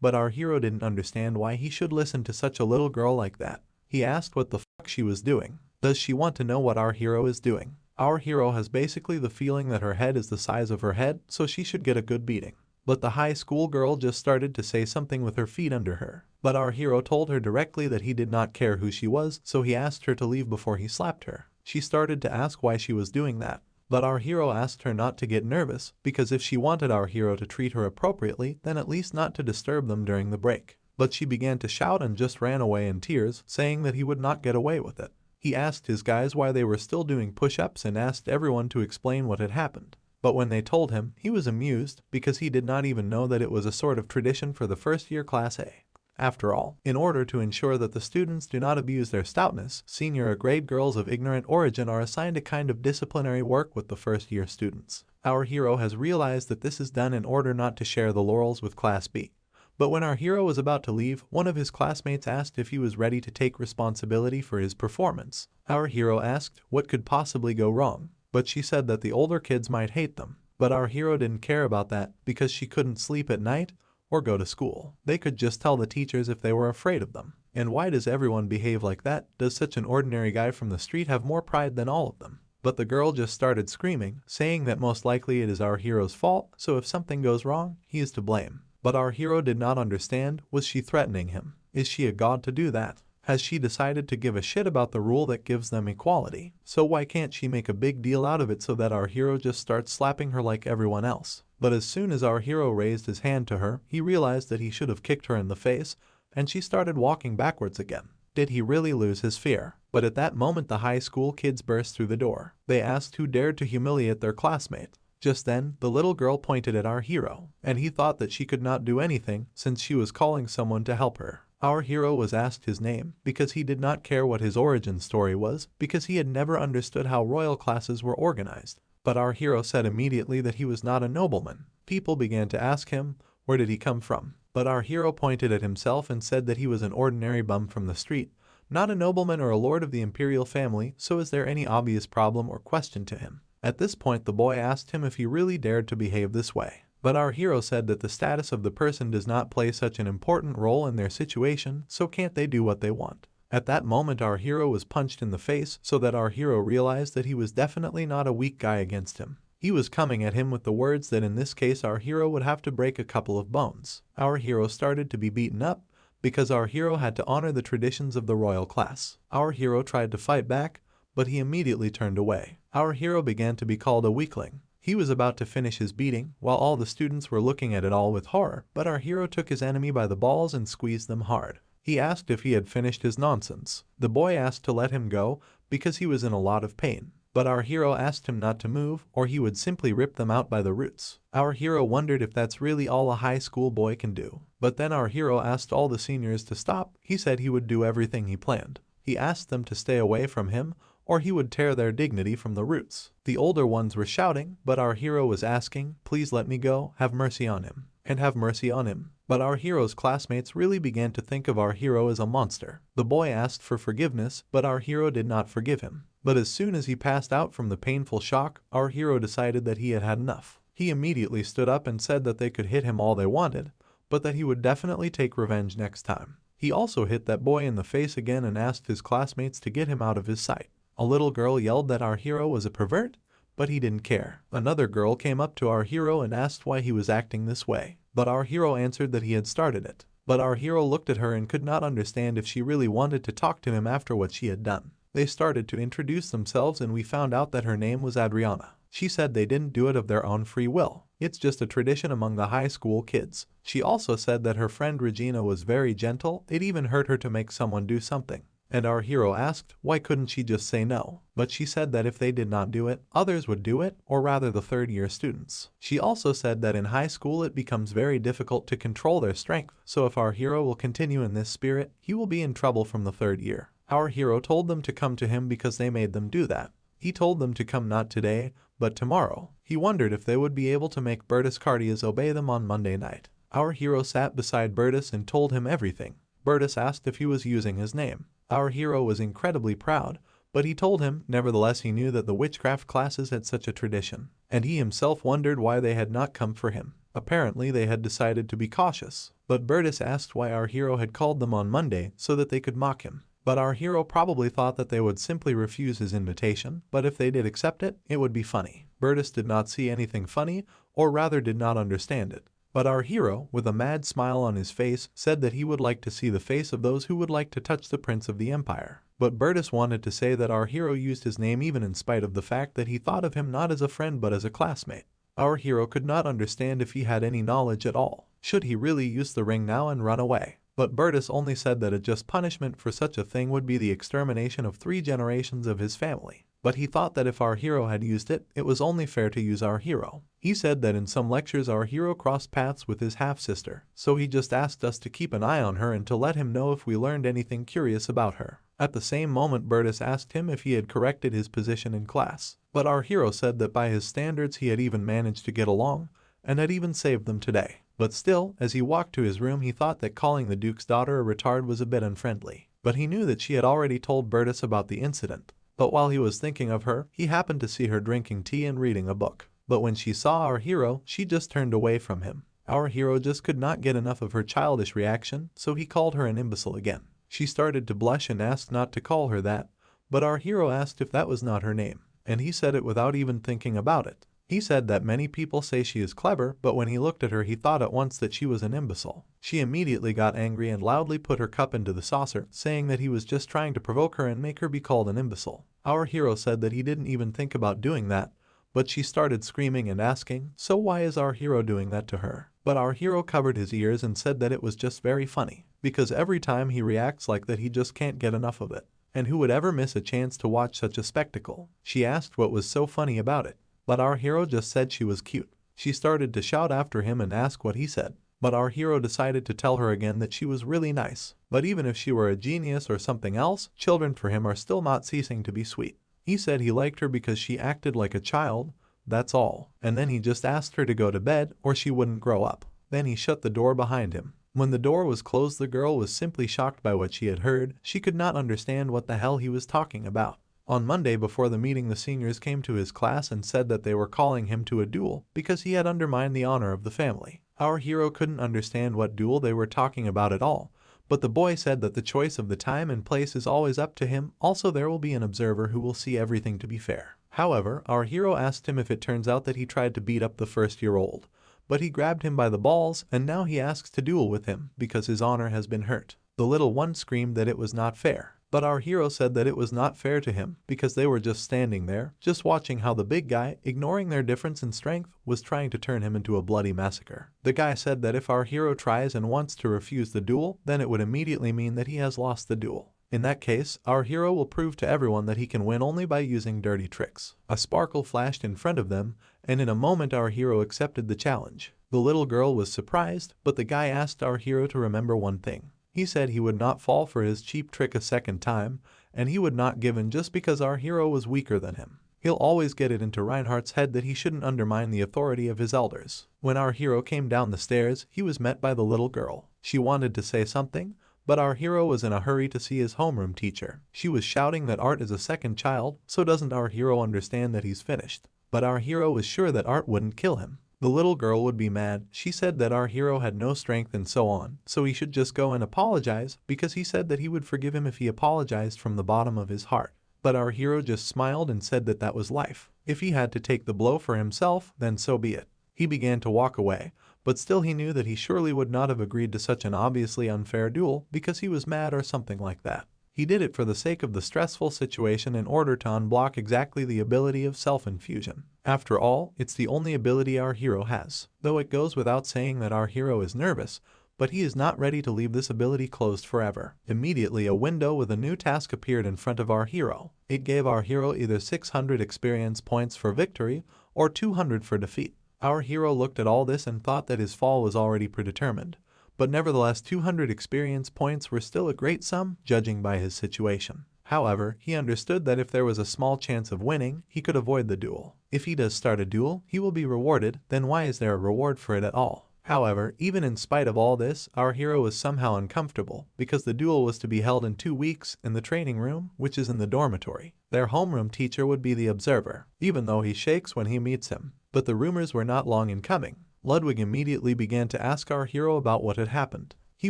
but our hero didn't understand why he should listen to such a little girl like that. He asked what the fuck she was doing. Does she want to know what our hero is doing? Our hero has basically the feeling that her head is the size of her head, so she should get a good beating. But the high school girl just started to say something with her feet under her. But our hero told her directly that he did not care who she was, so he asked her to leave before he slapped her. She started to ask why she was doing that. But our hero asked her not to get nervous, because if she wanted our hero to treat her appropriately, then at least not to disturb them during the break. But she began to shout and just ran away in tears, saying that he would not get away with it. He asked his guys why they were still doing push-ups and asked everyone to explain what had happened. But when they told him, he was amused because he did not even know that it was a sort of tradition for the first year class A. After all, in order to ensure that the students do not abuse their stoutness, senior grade girls of ignorant origin are assigned a kind of disciplinary work with the first-year students. Our hero has realized that this is done in order not to share the laurels with Class B. But when our hero was about to leave, one of his classmates asked if he was ready to take responsibility for his performance. Our hero asked what could possibly go wrong, but she said that the older kids might hate them. But our hero didn't care about that because she couldn't sleep at night or go to school. They could just tell the teachers if they were afraid of them. And why does everyone behave like that? Does such an ordinary guy from the street have more pride than all of them? But the girl just started screaming, saying that most likely it is our hero's fault, so if something goes wrong, he is to blame. But our hero did not understand. Was she threatening him? Is she a god to do that? Has she decided to give a shit about the rule that gives them equality? So why can't she make a big deal out of it so that our hero just starts slapping her like everyone else? But as soon as our hero raised his hand to her, he realized that he should have kicked her in the face, and she started walking backwards again. Did he really lose his fear? But at that moment the high school kids burst through the door. They asked who dared to humiliate their classmate. Just then, the little girl pointed at our hero, and he thought that she could not do anything since she was calling someone to help her. Our hero was asked his name because he did not care what his origin story was, because he had never understood how royal classes were organized. But our hero said immediately that he was not a nobleman. People began to ask him, where did he come from? But our hero pointed at himself and said that he was an ordinary bum from the street, not a nobleman or a lord of the imperial family. So is there any obvious problem or question to him? At this point the boy asked him if he really dared to behave this way. But our hero said that the status of the person does not play such an important role in their situation, so can't they do what they want? At that moment our hero was punched in the face so that our hero realized that he was definitely not a weak guy against him. He was coming at him with the words that in this case our hero would have to break a couple of bones. Our hero started to be beaten up because our hero had to honor the traditions of the royal class. Our hero tried to fight back, but he immediately turned away. Our hero began to be called a weakling. He was about to finish his beating, while all the students were looking at it all with horror, but our hero took his enemy by the balls and squeezed them hard. He asked if he had finished his nonsense. The boy asked to let him go because he was in a lot of pain. But our hero asked him not to move, or he would simply rip them out by the roots. Our hero wondered if that's really all a high school boy can do. But then our hero asked all the seniors to stop. He said he would do everything he planned. He asked them to stay away from him, or he would tear their dignity from the roots. The older ones were shouting, but our hero was asking, please let me go, have mercy on him, and have mercy on him. But our hero's classmates really began to think of our hero as a monster. The boy asked for forgiveness, but our hero did not forgive him. But as soon as he passed out from the painful shock, our hero decided that he had had enough. He immediately stood up and said that they could hit him all they wanted, but that he would definitely take revenge next time. He also hit that boy in the face again and asked his classmates to get him out of his sight. A little girl yelled that our hero was a pervert, but he didn't care. Another girl came up to our hero and asked why he was acting this way, but our hero answered that he had started it. But our hero looked at her and could not understand if she really wanted to talk to him after what she had done. They started to introduce themselves and we found out that her name was Adriana. She said they didn't do it of their own free will. It's just a tradition among the high school kids. She also said that her friend Regina was very gentle. It even hurt her to make someone do something. And our hero asked, why couldn't she just say no? But she said that if they did not do it, others would do it, or rather the third-year students. She also said that in high school it becomes very difficult to control their strength, so if our hero will continue in this spirit, he will be in trouble from the third year. Our hero told them to come to him because they made them do that. He told them to come not today, but tomorrow. He wondered if they would be able to make Bertus Cardias obey them on Monday night. Our hero sat beside Bertus and told him everything. Bertus asked if he was using his name. Our hero was incredibly proud, but he told him, nevertheless he knew that the witchcraft classes had such a tradition, and he himself wondered why they had not come for him. Apparently they had decided to be cautious, but Bertus asked why our hero had called them on Monday so that they could mock him. But our hero probably thought that they would simply refuse his invitation, but if they did accept it, it would be funny. Bertus did not see anything funny, or rather did not understand it. But our hero, with a mad smile on his face, said that he would like to see the face of those who would like to touch the Prince of the Empire. But Bertus wanted to say that our hero used his name even in spite of the fact that he thought of him not as a friend but as a classmate. Our hero could not understand if he had any knowledge at all. Should he really use the ring now and run away? But Bertus only said that a just punishment for such a thing would be the extermination of 3 generations of his family. but he thought that if our hero had used it, it was only fair to use our hero. He said that in some lectures our hero crossed paths with his half-sister, so he just asked us to keep an eye on her and to let him know if we learned anything curious about her. At the same moment Bertus asked him if he had corrected his position in class, but our hero said that by his standards he had even managed to get along, and had even saved them today. But still, as he walked to his room he thought that calling the Duke's daughter a retard was a bit unfriendly. But he knew that she had already told Bertus about the incident. But while he was thinking of her, he happened to see her drinking tea and reading a book. But when she saw our hero, she just turned away from him. Our hero just could not get enough of her childish reaction, so he called her an imbecile again. She started to blush and asked not to call her that, but our hero asked if that was not her name, and he said it without even thinking about it. He said that many people say she is clever, but when he looked at her he thought at once that she was an imbecile. She immediately got angry and loudly put her cup into the saucer, saying that he was just trying to provoke her and make her be called an imbecile. Our hero said that he didn't even think about doing that, but she started screaming and asking, so why is our hero doing that to her? But our hero covered his ears and said that it was just very funny, because every time he reacts like that he just can't get enough of it. And who would ever miss a chance to watch such a spectacle? She asked what was so funny about it, but our hero just said she was cute. She started to shout after him and ask what he said, but our hero decided to tell her again that she was really nice. But even if she were a genius or something else, children for him are still not ceasing to be sweet. He said he liked her because she acted like a child, that's all, and then he just asked her to go to bed or she wouldn't grow up. Then he shut the door behind him. When the door was closed the girl was simply shocked by what she had heard. She could not understand what the hell he was talking about. On Monday before the meeting the seniors came to his class and said that they were calling him to a duel because he had undermined the honor of the family. Our hero couldn't understand what duel they were talking about at all, but the boy said that the choice of the time and place is always up to him. Also there will be an observer who will see everything to be fair. However, our hero asked him if it turns out that he tried to beat up the first-year-old, but he grabbed him by the balls and now he asks to duel with him because his honor has been hurt. The little one screamed that it was not fair, but our hero said that it was not fair to him because they were just standing there, just watching how the big guy, ignoring their difference in strength, was trying to turn him into a bloody massacre. The guy said that if our hero tries and wants to refuse the duel, then it would immediately mean that he has lost the duel. In that case, our hero will prove to everyone that he can win only by using dirty tricks. A sparkle flashed in front of them, and in a moment our hero accepted the challenge. The little girl was surprised, but the guy asked our hero to remember one thing. He said he would not fall for his cheap trick a second time, and he would not give in just because our hero was weaker than him. He'll always get it into Reinhardt's head that he shouldn't undermine the authority of his elders. When our hero came down the stairs, he was met by the little girl. She wanted to say something, but our hero was in a hurry to see his homeroom teacher. She was shouting that Art is a second child, so doesn't our hero understand that he's finished? But our hero was sure that Art wouldn't kill him. The little girl would be mad. She said that our hero had no strength and so on, so he should just go and apologize because he said that he would forgive him if he apologized from the bottom of his heart. But our hero just smiled and said that that was life. If he had to take the blow for himself, then so be it. He began to walk away, but still he knew that he surely would not have agreed to such an obviously unfair duel because he was mad or something like that. He did it for the sake of the stressful situation in order to unblock exactly the ability of self-infusion. After all, it's the only ability our hero has, though it goes without saying that our hero is nervous, but he is not ready to leave this ability closed forever. Immediately a window with a new task appeared in front of our hero. It gave our hero either 600 experience points for victory or 200 for defeat. Our hero looked at all this and thought that his fall was already predetermined, but nevertheless 200 experience points were still a great sum, judging by his situation. However, he understood that if there was a small chance of winning, he could avoid the duel. If he does start a duel, he will be rewarded, then why is there a reward for it at all? However, even in spite of all this, our hero was somehow uncomfortable, because the duel was to be held in 2 weeks in the training room, which is in the dormitory. Their homeroom teacher would be the observer, even though he shakes when he meets him. But the rumors were not long in coming. Ludwig immediately began to ask our hero about what had happened. He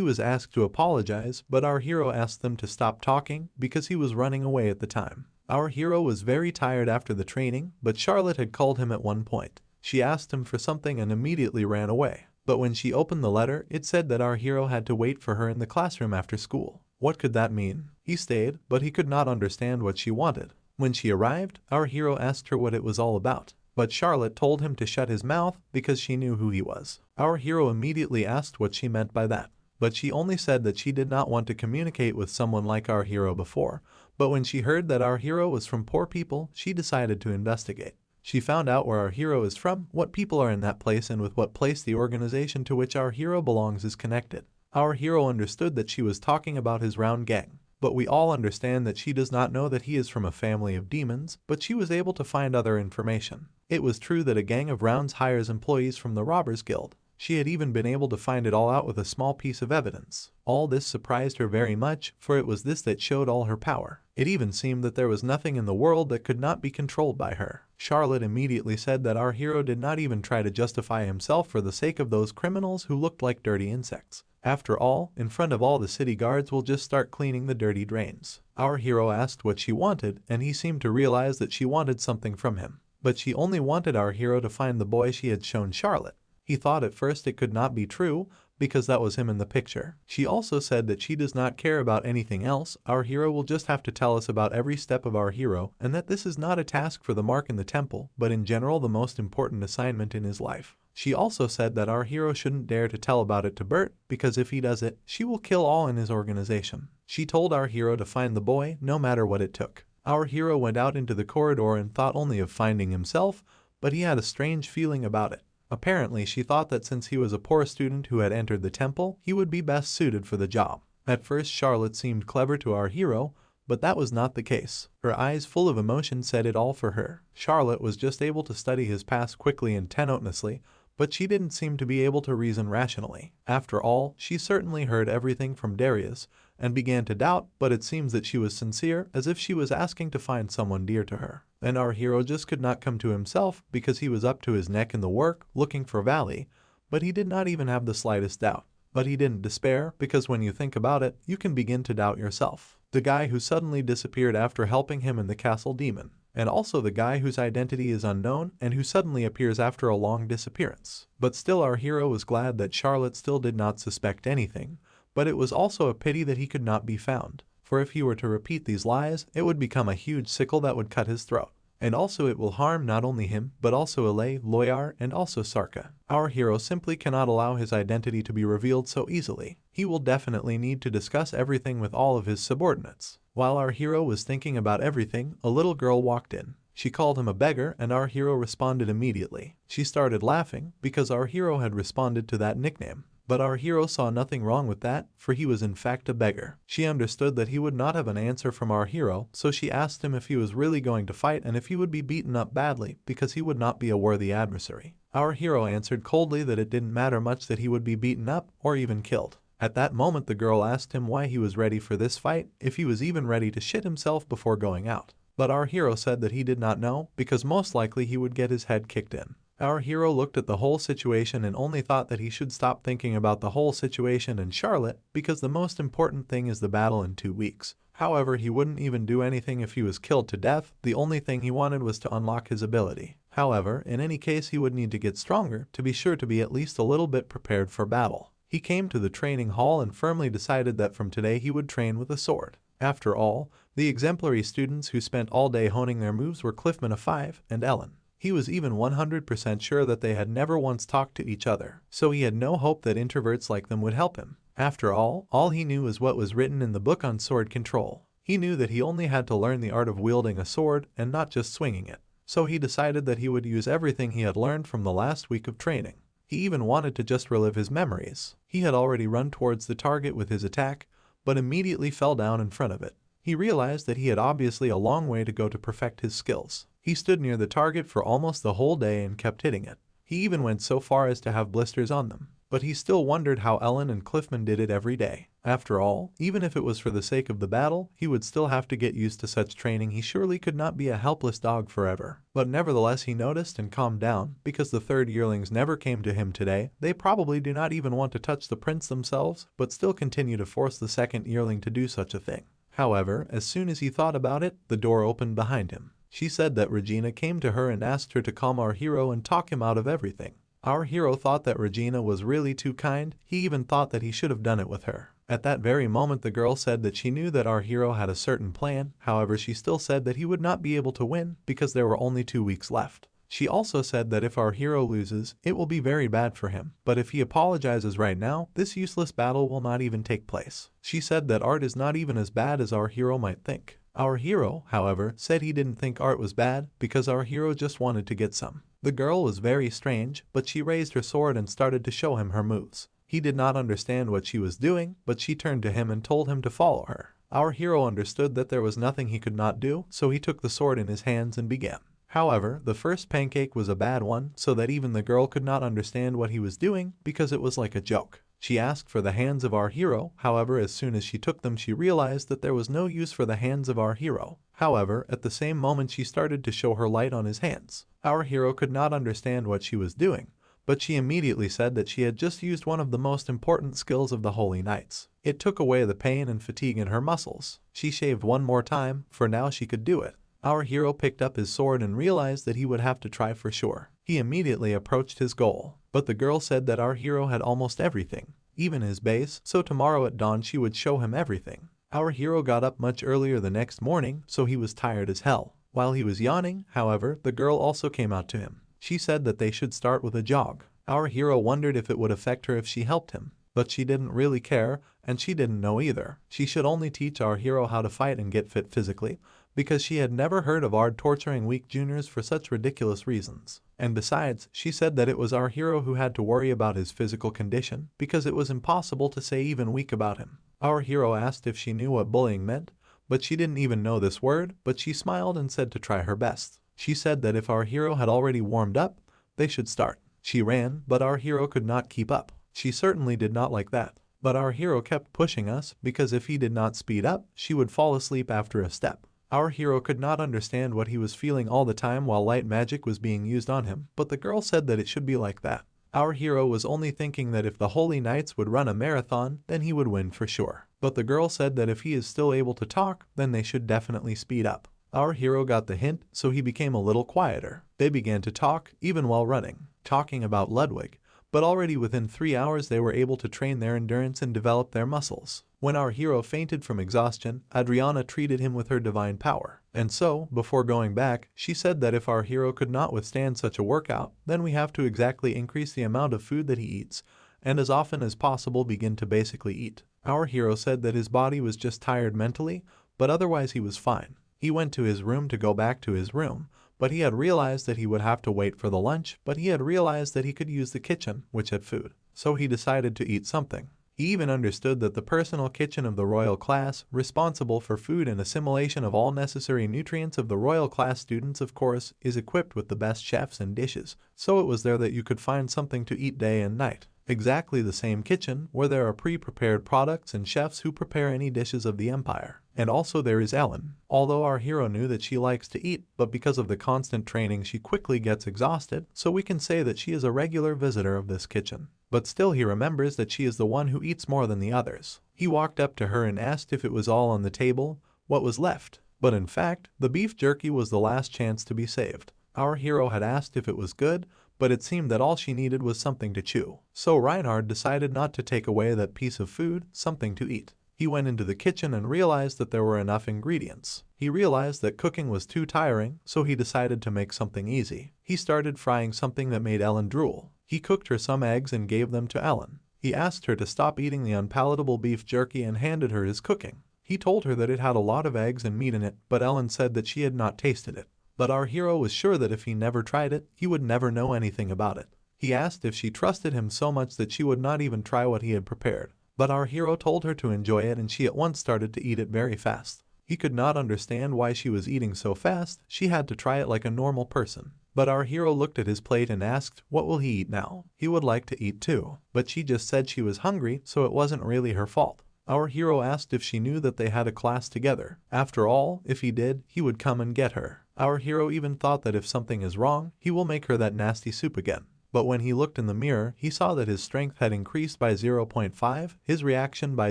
was asked to apologize, but our hero asked them to stop talking because he was running away at the time. Our hero was very tired after the training, but Charlotte had called him at one point. She asked him for something and immediately ran away. But when she opened the letter, it said that our hero had to wait for her in the classroom after school. What could that mean? He stayed, but he could not understand what she wanted. When she arrived, our hero asked her what it was all about. But Charlotte told him to shut his mouth because she knew who he was. Our hero immediately asked what she meant by that. but she only said that she did not want to communicate with someone like our hero before, but when she heard that our hero was from poor people, she decided to investigate. She found out where our hero is from, what people are in that place, and with what place the organization to which our hero belongs is connected. Our hero understood that she was talking about his round gang, but we all understand that she does not know that he is from a family of demons, but she was able to find other information. It was true that a gang of rounds hires employees from the Robbers Guild. She had even been able to find it all out with a small piece of evidence. All this surprised her very much, for it was this that showed all her power. It even seemed that there was nothing in the world that could not be controlled by her. Charlotte immediately said that our hero did not even try to justify himself for the sake of those criminals who looked like dirty insects. After all, in front of all the city guards will just start cleaning the dirty drains. Our hero asked what she wanted, and he seemed to realize that she wanted something from him. But she only wanted our hero to find the boy she had shown Charlotte. He thought at first it could not be true, because that was him in the picture. She also said that she does not care about anything else, our hero will just have to tell us about every step of our hero, and that this is not a task for the mark in the temple, but in general the most important assignment in his life. She also said that our hero shouldn't dare to tell about it to Bert, because if he does it, she will kill all in his organization. She told our hero to find the boy, no matter what it took. Our hero went out into the corridor and thought only of finding himself, but he had a strange feeling about it. Apparently, she thought that since he was a poor student who had entered the temple, he would be best suited for the job. At first, Charlotte seemed clever to our hero, but that was not the case. Her eyes full of emotion said it all for her. Charlotte was just able to study his past quickly and tenaciously, but she didn't seem to be able to reason rationally. After all, she certainly heard everything from Darius, and began to doubt, but it seems that she was sincere, as if she was asking to find someone dear to her. And our hero just could not come to himself, because he was up to his neck in the work, looking for Valley, but he did not even have the slightest doubt. But he didn't despair, because when you think about it, you can begin to doubt yourself. The guy who suddenly disappeared after helping him in the castle demon, and also the guy whose identity is unknown and who suddenly appears after a long disappearance. But still our hero was glad that Charlotte still did not suspect anything, but it was also a pity that he could not be found, for if he were to repeat these lies, it would become a huge sickle that would cut his throat. And also it will harm not only him, but also Alay, Loyar, and also Sarka. Our hero simply cannot allow his identity to be revealed so easily. He will definitely need to discuss everything with all of his subordinates. While our hero was thinking about everything, a little girl walked in. She called him a beggar, and our hero responded immediately. She started laughing, because our hero had responded to that nickname. But our hero saw nothing wrong with that, for he was in fact a beggar. She understood that he would not have an answer from our hero, so she asked him if he was really going to fight and if he would be beaten up badly, because he would not be a worthy adversary. Our hero answered coldly that it didn't matter much that he would be beaten up, or even killed. At that moment the girl asked him why he was ready for this fight, if he was even ready to shit himself before going out. But our hero said that he did not know, because most likely he would get his head kicked in. Our hero looked at the whole situation and only thought that he should stop thinking about the whole situation and Charlotte, because the most important thing is the battle in 2 weeks. However, he wouldn't even do anything if he was killed to death, the only thing he wanted was to unlock his ability. However, in any case he would need to get stronger, to be sure to be at least a little bit prepared for battle. He came to the training hall and firmly decided that from today he would train with a sword. After all, the exemplary students who spent all day honing their moves were Cliffman of 5 and Ellen. He was even 100% sure that they had never once talked to each other, so he had no hope that introverts like them would help him. After all he knew was what was written in the book on sword control. He knew that he only had to learn the art of wielding a sword and not just swinging it. So he decided that he would use everything he had learned from the last week of training. He even wanted to just relive his memories. He had already run towards the target with his attack, but immediately fell down in front of it. He realized that he had obviously a long way to go to perfect his skills. He stood near the target for almost the whole day and kept hitting it. He even went so far as to have blisters on them. But he still wondered how Ellen and Cliffman did it every day. After all, even if it was for the sake of the battle, he would still have to get used to such training. He surely could not be a helpless dog forever. But nevertheless he noticed and calmed down, because the third yearlings never came to him today. They probably do not even want to touch the prince themselves, but still continue to force the second yearling to do such a thing. However, as soon as he thought about it, the door opened behind him. She said that Regina came to her and asked her to calm our hero and talk him out of everything. Our hero thought that Regina was really too kind. He even thought that he should have done it with her. At that very moment the girl said that she knew that our hero had a certain plan, however she still said that he would not be able to win because there were only 2 weeks left. She also said that if our hero loses, it will be very bad for him, but if he apologizes right now, this useless battle will not even take place. She said that art is not even as bad as our hero might think. Our hero, however, said he didn't think art was bad because our hero just wanted to get some. The girl was very strange, but she raised her sword and started to show him her moves. He did not understand what she was doing, but she turned to him and told him to follow her. Our hero understood that there was nothing he could not do, so he took the sword in his hands and began. However, the first pancake was a bad one, so that even the girl could not understand what he was doing because it was like a joke. She asked for the hands of our hero, however, as soon as she took them she realized that there was no use for the hands of our hero. However, at the same moment she started to show her light on his hands. Our hero could not understand what she was doing, but she immediately said that she had just used one of the most important skills of the Holy Knights. It took away the pain and fatigue in her muscles. She shaved one more time, for now she could do it. Our hero picked up his sword and realized that he would have to try for sure. He immediately approached his goal, but the girl said that our hero had almost everything, even his base, so tomorrow at dawn she would show him everything. Our hero got up much earlier the next morning, so he was tired as hell. While he was yawning, however, the girl also came out to him. She said that they should start with a jog. Our hero wondered if it would affect her if she helped him, but she didn't really care, and she didn't know either. She should only teach our hero how to fight and get fit physically, because she had never heard of Ard torturing weak juniors for such ridiculous reasons. And besides, she said that it was our hero who had to worry about his physical condition, because it was impossible to say even weak about him. Our hero asked if she knew what bullying meant, but she didn't even know this word, but she smiled and said to try her best. She said that if our hero had already warmed up, they should start. She ran, but our hero could not keep up. She certainly did not like that. But our hero kept pushing us, because if he did not speed up, she would fall asleep after a step. Our hero could not understand what he was feeling all the time while light magic was being used on him, but the girl said that it should be like that. Our hero was only thinking that if the Holy Knights would run a marathon, then he would win for sure. But the girl said that if he is still able to talk, then they should definitely speed up. Our hero got the hint, so he became a little quieter. They began to talk, even while running, talking about Ludwig. But already within 3 hours they were able to train their endurance and develop their muscles. When our hero fainted from exhaustion, Adriana treated him with her divine power. And so, before going back, she said that if our hero could not withstand such a workout, then we have to exactly increase the amount of food that he eats, and as often as possible begin to basically eat. Our hero said that his body was just tired mentally, but otherwise he was fine. He went to his room to go back to his room, but he had realized that he would have to wait for the lunch, but he had realized that he could use the kitchen, which had food. So he decided to eat something. He even understood that the personal kitchen of the royal class, responsible for food and assimilation of all necessary nutrients of the royal class students of course, is equipped with the best chefs and dishes, so it was there that you could find something to eat day and night. Exactly the same kitchen, where there are pre-prepared products and chefs who prepare any dishes of the empire. And also there is Ellen. Although our hero knew that she likes to eat, but because of the constant training she quickly gets exhausted, so we can say that she is a regular visitor of this kitchen. But still he remembers that she is the one who eats more than the others. He walked up to her and asked if it was all on the table, what was left. But in fact, the beef jerky was the last chance to be saved. Our hero had asked if it was good, but it seemed that all she needed was something to chew. So Reinhard decided not to take away that piece of food, something to eat. He went into the kitchen and realized that there were enough ingredients. He realized that cooking was too tiring, so he decided to make something easy. He started frying something that made Ellen drool. He cooked her some eggs and gave them to Ellen. He asked her to stop eating the unpalatable beef jerky and handed her his cooking. He told her that it had a lot of eggs and meat in it, but Ellen said that she had not tasted it. But our hero was sure that if he never tried it, he would never know anything about it. He asked if she trusted him so much that she would not even try what he had prepared. But our hero told her to enjoy it and she at once started to eat it very fast. He could not understand why she was eating so fast, she had to try it like a normal person. But our hero looked at his plate and asked, what will he eat now? He would like to eat too. But she just said she was hungry, so it wasn't really her fault. Our hero asked if she knew that they had a class together. After all, if he did, he would come and get her. Our hero even thought that if something is wrong, he will make her that nasty soup again. But when he looked in the mirror, he saw that his strength had increased by 0.5, his reaction by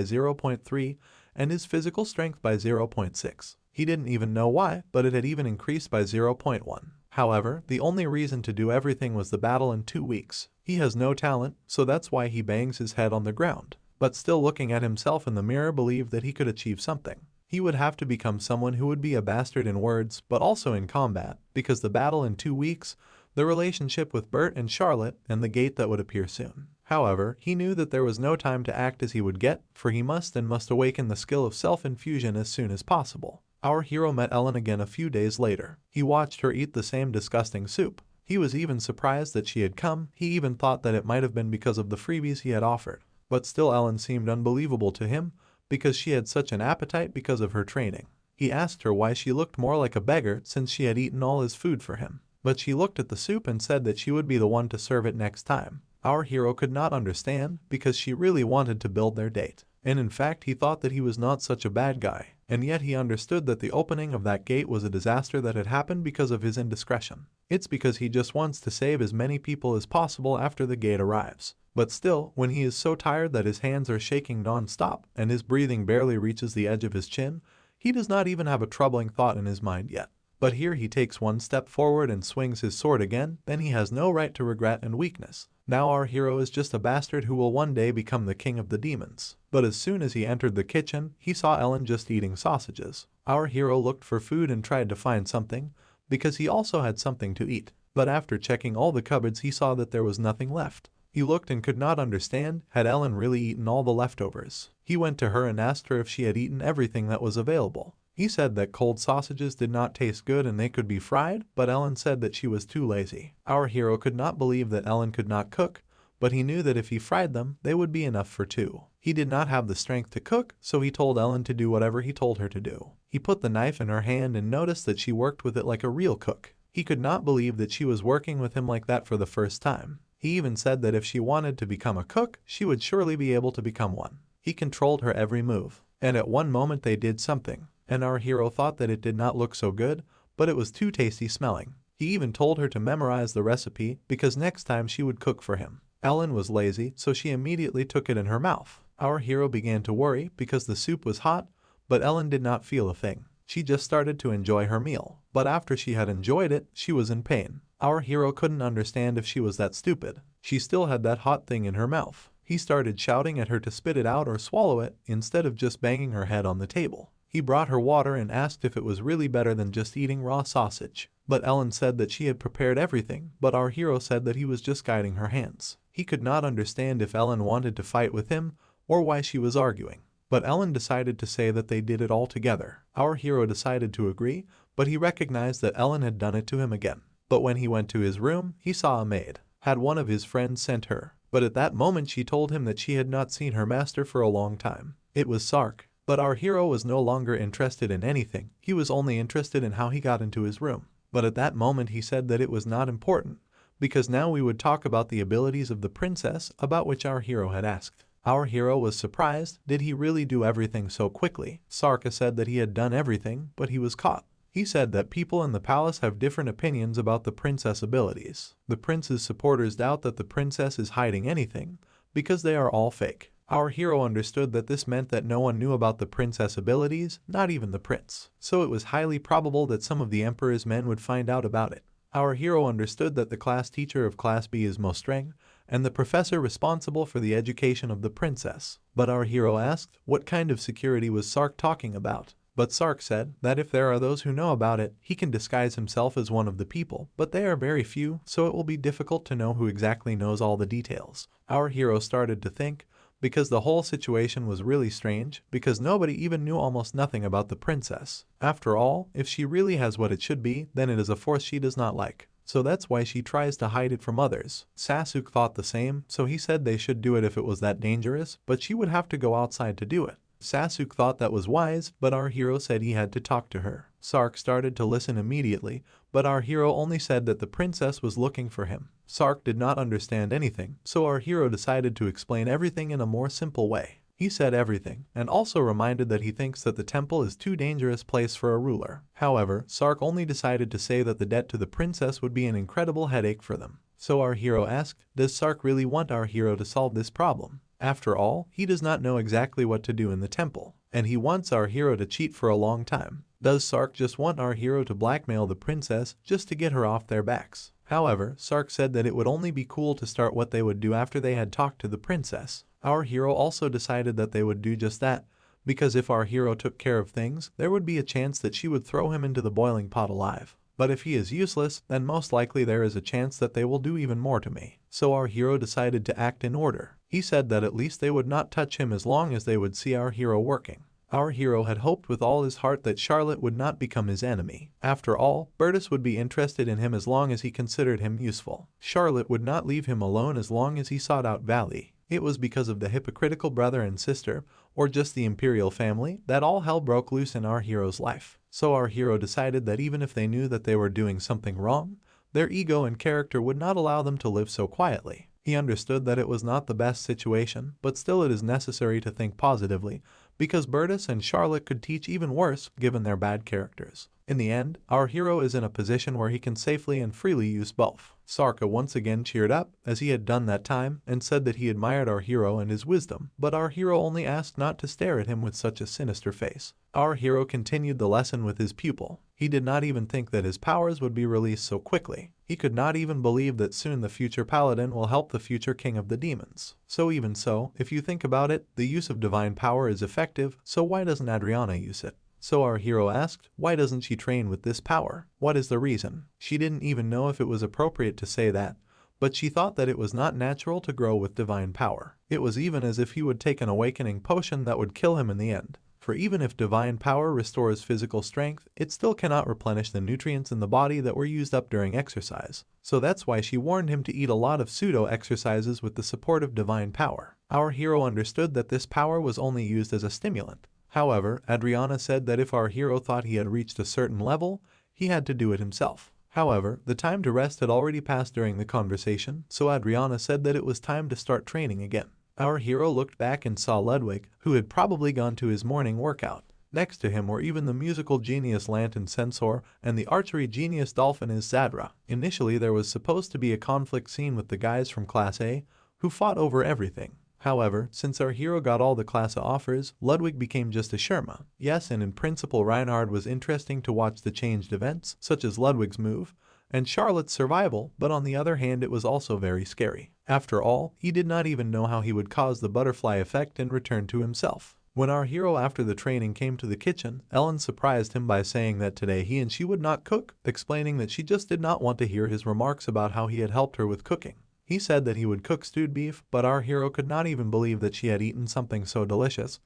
0.3, and his physical strength by 0.6. He didn't even know why, but it had even increased by 0.1. However, the only reason to do everything was the battle in 2 weeks. He has no talent, so that's why he bangs his head on the ground. But still looking at himself in the mirror believed that he could achieve something. He would have to become someone who would be a bastard in words, but also in combat, because the battle in 2 weeks, the relationship with Bert and Charlotte, and the gate that would appear soon. However, he knew that there was no time to act as he would get, for he must awaken the skill of self-infusion as soon as possible. Our hero met Ellen again a few days later. He watched her eat the same disgusting soup. He was even surprised that she had come. He even thought that it might have been because of the freebies he had offered. But still, Ellen seemed unbelievable to him because she had such an appetite because of her training. He asked her why she looked more like a beggar since she had eaten all his food for him. But she looked at the soup and said that she would be the one to serve it next time. Our hero could not understand because she really wanted to build their date. And in fact, he thought that he was not such a bad guy. And yet he understood that the opening of that gate was a disaster that had happened because of his indiscretion. It's because he just wants to save as many people as possible after the gate arrives. But still, when he is so tired that his hands are shaking non-stop and his breathing barely reaches the edge of his chin, he does not even have a troubling thought in his mind yet. But here he takes one step forward and swings his sword again, then he has no right to regret and weakness. Now our hero is just a bastard who will one day become the king of the demons. But as soon as he entered the kitchen, he saw Ellen just eating sausages. Our hero looked for food and tried to find something, because he also had something to eat. But after checking all the cupboards, he saw that there was nothing left. He looked and could not understand, had Ellen really eaten all the leftovers? He went to her and asked her if she had eaten everything that was available. He said that cold sausages did not taste good and they could be fried, but Ellen said that she was too lazy. Our hero could not believe that Ellen could not cook, but he knew that if he fried them, they would be enough for two. He did not have the strength to cook, so he told Ellen to do whatever he told her to do. He put the knife in her hand and noticed that she worked with it like a real cook. He could not believe that she was working with him like that for the first time. He even said that if she wanted to become a cook, she would surely be able to become one. He controlled her every move, and at one moment they did something. And our hero thought that it did not look so good, but it was too tasty smelling. He even told her to memorize the recipe because next time she would cook for him. Ellen was lazy, so she immediately took it in her mouth. Our hero began to worry because the soup was hot, but Ellen did not feel a thing. She just started to enjoy her meal, but after she had enjoyed it, she was in pain. Our hero couldn't understand if she was that stupid. She still had that hot thing in her mouth. He started shouting at her to spit it out or swallow it instead of just banging her head on the table. He brought her water and asked if it was really better than just eating raw sausage. But Ellen said that she had prepared everything, but our hero said that he was just guiding her hands. He could not understand if Ellen wanted to fight with him or why she was arguing. But Ellen decided to say that they did it all together. Our hero decided to agree, but he recognized that Ellen had done it to him again. But when he went to his room, he saw a maid. Had one of his friends sent her. But at that moment she told him that she had not seen her master for a long time. It was Sark. But our hero was no longer interested in anything. He was only interested in how he got into his room. But at that moment he said that it was not important, because now we would talk about the abilities of the princess about which our hero had asked. Our hero was surprised. Did he really do everything so quickly? Sark said that he had done everything, but he was caught. He said that people in the palace have different opinions about the princess abilities. The prince's supporters doubt that the princess is hiding anything, because they are all fake. Our hero understood that this meant that no one knew about the princess abilities, not even the prince. So it was highly probable that some of the emperor's men would find out about it. Our hero understood that the class teacher of Class B is Mostrang, and the professor responsible for the education of the princess. But our hero asked, what kind of security was Sark talking about? But Sark said that if there are those who know about it, he can disguise himself as one of the people, but they are very few, so it will be difficult to know who exactly knows all the details. Our hero started to think, because the whole situation was really strange, because nobody even knew almost nothing about the princess. After all, if she really has what it should be, then it is a force she does not like. So that's why she tries to hide it from others. Sasuke thought the same, so he said they should do it if it was that dangerous, but she would have to go outside to do it. Sasuke thought that was wise, but our hero said he had to talk to her. Sark started to listen immediately, but our hero only said that the princess was looking for him. Sark did not understand anything, so our hero decided to explain everything in a more simple way. He said everything, and also reminded that he thinks that the temple is too dangerous place for a ruler. However, Sark only decided to say that the debt to the princess would be an incredible headache for them. So our hero asked, does Sark really want our hero to solve this problem? After all, he does not know exactly what to do in the temple, and he wants our hero to cheat for a long time. Does Sark just want our hero to blackmail the princess just to get her off their backs? However, Sark said that it would only be cool to start what they would do after they had talked to the princess. Our hero also decided that they would do just that, because if our hero took care of things, there would be a chance that she would throw him into the boiling pot alive. But if he is useless, then most likely there is a chance that they will do even more to me. So our hero decided to act in order. He said that at least they would not touch him as long as they would see our hero working. Our hero had hoped with all his heart that Charlotte would not become his enemy. After all, Burtis would be interested in him as long as he considered him useful. Charlotte would not leave him alone as long as he sought out Valley. It was because of the hypocritical brother and sister, or just the imperial family, that all hell broke loose in our hero's life. So our hero decided that even if they knew that they were doing something wrong, their ego and character would not allow them to live so quietly. He understood that it was not the best situation, but still it is necessary to think positively, because Burtis and Charlotte could teach even worse given their bad characters. In the end, our hero is in a position where he can safely and freely use both. Sarka once again cheered up, as he had done that time, and said that he admired our hero and his wisdom, but our hero only asked not to stare at him with such a sinister face. Our hero continued the lesson with his pupil. He did not even think that his powers would be released so quickly. He could not even believe that soon the future paladin will help the future king of the demons. So even so, if you think about it, the use of divine power is effective, so why doesn't Adriana use it? So our hero asked, why doesn't she train with this power? What is the reason? She didn't even know if it was appropriate to say that, but she thought that it was not natural to grow with divine power. It was even as if he would take an awakening potion that would kill him in the end. For even if divine power restores physical strength, it still cannot replenish the nutrients in the body that were used up during exercise. So that's why she warned him to eat a lot of pseudo-exercises with the support of divine power. Our hero understood that this power was only used as a stimulant. However, Adriana said that if our hero thought he had reached a certain level, he had to do it himself. However, the time to rest had already passed during the conversation, so Adriana said that it was time to start training again. Our hero looked back and saw Ludwig, who had probably gone to his morning workout. Next to him were even the musical genius Lantern Sensor and the archery genius Dolphin is Zadra. Initially there was supposed to be a conflict scene with the guys from Class A, who fought over everything. However, since our hero got all the Class A offers, Ludwig became just a Sherma. Yes, and in principle Reinhard was interesting to watch the changed events, such as Ludwig's move, and Charlotte's survival, but on the other hand it was also very scary. After all, he did not even know how he would cause the butterfly effect and return to himself. When our hero after the training came to the kitchen, Ellen surprised him by saying that today he and she would not cook, explaining that she just did not want to hear his remarks about how he had helped her with cooking. He said that he would cook stewed beef, but our hero could not even believe that she had eaten something so delicious.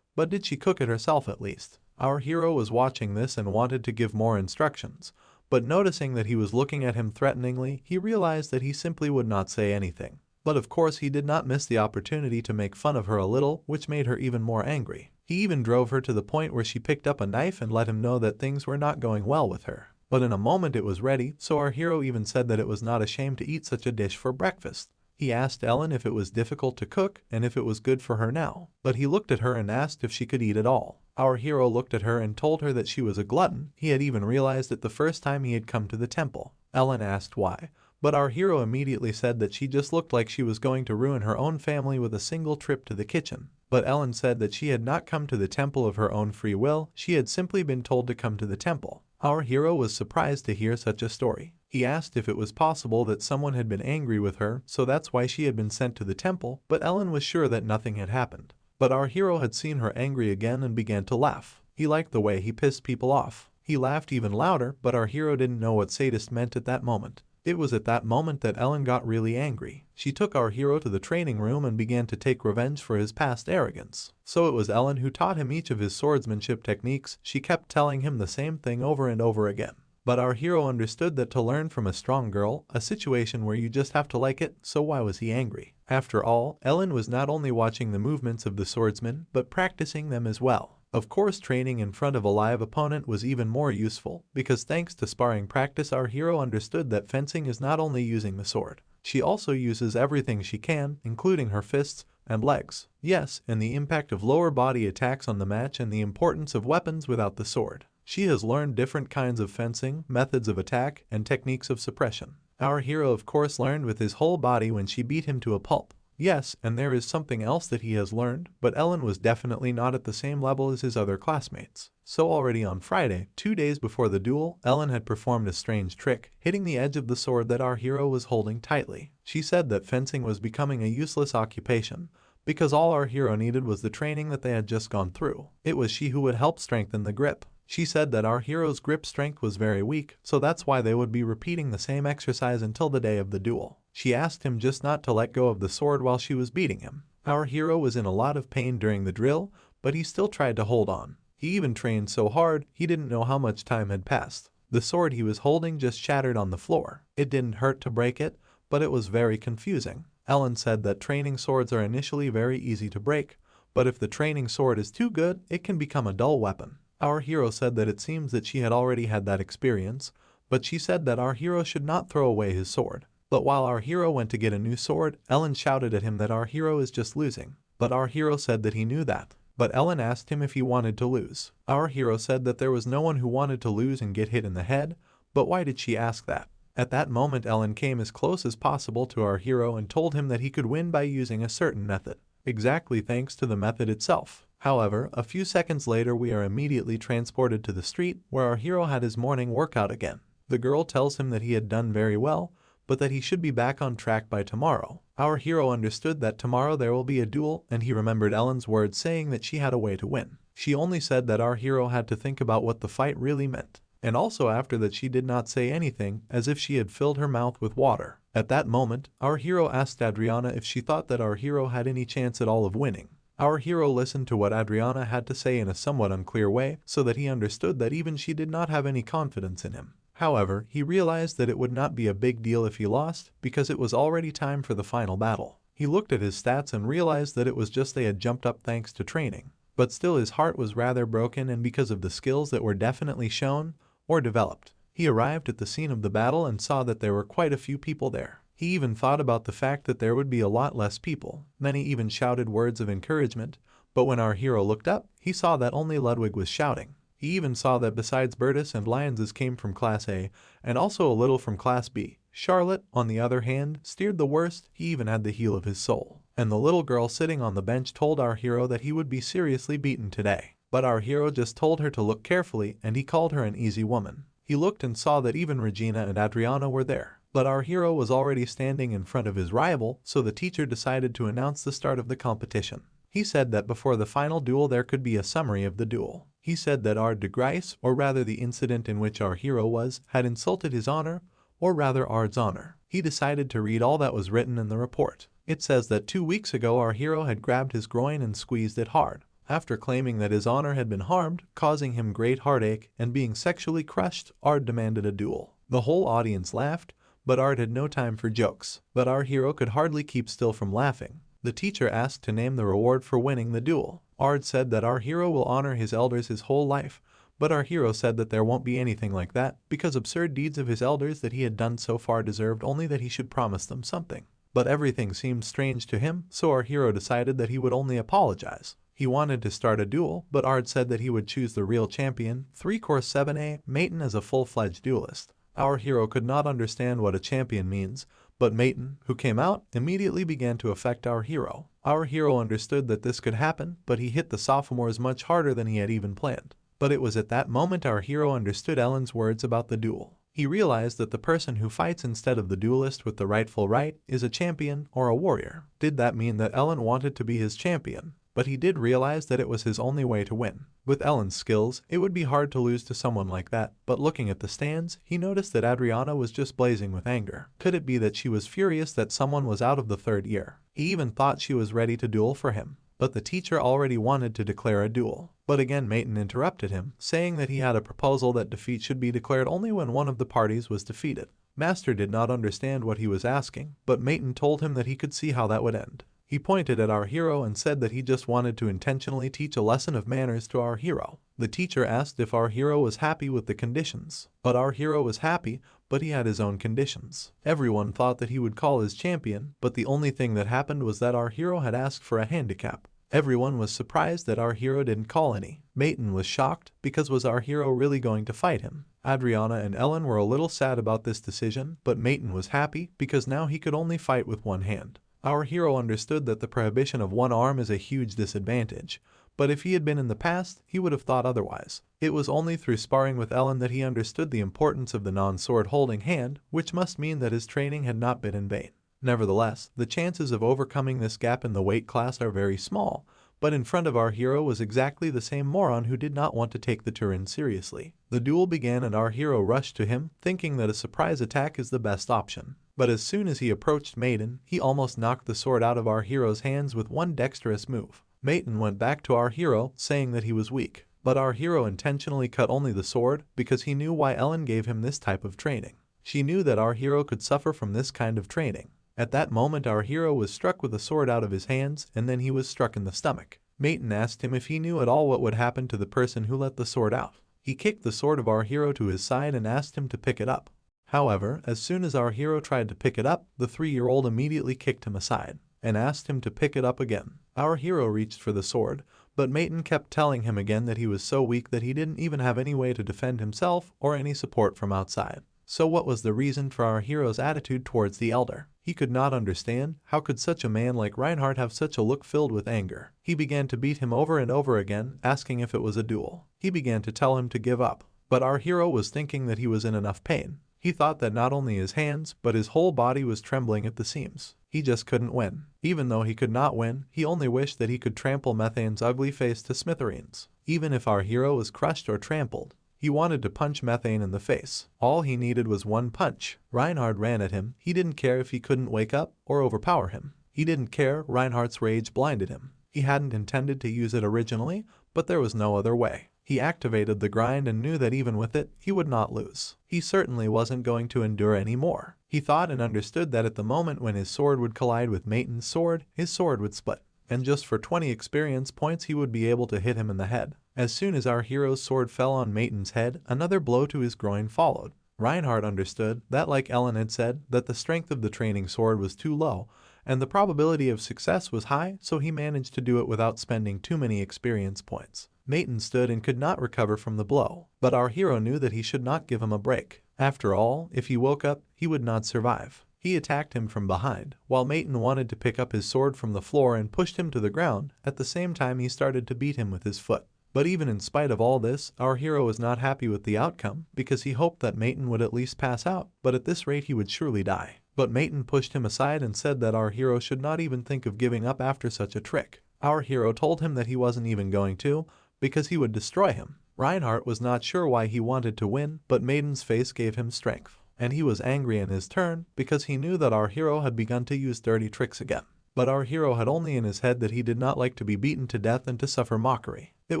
But did she cook it herself at least? Our hero was watching this and wanted to give more instructions, but noticing that he was looking at him threateningly, he realized that he simply would not say anything. But of course he did not miss the opportunity to make fun of her a little, which made her even more angry. He even drove her to the point where she picked up a knife and let him know that things were not going well with her. But in a moment it was ready, so our hero even said that it was not a shame to eat such a dish for breakfast. He asked Ellen if it was difficult to cook and if it was good for her now, but he looked at her and asked if she could eat it all. Our hero looked at her and told her that she was a glutton. He had even realized it the first time he had come to the temple. Ellen asked why, but our hero immediately said that she just looked like she was going to ruin her own family with a single trip to the kitchen. But Ellen said that she had not come to the temple of her own free will, she had simply been told to come to the temple. Our hero was surprised to hear such a story. He asked if it was possible that someone had been angry with her, so that's why she had been sent to the temple, but Ellen was sure that nothing had happened. But our hero had seen her angry again and began to laugh. He liked the way he pissed people off. He laughed even louder, but our hero didn't know what sadist meant at that moment. It was at that moment that Ellen got really angry. She took our hero to the training room and began to take revenge for his past arrogance. So it was Ellen who taught him each of his swordsmanship techniques. She kept telling him the same thing over and over again. But our hero understood that to learn from a strong girl, a situation where you just have to like it, so why was he angry? After all, Ellen was not only watching the movements of the swordsman, but practicing them as well. Of course, training in front of a live opponent was even more useful, because thanks to sparring practice our hero understood that fencing is not only using the sword. She also uses everything she can, including her fists and legs. Yes, and the impact of lower body attacks on the match and the importance of weapons without the sword. She has learned different kinds of fencing, methods of attack, and techniques of suppression. Our hero of course learned with his whole body when she beat him to a pulp. Yes, and there is something else that he has learned, but Ellen was definitely not at the same level as his other classmates. So already on Friday, 2 days before the duel, Ellen had performed a strange trick, hitting the edge of the sword that our hero was holding tightly. She said that fencing was becoming a useless occupation, because all our hero needed was the training that they had just gone through. It was she who would help strengthen the grip. She said that our hero's grip strength was very weak, so that's why they would be repeating the same exercise until the day of the duel. She asked him just not to let go of the sword while she was beating him. Our hero was in a lot of pain during the drill, but he still tried to hold on. He even trained so hard, he didn't know how much time had passed. The sword he was holding just shattered on the floor. It didn't hurt to break it, but it was very confusing. Ellen said that training swords are initially very easy to break, but if the training sword is too good, it can become a dull weapon. Our hero said that it seems that she had already had that experience, but she said that our hero should not throw away his sword. But while our hero went to get a new sword, Ellen shouted at him that our hero is just losing. But our hero said that he knew that. But Ellen asked him if he wanted to lose. Our hero said that there was no one who wanted to lose and get hit in the head, but why did she ask that? At that moment Ellen came as close as possible to our hero and told him that he could win by using a certain method. Exactly thanks to the method itself. However, a few seconds later we are immediately transported to the street where our hero had his morning workout again. The girl tells him that he had done very well, but that he should be back on track by tomorrow. Our hero understood that tomorrow there will be a duel, and he remembered Ellen's words saying that she had a way to win. She only said that our hero had to think about what the fight really meant. And also after that she did not say anything, as if she had filled her mouth with water. At that moment, our hero asked Adriana if she thought that our hero had any chance at all of winning. Our hero listened to what Adriana had to say in a somewhat unclear way, so that he understood that even she did not have any confidence in him. However, he realized that it would not be a big deal if he lost, because it was already time for the final battle. He looked at his stats and realized that it was just they had jumped up thanks to training. But still his heart was rather broken, and because of the skills that were definitely shown or developed. He arrived at the scene of the battle and saw that there were quite a few people there. He even thought about the fact that there would be a lot less people. Then he even shouted words of encouragement, but when our hero looked up, he saw that only Ludwig was shouting. He even saw that besides Bertus and Lyonses came from Class A, and also a little from Class B. Charlotte, on the other hand, steered the worst. He even had the heel of his soul. And the little girl sitting on the bench told our hero that he would be seriously beaten today. But our hero just told her to look carefully, and he called her an easy woman. He looked and saw that even Regina and Adriana were there. But our hero was already standing in front of his rival, so the teacher decided to announce the start of the competition. He said that before the final duel there could be a summary of the duel. He said that Ard de Grice, or rather the incident in which our hero was, had insulted his honor, or rather Ard's honor. He decided to read all that was written in the report. It says that 2 weeks ago our hero had grabbed his groin and squeezed it hard. After claiming that his honor had been harmed, causing him great heartache, and being sexually crushed, Ard demanded a duel. The whole audience laughed, but Ard had no time for jokes. But our hero could hardly keep still from laughing. The teacher asked to name the reward for winning the duel. Ard said that our hero will honor his elders his whole life, but our hero said that there won't be anything like that, because absurd deeds of his elders that he had done so far deserved only that he should promise them something. But everything seemed strange to him, so our hero decided that he would only apologize. He wanted to start a duel, but Ard said that he would choose the real champion, 3 Course 7A, Maiten as a full-fledged duelist. Our hero could not understand what a champion means, but Maiten, who came out, immediately began to affect our hero. Our hero understood that this could happen, but he hit the sophomores much harder than he had even planned. But it was at that moment our hero understood Ellen's words about the duel. He realized that the person who fights instead of the duelist with the rightful right is a champion or a warrior. Did that mean that Ellen wanted to be his champion? But he did realize that it was his only way to win. With Ellen's skills, it would be hard to lose to someone like that, but looking at the stands, he noticed that Adriana was just blazing with anger. Could it be that she was furious that someone was out of the 3rd year? He even thought she was ready to duel for him. But the teacher already wanted to declare a duel. But again Maiten interrupted him, saying that he had a proposal that defeat should be declared only when one of the parties was defeated. Master did not understand what he was asking, but Maiten told him that he could see how that would end. He pointed at our hero and said that he just wanted to intentionally teach a lesson of manners to our hero. The teacher asked if our hero was happy with the conditions. But our hero was happy, but he had his own conditions. Everyone thought that he would call his champion, but the only thing that happened was that our hero had asked for a handicap. Everyone was surprised that our hero didn't call any. Maiten was shocked, because was our hero really going to fight him? Adriana and Ellen were a little sad about this decision, but Maiten was happy, because now he could only fight with one hand. Our hero understood that the prohibition of one arm is a huge disadvantage, but if he had been in the past, he would have thought otherwise. It was only through sparring with Ellen that he understood the importance of the non-sword holding hand, which must mean that his training had not been in vain. Nevertheless, the chances of overcoming this gap in the weight class are very small, but in front of our hero was exactly the same moron who did not want to take the Turin seriously. The duel began and our hero rushed to him, thinking that a surprise attack is the best option. But as soon as he approached Maiden, he almost knocked the sword out of our hero's hands with one dexterous move. Maiden went back to our hero, saying that he was weak. But our hero intentionally cut only the sword because he knew why Ellen gave him this type of training. She knew that our hero could suffer from this kind of training. At that moment our hero was struck with the sword out of his hands and then he was struck in the stomach. Maiden asked him if he knew at all what would happen to the person who let the sword out. He kicked the sword of our hero to his side and asked him to pick it up. However, as soon as our hero tried to pick it up, the 3-year-old immediately kicked him aside and asked him to pick it up again. Our hero reached for the sword, but Maiden kept telling him again that he was so weak that he didn't even have any way to defend himself or any support from outside. So what was the reason for our hero's attitude towards the elder? He could not understand how could such a man like Reinhardt have such a look filled with anger. He began to beat him over and over again, asking if it was a duel. He began to tell him to give up, but our hero was thinking that he was in enough pain. He thought that not only his hands, but his whole body was trembling at the seams. He just couldn't win. Even though he could not win, he only wished that he could trample Methane's ugly face to smithereens. Even if our hero was crushed or trampled, he wanted to punch Methane in the face. All he needed was one punch. Reinhardt ran at him. He didn't care if he couldn't wake up or overpower him. He didn't care. Reinhardt's rage blinded him. He hadn't intended to use it originally, but there was no other way. He activated the grind and knew that even with it, he would not lose. He certainly wasn't going to endure any more. He thought and understood that at the moment when his sword would collide with Maiden's sword, his sword would split. And just for 20 experience points he would be able to hit him in the head. As soon as our hero's sword fell on Maiden's head, another blow to his groin followed. Reinhardt understood that, like Ellen had said, that the strength of the training sword was too low, and the probability of success was high, so he managed to do it without spending too many experience points. Maiden stood and could not recover from the blow, but our hero knew that he should not give him a break. After all, if he woke up, he would not survive. He attacked him from behind, while Maiden wanted to pick up his sword from the floor and pushed him to the ground. At the same time he started to beat him with his foot. But even in spite of all this, our hero was not happy with the outcome, because he hoped that Maiden would at least pass out, but at this rate he would surely die. But Maiden pushed him aside and said that our hero should not even think of giving up after such a trick. Our hero told him that he wasn't even going to, because he would destroy him. Reinhardt was not sure why he wanted to win, but Maiden's face gave him strength. And he was angry in his turn, because he knew that our hero had begun to use dirty tricks again. But our hero had only in his head that he did not like to be beaten to death and to suffer mockery. It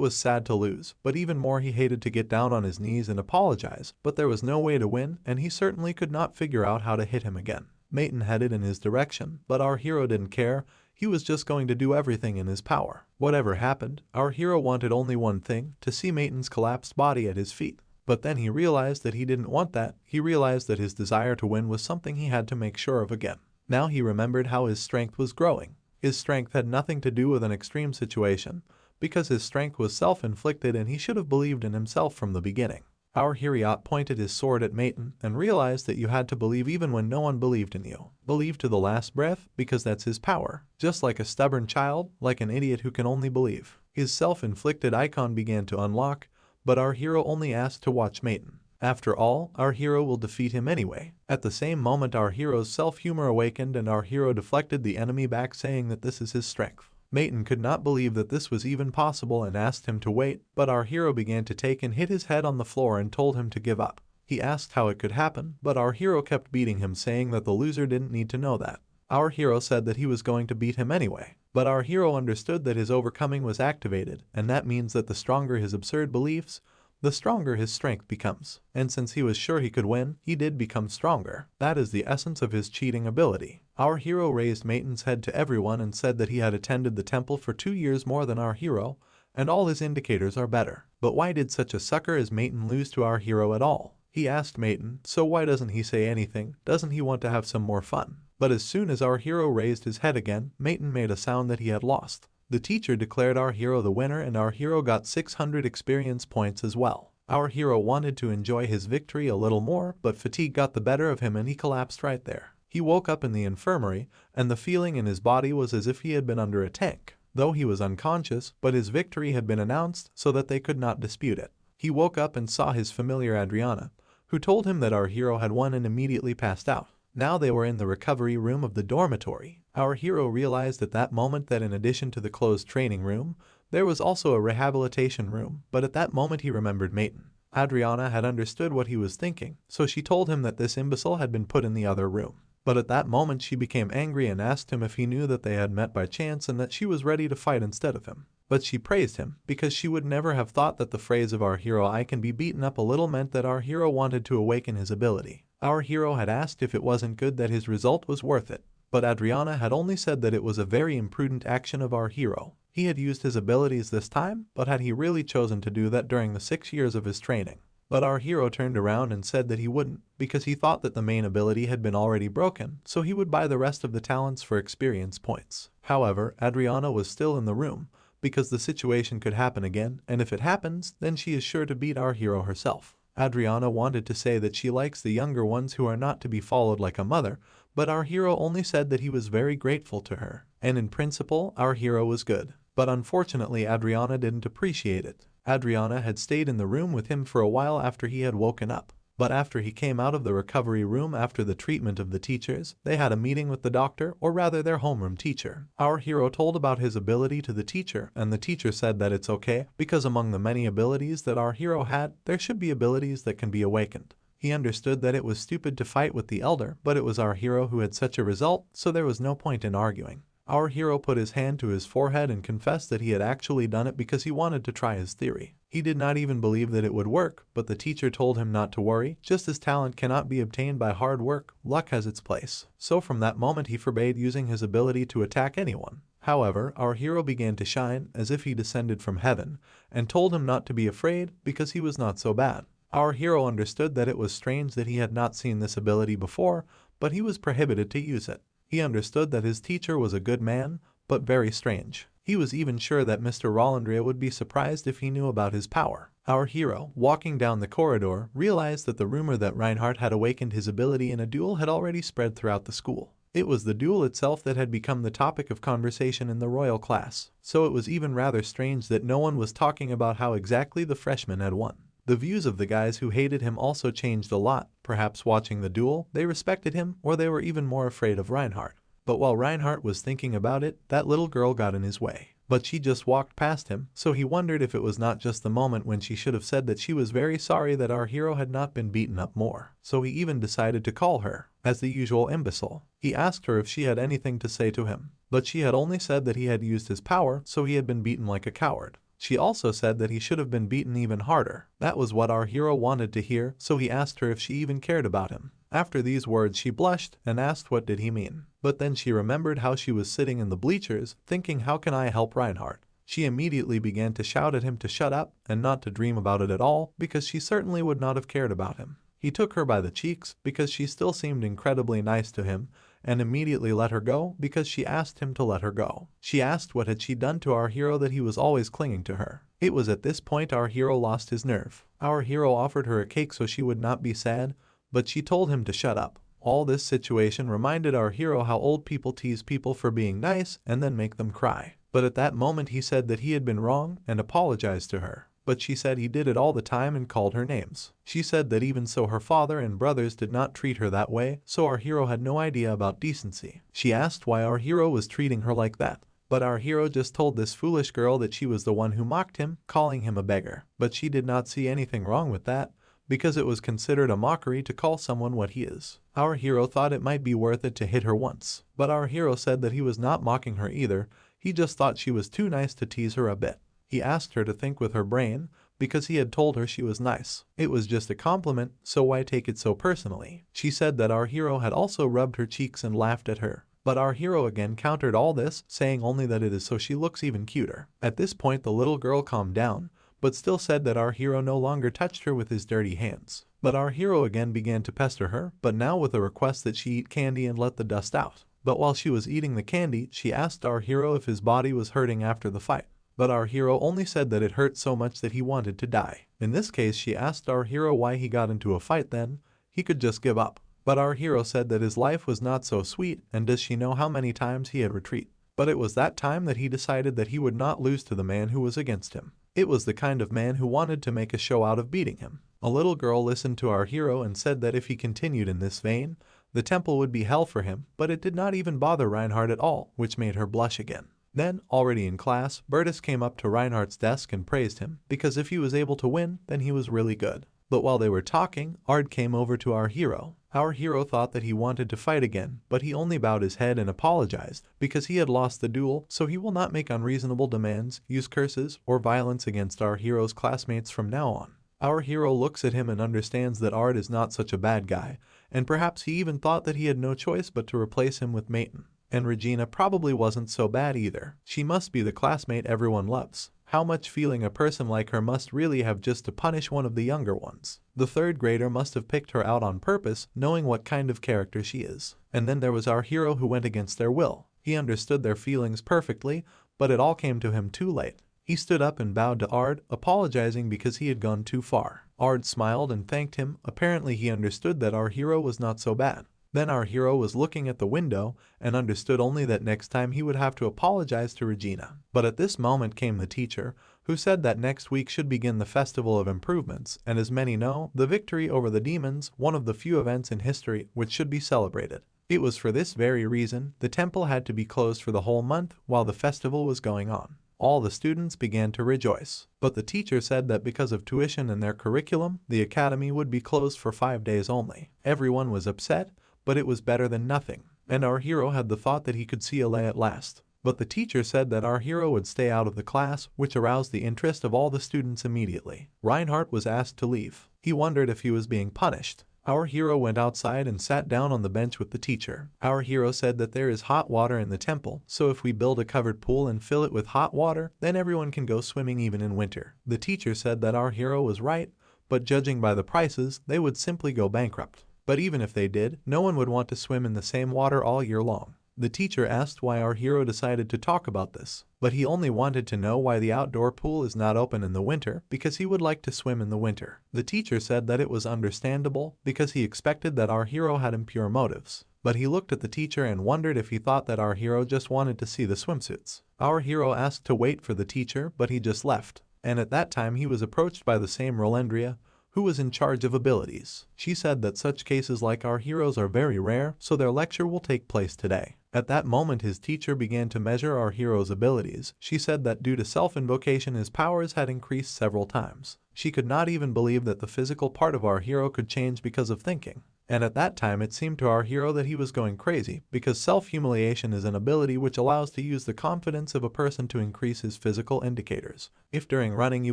was sad to lose, but even more he hated to get down on his knees and apologize, but there was no way to win, and he certainly could not figure out how to hit him again. Maiden headed in his direction, but our hero didn't care. He was just going to do everything in his power. Whatever happened, our hero wanted only one thing, to see Maiden's collapsed body at his feet. But then he realized that he didn't want that. He realized that his desire to win was something he had to make sure of again. Now he remembered how his strength was growing. His strength had nothing to do with an extreme situation, because his strength was self-inflicted and he should have believed in himself from the beginning. Our hero pointed his sword at Maiden and realized that you had to believe even when no one believed in you. Believe to the last breath, because that's his power. Just like a stubborn child, like an idiot who can only believe. His self-inflicted icon began to unlock, but our hero only asked to watch Maiden. After all, our hero will defeat him anyway. At the same moment our hero's self-humor awakened and our hero deflected the enemy back, saying that this is his strength. Maiden could not believe that this was even possible and asked him to wait, but our hero began to take and hit his head on the floor and told him to give up. He asked how it could happen, but our hero kept beating him, saying that the loser didn't need to know that. Our hero said that he was going to beat him anyway. But our hero understood that his overcoming was activated, and that means that the stronger his absurd beliefs, the stronger his strength becomes. And since he was sure he could win, he did become stronger. That is the essence of his cheating ability. Our hero raised Maiden's head to everyone and said that he had attended the temple for 2 years more than our hero, and all his indicators are better. But why did such a sucker as Maiden lose to our hero at all? He asked Maiden, so why doesn't he say anything? Doesn't he want to have some more fun? But as soon as our hero raised his head again, Maiden made a sound that he had lost. The teacher declared our hero the winner and our hero got 600 experience points as well. Our hero wanted to enjoy his victory a little more, but fatigue got the better of him and he collapsed right there. He woke up in the infirmary, and the feeling in his body was as if he had been under a tank. Though he was unconscious, but his victory had been announced so that they could not dispute it. He woke up and saw his familiar Adriana, who told him that our hero had won and immediately passed out. Now they were in the recovery room of the dormitory. Our hero realized at that moment that in addition to the closed training room, there was also a rehabilitation room, but at that moment he remembered Maiden. Adriana had understood what he was thinking, so she told him that this imbecile had been put in the other room. But at that moment she became angry and asked him if he knew that they had met by chance and that she was ready to fight instead of him. But she praised him, because she would never have thought that the phrase of our hero "I can be beaten up a little" meant that our hero wanted to awaken his ability. Our hero had asked if it wasn't good that his result was worth it, but Adriana had only said that it was a very imprudent action of our hero. He had used his abilities this time, but had he really chosen to do that during the 6 years of his training? But our hero turned around and said that he wouldn't, because he thought that the main ability had been already broken, so he would buy the rest of the talents for experience points. However, Adriana was still in the room, because the situation could happen again, and if it happens, then she is sure to beat our hero herself. Adriana wanted to say that she likes the younger ones who are not to be followed like a mother, but our hero only said that he was very grateful to her, and in principle, our hero was good. But unfortunately, Adriana didn't appreciate it. Adriana had stayed in the room with him for a while after he had woken up. But after he came out of the recovery room after the treatment of the teachers, they had a meeting with the doctor, or rather their homeroom teacher. Our hero told about his ability to the teacher, and the teacher said that it's okay, because among the many abilities that our hero had, there should be abilities that can be awakened. He understood that it was stupid to fight with the elder, but it was our hero who had such a result, so there was no point in arguing. Our hero put his hand to his forehead and confessed that he had actually done it because he wanted to try his theory. He did not even believe that it would work, but the teacher told him not to worry. Just as talent cannot be obtained by hard work, luck has its place. So from that moment he forbade using his ability to attack anyone. However, our hero began to shine as if he descended from heaven, and told him not to be afraid because he was not so bad. Our hero understood that it was strange that he had not seen this ability before, but he was prohibited to use it. He understood that his teacher was a good man, but very strange. He was even sure that Mr. Rollandria would be surprised if he knew about his power. Our hero, walking down the corridor, realized that the rumor that Reinhardt had awakened his ability in a duel had already spread throughout the school. It was the duel itself that had become the topic of conversation in the royal class, so it was even rather strange that no one was talking about how exactly the freshman had won. The views of the guys who hated him also changed a lot. Perhaps watching the duel, they respected him, or they were even more afraid of Reinhardt. But while Reinhardt was thinking about it, that little girl got in his way. But she just walked past him, so he wondered if it was not just the moment when she should have said that she was very sorry that our hero had not been beaten up more. So he even decided to call her, as the usual imbecile. He asked her if she had anything to say to him, but she had only said that he had used his power, so he had been beaten like a coward. She also said that he should have been beaten even harder. That was what our hero wanted to hear, so he asked her if she even cared about him. After these words she blushed and asked what did he mean. But then she remembered how she was sitting in the bleachers, thinking how can I help Reinhardt? She immediately began to shout at him to shut up and not to dream about it at all, because she certainly would not have cared about him. He took her by the cheeks because she still seemed incredibly nice to him, and immediately let her go because she asked him to let her go. She asked what had she done to our hero that he was always clinging to her. It was at this point our hero lost his nerve. Our hero offered her a cake so she would not be sad, but she told him to shut up. All this situation reminded our hero how old people tease people for being nice and then make them cry. But at that moment he said that he had been wrong and apologized to her. But she said he did it all the time and called her names. She said that even so her father and brothers did not treat her that way, so our hero had no idea about decency. She asked why our hero was treating her like that. But our hero just told this foolish girl that she was the one who mocked him, calling him a beggar. But she did not see anything wrong with that, because it was considered a mockery to call someone what he is. Our hero thought it might be worth it to hit her once. But our hero said that he was not mocking her either, he just thought she was too nice to tease her a bit. He asked her to think with her brain, because he had told her she was nice. It was just a compliment, so why take it so personally? She said that our hero had also rubbed her cheeks and laughed at her. But our hero again countered all this, saying only that it is so she looks even cuter. At this point the little girl calmed down, but still said that our hero no longer touched her with his dirty hands. But our hero again began to pester her, but now with a request that she eat candy and let the dust out. But while she was eating the candy, she asked our hero if his body was hurting after the fight. But our hero only said that it hurt so much that he wanted to die. In this case she asked our hero why he got into a fight then. He could just give up. But our hero said that his life was not so sweet, and does she know how many times he had retreated? But it was that time that he decided that he would not lose to the man who was against him. It was the kind of man who wanted to make a show out of beating him. A little girl listened to our hero and said that if he continued in this vein, The temple would be hell for him, but it did not even bother Reinhardt at all, which made her blush again. Then, already in class, Bertus came up to Reinhardt's desk and praised him, because if he was able to win, then he was really good. But while they were talking, Ard came over to our hero. Our hero thought that he wanted to fight again, but he only bowed his head and apologized, because he had lost the duel, so he will not make unreasonable demands, use curses, or violence against our hero's classmates from now on. Our hero looks at him and understands that Ard is not such a bad guy, and perhaps he even thought that he had no choice but to replace him with Maiten. And Regina probably wasn't so bad either. She must be the classmate everyone loves. How much feeling a person like her must really have just to punish one of the younger ones. The third grader must have picked her out on purpose, knowing what kind of character she is. And then there was our hero who went against their will. He understood their feelings perfectly, but it all came to him too late. He stood up and bowed to Ard, apologizing because he had gone too far. Ard smiled and thanked him. Apparently he understood that our hero was not so bad. Then our hero was looking at the window and understood only that next time he would have to apologize to Regina. But at this moment came the teacher, who said that next week should begin the Festival of Improvements, and as many know, the victory over the demons, one of the few events in history which should be celebrated. It was for this very reason the temple had to be closed for the whole month while the festival was going on. All the students began to rejoice, but the teacher said that because of tuition and their curriculum, the academy would be closed for 5 days only. Everyone was upset, but it was better than nothing, and our hero had the thought that he could see Alea at last. But the teacher said that our hero would stay out of the class, which aroused the interest of all the students immediately. Reinhardt was asked to leave. He wondered if he was being punished. Our hero went outside and sat down on the bench with the teacher. Our hero said that there is hot water in the temple, so if we build a covered pool and fill it with hot water, then everyone can go swimming even in winter. The teacher said that our hero was right, but judging by the prices, they would simply go bankrupt. But even if they did, no one would want to swim in the same water all year long. The teacher asked why our hero decided to talk about this, but he only wanted to know why the outdoor pool is not open in the winter, because he would like to swim in the winter. The teacher said that it was understandable, because he expected that our hero had impure motives. But he looked at the teacher and wondered if he thought that our hero just wanted to see the swimsuits. Our hero asked to wait for the teacher, but he just left. And at that time he was approached by the same Rolendria, who was in charge of abilities. She said that such cases like our heroes are very rare, so their lecture will take place today. At that moment his teacher began to measure our hero's abilities. She said that due to self-invocation his powers had increased several times. She could not even believe that the physical part of our hero could change because of thinking. And at that time it seemed to our hero that he was going crazy, because self-humiliation is an ability which allows to use the confidence of a person to increase his physical indicators. If during running you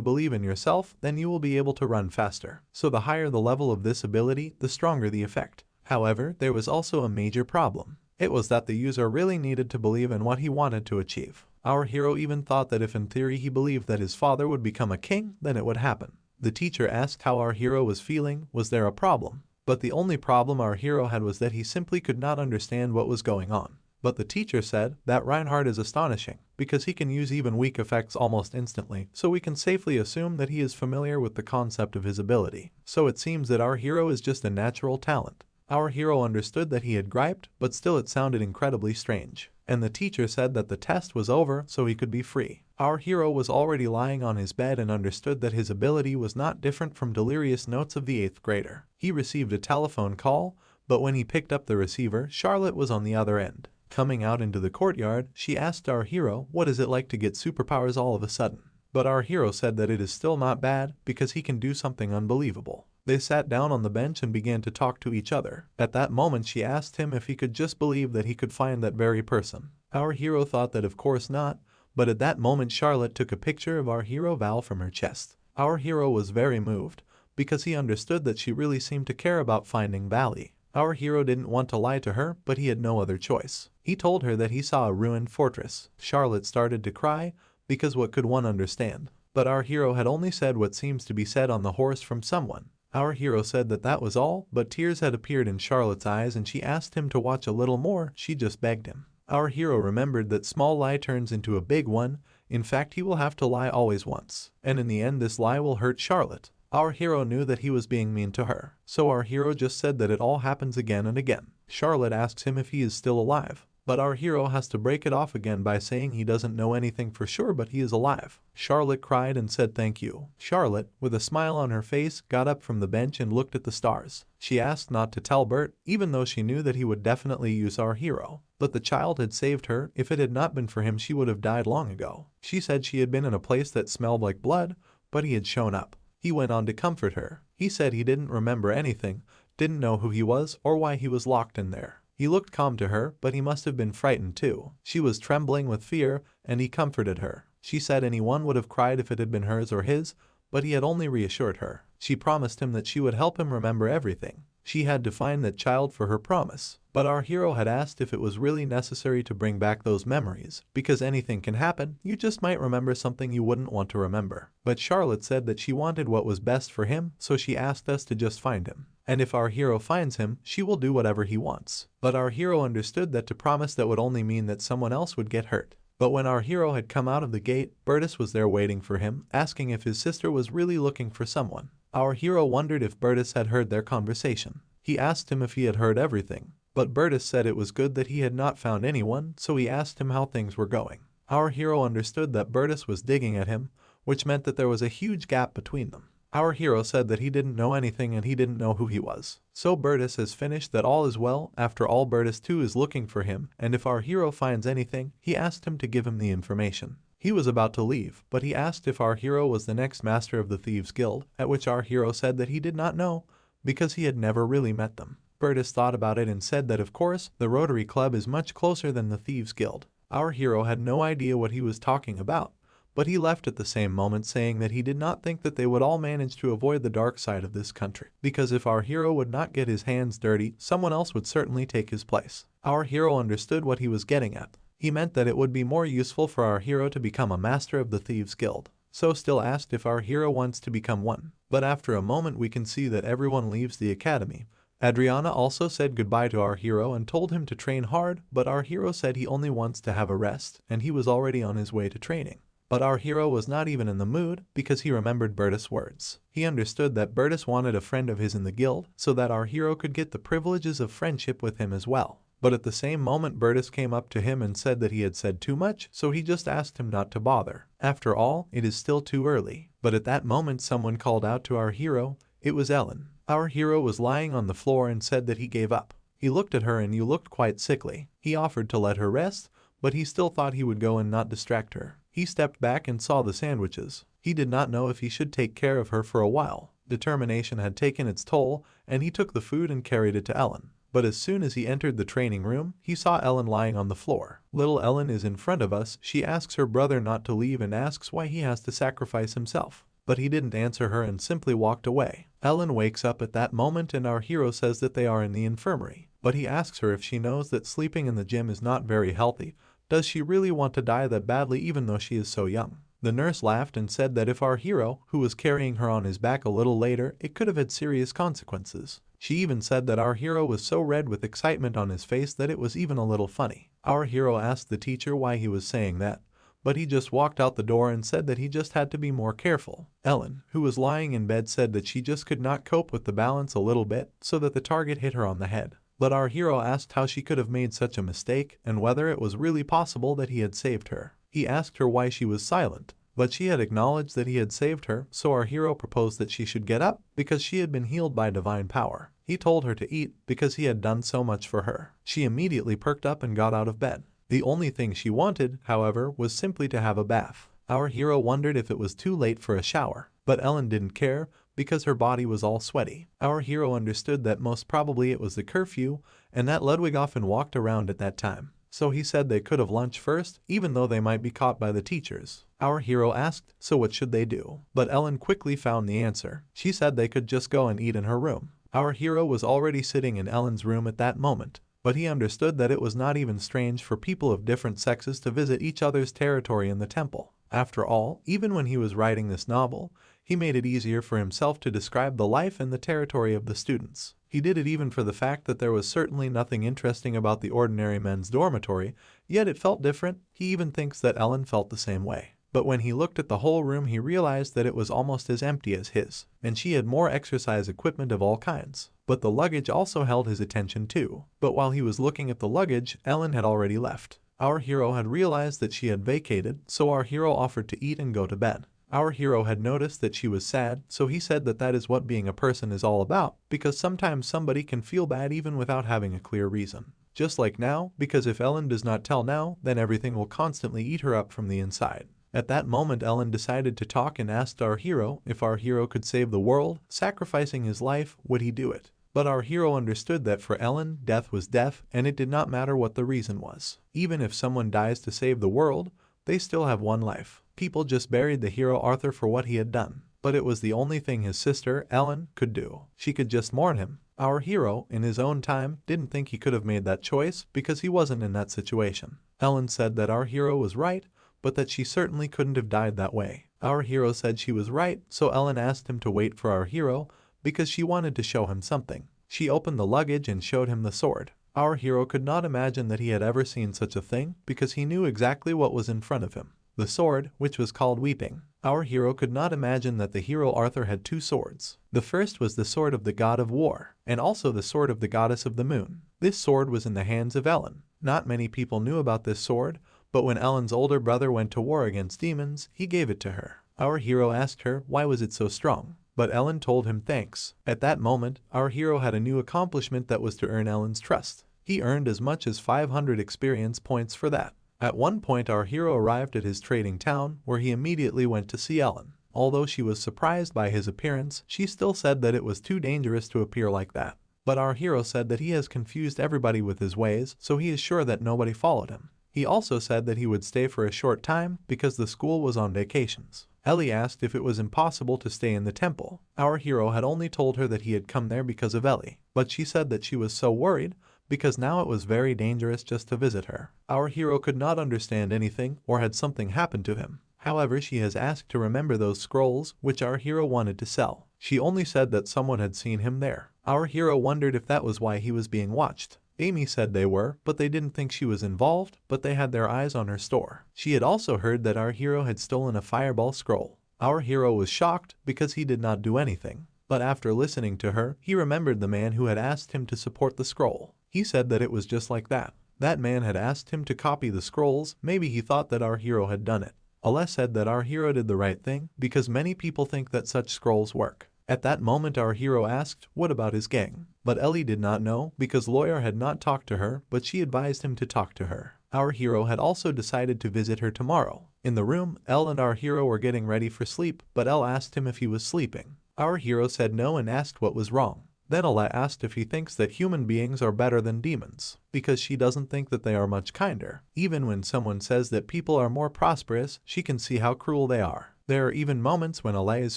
believe in yourself, then you will be able to run faster. So the higher the level of this ability, the stronger the effect. However, there was also a major problem. It was that the user really needed to believe in what he wanted to achieve. Our hero even thought that if in theory he believed that his father would become a king, then it would happen. The teacher asked how our hero was feeling. Was there a problem? But the only problem our hero had was that he simply could not understand what was going on. But the teacher said that Reinhardt is astonishing, because he can use even weak effects almost instantly, so we can safely assume that he is familiar with the concept of his ability. So it seems that our hero is just a natural talent. Our hero understood that he had griped, but still it sounded incredibly strange. And the teacher said that the test was over so he could be free. Our hero was already lying on his bed and understood that his ability was not different from delirious notes of the 8th grader. He received a telephone call, but when he picked up the receiver, Charlotte was on the other end. Coming out into the courtyard, she asked our hero, what is it like to get superpowers all of a sudden? But our hero said that it is still not bad, because he can do something unbelievable. They sat down on the bench and began to talk to each other. At that moment she asked him if he could just believe that he could find that very person. Our hero thought that of course not, but at that moment Charlotte took a picture of our hero Val from her chest. Our hero was very moved, because he understood that she really seemed to care about finding Valley. Our hero didn't want to lie to her, but he had no other choice. He told her that he saw a ruined fortress. Charlotte started to cry, because what could one understand? But our hero had only said what seems to be said on the horse from someone. Our hero said that that was all, but tears had appeared in Charlotte's eyes and she asked him to watch a little more. She just begged him. Our hero remembered that small lie turns into a big one. In fact, he will have to lie always once. And in the end this lie will hurt Charlotte. Our hero knew that he was being mean to her. So our hero just said that it all happens again and again. Charlotte asks him if he is still alive. But our hero has to break it off again by saying he doesn't know anything for sure but he is alive. Charlotte cried and said thank you. Charlotte, with a smile on her face, got up from the bench and looked at the stars. She asked not to tell Bert, even though she knew that he would definitely use our hero. But the child had saved her. If it had not been for him, she would have died long ago. She said she had been in a place that smelled like blood, but he had shown up. He went on to comfort her. He said he didn't remember anything, didn't know who he was or why he was locked in there. He looked calm to her, but he must have been frightened too. She was trembling with fear, and he comforted her. She said anyone would have cried if it had been hers or his, but he had only reassured her. She promised him that she would help him remember everything. She had to find that child for her promise. But our hero had asked if it was really necessary to bring back those memories, because anything can happen, you just might remember something you wouldn't want to remember. But Charlotte said that she wanted what was best for him, so she asked us to just find him. And if our hero finds him, she will do whatever he wants. But our hero understood that to promise that would only mean that someone else would get hurt. But when our hero had come out of the gate, Bertus was there waiting for him, asking if his sister was really looking for someone. Our hero wondered if Bertus had heard their conversation. He asked him if he had heard everything. But Bertus said it was good that he had not found anyone, so he asked him how things were going. Our hero understood that Bertus was digging at him, which meant that there was a huge gap between them. Our hero said that he didn't know anything and he didn't know who he was. So Bertus has finished that all is well. After all, Bertus too is looking for him, and if our hero finds anything, he asked him to give him the information. He was about to leave, but he asked if our hero was the next master of the Thieves Guild, at which our hero said that he did not know, because he had never really met them. Bertus thought about it and said that of course, the Rotary Club is much closer than the Thieves Guild. Our hero had no idea what he was talking about, but he left at the same moment saying that he did not think that they would all manage to avoid the dark side of this country, because if our hero would not get his hands dirty, someone else would certainly take his place. Our hero understood what he was getting at. He meant that it would be more useful for our hero to become a master of the Thieves Guild. So still asked if our hero wants to become one. But after a moment we can see that everyone leaves the academy. Adriana also said goodbye to our hero and told him to train hard, but our hero said he only wants to have a rest, and he was already on his way to training. But our hero was not even in the mood, because he remembered Bertus' words. He understood that Bertus wanted a friend of his in the guild, so that our hero could get the privileges of friendship with him as well. But at the same moment Bertus came up to him and said that he had said too much, so he just asked him not to bother. After all, it is still too early. But at that moment someone called out to our hero. It was Ellen. Our hero was lying on the floor and said that he gave up. He looked at her and you looked quite sickly. He offered to let her rest, but he still thought he would go and not distract her. He stepped back and saw the sandwiches. He did not know if he should take care of her for a while. Determination had taken its toll, and he took the food and carried it to Ellen. But as soon as he entered the training room, he saw Ellen lying on the floor. Little Ellen is in front of us. She asks her brother not to leave and asks why he has to sacrifice himself. But he didn't answer her and simply walked away. Ellen wakes up at that moment and our hero says that they are in the infirmary. But he asks her if she knows that sleeping in the gym is not very healthy. Does she really want to die that badly even though she is so young? The nurse laughed and said that if our hero, who was carrying her on his back a little later, it could have had serious consequences. She even said that our hero was so red with excitement on his face that it was even a little funny. Our hero asked the teacher why he was saying that, but he just walked out the door and said that he just had to be more careful. Ellen, who was lying in bed, said that she just could not cope with the balance a little bit, so that the target hit her on the head. But our hero asked how she could have made such a mistake and whether it was really possible that he had saved her. He asked her why she was silent, but she had acknowledged that he had saved her, so our hero proposed that she should get up because she had been healed by divine power. He told her to eat because he had done so much for her. She immediately perked up and got out of bed. The only thing she wanted, however, was simply to have a bath. Our hero wondered if it was too late for a shower, but Ellen didn't care because her body was all sweaty. Our hero understood that most probably it was the curfew and that Ludwig often walked around at that time. So he said they could have lunch first, even though they might be caught by the teachers. Our hero asked, so what should they do? But Ellen quickly found the answer. She said they could just go and eat in her room. Our hero was already sitting in Ellen's room at that moment, but he understood that it was not even strange for people of different sexes to visit each other's territory in the temple. After all, even when he was writing this novel, he made it easier for himself to describe the life and the territory of the students. He did it even for the fact that there was certainly nothing interesting about the ordinary men's dormitory, yet it felt different. He even thinks that Ellen felt the same way. But when he looked at the whole room he realized that it was almost as empty as his, and she had more exercise equipment of all kinds. But the luggage also held his attention too. But while he was looking at the luggage, Ellen had already left. Our hero had realized that she had vacated, so our hero offered to eat and go to bed. Our hero had noticed that she was sad, so he said that that is what being a person is all about, because sometimes somebody can feel bad even without having a clear reason. Just like now, because if Ellen does not tell now, then everything will constantly eat her up from the inside. At that moment Ellen decided to talk and asked our hero if our hero could save the world, sacrificing his life, would he do it? But our hero understood that for Ellen, death was death, and it did not matter what the reason was. Even if someone dies to save the world, they still have one life. People just buried the hero Arthur for what he had done. But it was the only thing his sister, Ellen, could do. She could just mourn him. Our hero, in his own time, didn't think he could have made that choice because he wasn't in that situation. Ellen said that our hero was right, but that she certainly couldn't have died that way. Our hero said she was right, so Ellen asked him to wait for our hero because she wanted to show him something. She opened the luggage and showed him the sword. Our hero could not imagine that he had ever seen such a thing because he knew exactly what was in front of him. The sword, which was called Weeping. Our hero could not imagine that the hero Arthur had two swords. The first was the sword of the god of war, and also the sword of the goddess of the moon. This sword was in the hands of Ellen. Not many people knew about this sword, but when Ellen's older brother went to war against demons, he gave it to her. Our hero asked her why was it so strong, but Ellen told him thanks. At that moment, our hero had a new accomplishment that was to earn Ellen's trust. He earned as much as 500 experience points for that. At one point our hero arrived at his trading town, where he immediately went to see Ellen. Although she was surprised by his appearance, she still said that it was too dangerous to appear like that. But our hero said that he has confused everybody with his ways, so he is sure that nobody followed him. He also said that he would stay for a short time because the school was on vacations. Ellie asked if it was impossible to stay in the temple. Our hero had only told her that he had come there because of Ellie, but she said that she was so worried because now it was very dangerous just to visit her. Our hero could not understand anything or had something happened to him. However, she has asked to remember those scrolls which our hero wanted to sell. She only said that someone had seen him there. Our hero wondered if that was why he was being watched. Amy said they were, but they didn't think she was involved, but they had their eyes on her store. She had also heard that our hero had stolen a fireball scroll. Our hero was shocked because he did not do anything. But after listening to her, he remembered the man who had asked him to support the scroll. He said that it was just like that. That man had asked him to copy the scrolls. Maybe he thought that our hero had done it. Allah said that our hero did the right thing because many people think that such scrolls work. At that moment our hero asked, what about his gang? But Ellie did not know because lawyer had not talked to her, but she advised him to talk to her. Our hero had also decided to visit her tomorrow. In the room, Elle and our hero were getting ready for sleep, but Elle asked him if he was sleeping. Our hero said no and asked what was wrong. Then Allah asked if he thinks that human beings are better than demons, because she doesn't think that they are much kinder. Even when someone says that people are more prosperous, she can see how cruel they are. There are even moments when Allah is